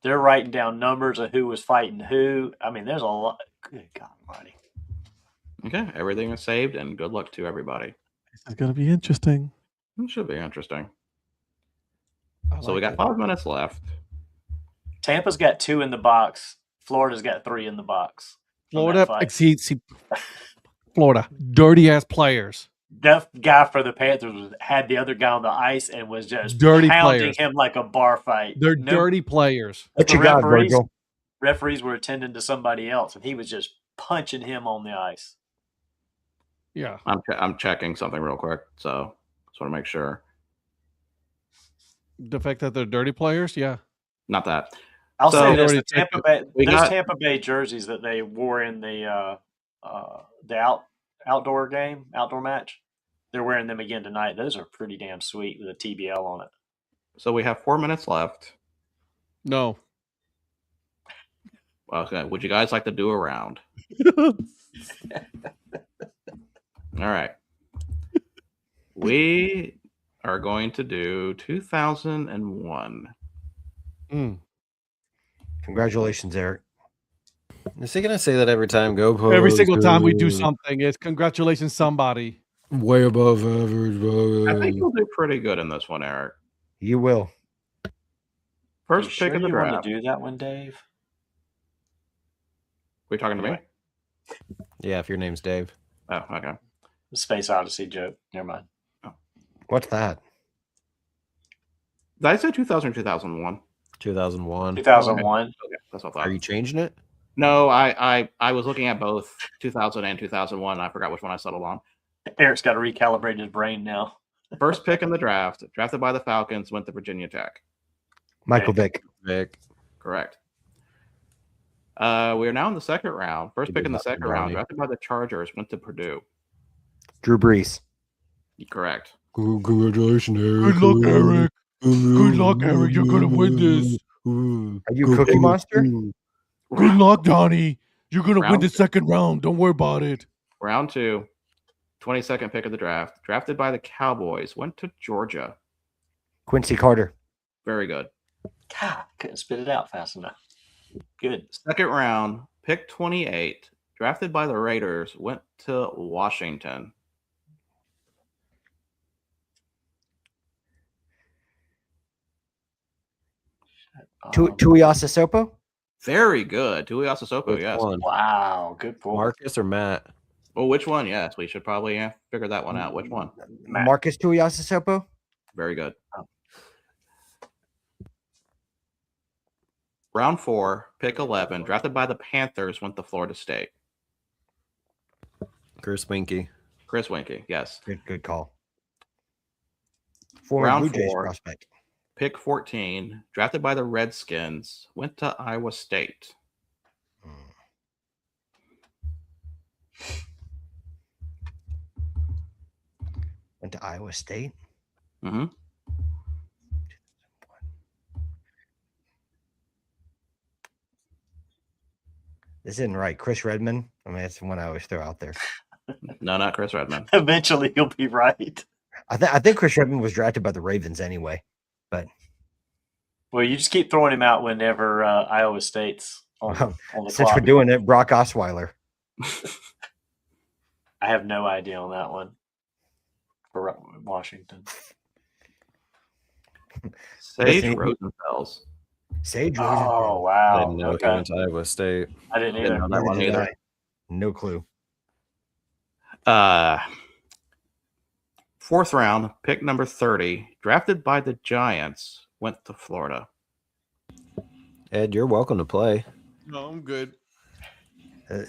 They're writing down numbers of who was fighting who. I mean, there's a lot. Good God Almighty. Okay, everything is saved, and good luck to everybody. This is gonna be interesting. It should be interesting. So we like got it. 5 minutes left. Tampa's got 2 in the box. Florida's got 3 in the box. Florida, see, Florida, dirty ass players. That guy for the Panthers had the other guy on the ice and was just Dirty pounding players. him like a bar fight. They're dirty players. What you got, Virgil? Referees were attending to somebody else, and he was just punching him on the ice. Yeah, I'm checking something real quick, so just want to make sure. the fact that they're dirty players, yeah. Not that. I'll So- say this: Already those Tampa Bay jerseys that they wore in the outdoor match, they're wearing them again tonight. Those are pretty damn sweet with a TBL on it. So we have 4 minutes left. No. Okay, would you guys like to do a round? All right. We are going to do 2001. Congratulations, Eric. Is he gonna say that every time? Go Every single time we do Post. something, it's congratulations somebody. Way above average. I think you'll do pretty good in this one, Eric. You will. First You pick of the you want draft. to do that one, Dave? Are you talking to me? Yeah, if your name's Dave. Oh, okay. The Space Odyssey joke. Never mind. What's that? Did I say 2000 or 2001? 2001. 2001. Okay, that's what I thought. Are you changing it? No, I was looking at both 2000 and 2001. I forgot which one I settled on. Eric's got to recalibrate his brain now. First pick in the draft, drafted by the Falcons, went to Virginia Tech. Michael Vick. Vic. Correct. We are now in the second round. First pick in the second round, drafted by the Chargers, went to Purdue. Drew Brees. Correct. Congratulations, Eric. Good luck, Eric. Good luck, Eric. You're gonna win this. Are you Cookie Monster? Good luck, Donnie. You're gonna win Round- the second round. Don't worry about it. Round 2, 22nd pick of the draft, drafted by the Cowboys, went to Georgia. Quincy Carter. Very good. God, couldn't spit it out fast enough. Good. Second round, pick 28, drafted by the Raiders, went to Washington. Tuiasa Sopo? Very good. Tuiasosopo, Which yes. one? Wow, good pull. Marcus or Matt? Well, which one? Yes, we should probably figure that one out. Which one? Marcus Tuiasa Sopo? Very good. Round 4, pick 11, drafted by the Panthers, went to Florida State. Chris Winky. Chris Winky, yes. Good call. Former Round Blue Jays 4. prospect. Pick 14, drafted by the Redskins, went to Iowa State. Went to Iowa State. Mm-hmm. This isn't right. Chris Redmond. I mean, that's the one I always throw out there. No, not Chris Redmond. Eventually, you'll be right. I think Chris Redmond was drafted by the Ravens anyway. But Well, you just keep throwing him out whenever Iowa State's on the since clock. we're doing it, Brock Osweiler. I have no idea on that one for Washington. Sage Listen, Rosenfels. Sage. Oh, I wow. didn't know he Okay. went to Iowa State. I didn't Didn't either. know that one Neither did either. I. No clue. Fourth round, pick number 30, drafted by the Giants, went to Florida. Ed, you're welcome to play. No, I'm good.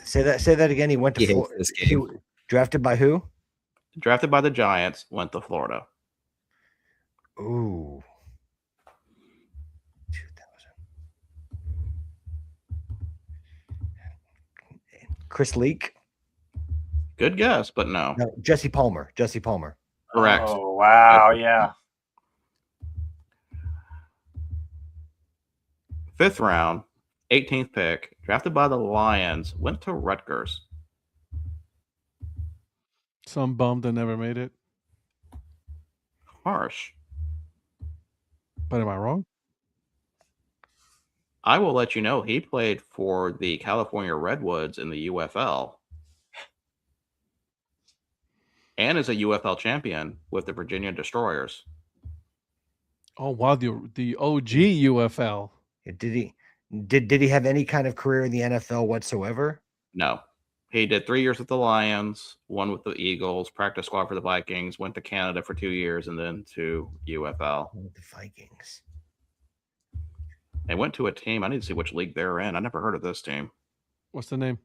Say that again. He went to He hates Florida. this game. Drafted by who? Drafted by the Giants, went to Florida. Ooh. 2000. Chris Leak? Good guess, but no. No, Jesse Palmer. Correct. Oh, wow. Yeah. Fifth round, 18th pick, drafted by the Lions, went to Rutgers. Some bum that never made it. Harsh. But am I wrong? I will let you know he played for the California Redwoods in the UFL and is a UFL champion with the Virginia Destroyers. Oh wow, the OG UFL. Did he have any kind of career in the NFL whatsoever? No. He did 3 years with the Lions, 1 with the Eagles, practice squad for the Vikings, went to Canada for 2 years, and then to UFL. With the Vikings. They went to a team. I need to see which league they're in. I never heard of this team. What's the name?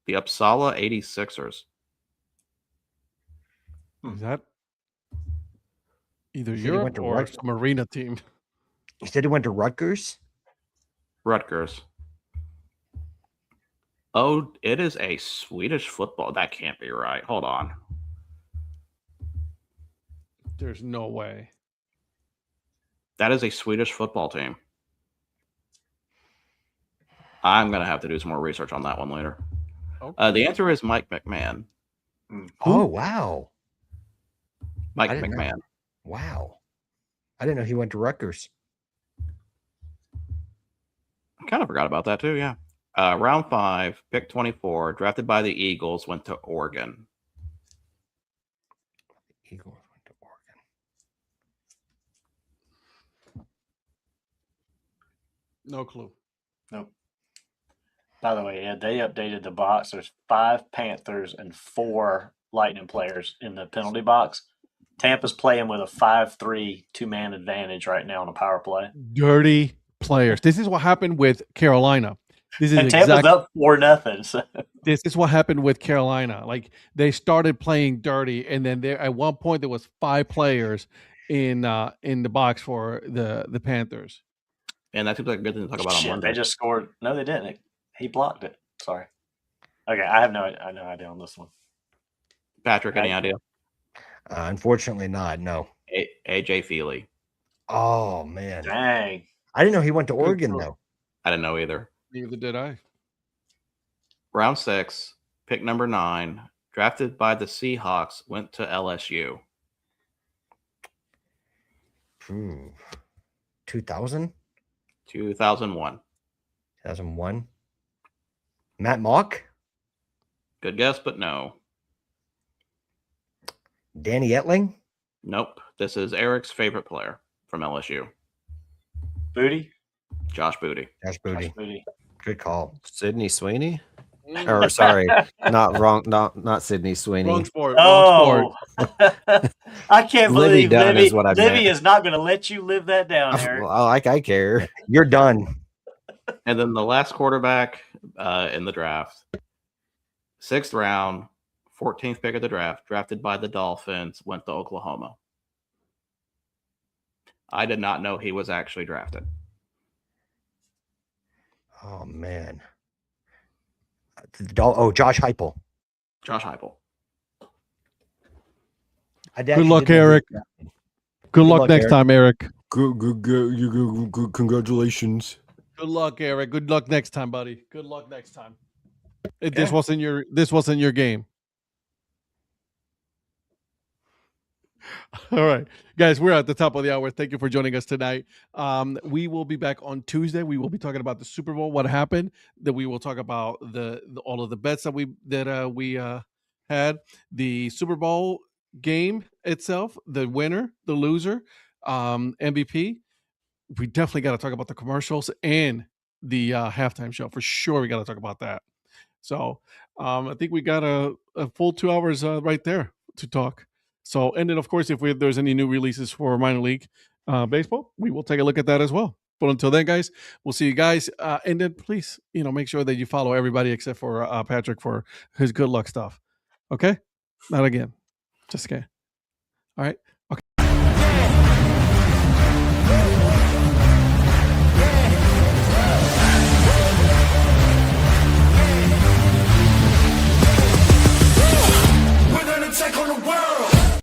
The Uppsala 86ers. Is that either He said he went Europe to or Rutgers. some arena team? You said he went to Rutgers? Rutgers. Oh, it is a Swedish football. That can't be right. Hold on. There's no way. That is a Swedish football team. I'm going to have to do some more research on that one later. Okay. The answer is Mike McMahon. Oh, wow. Mike I didn't know. McMahon. Wow. I didn't know he went to Rutgers. I kind of forgot about that too, yeah. Round 5, pick 24, drafted by the Eagles, went to Oregon. Eagles went to Oregon. No clue. Nope. By the way, yeah, they updated the box. There's 5 Panthers and 4 Lightning players in the penalty box. Tampa's playing with a 5-3 2-man advantage right now on a power play. Dirty players. This is what happened with Carolina. This is And Tampa's up 4-0. So. This is what happened with Carolina. Like they started playing dirty, and then there at one point there was 5 players in the box for the Panthers. And that seems like a good thing to talk about on Shit, Monday. they just scored. No, they didn't. He blocked it. Sorry. Okay, I have no idea on this one. Patrick, any idea? Unfortunately not, no. AJ Feely. Oh, man. Dang. I didn't know he went to Good Oregon, throw. though. I didn't know either. Neither did I. Round 6, pick number 9, drafted by the Seahawks, went to LSU. 2000? 2001. 2001? Matt Mock? Good guess, but no. Danny Etling? Nope. This is Eric's favorite player from LSU. Booty? Josh Booty. Josh Booty. Josh Booty. Good call. Sydney Sweeney? Or sorry, not wrong, not Sydney Sweeney. Wrong sport. Wrong Oh, sport. I can't Livy believe Dunn Livy, is what I Livy meant. is not going to let you live that down, Eric. Like I care. You're done. And then the last quarterback in the draft, 6th round, 14th pick of the draft, drafted by the Dolphins, went to Oklahoma. I did not know he was actually drafted. Oh, man. Josh Heupel. Josh Heupel. Good luck, Eric. Good luck next time, Eric. Good. Congratulations. Good luck, Eric. Good luck next time, buddy. Good luck next time. This wasn't your game. All right, guys, we're at the top of the hour. Thank you for joining us tonight. We will be back on Tuesday. We will be talking about the Super Bowl, what happened. Then we will talk about the all of the bets that we had, the Super Bowl game itself, the winner, the loser, MVP. We definitely got to talk about the commercials and the halftime show for sure. We got to talk about that. So I think we got a full 2 hours right there to talk. So, and then of course, if there's any new releases for minor league baseball, we will take a look at that as well. But until then, guys, we'll see you guys. And then please, make sure that you follow everybody except for Patrick for his good luck stuff. Okay? Not again. Just kidding. All right.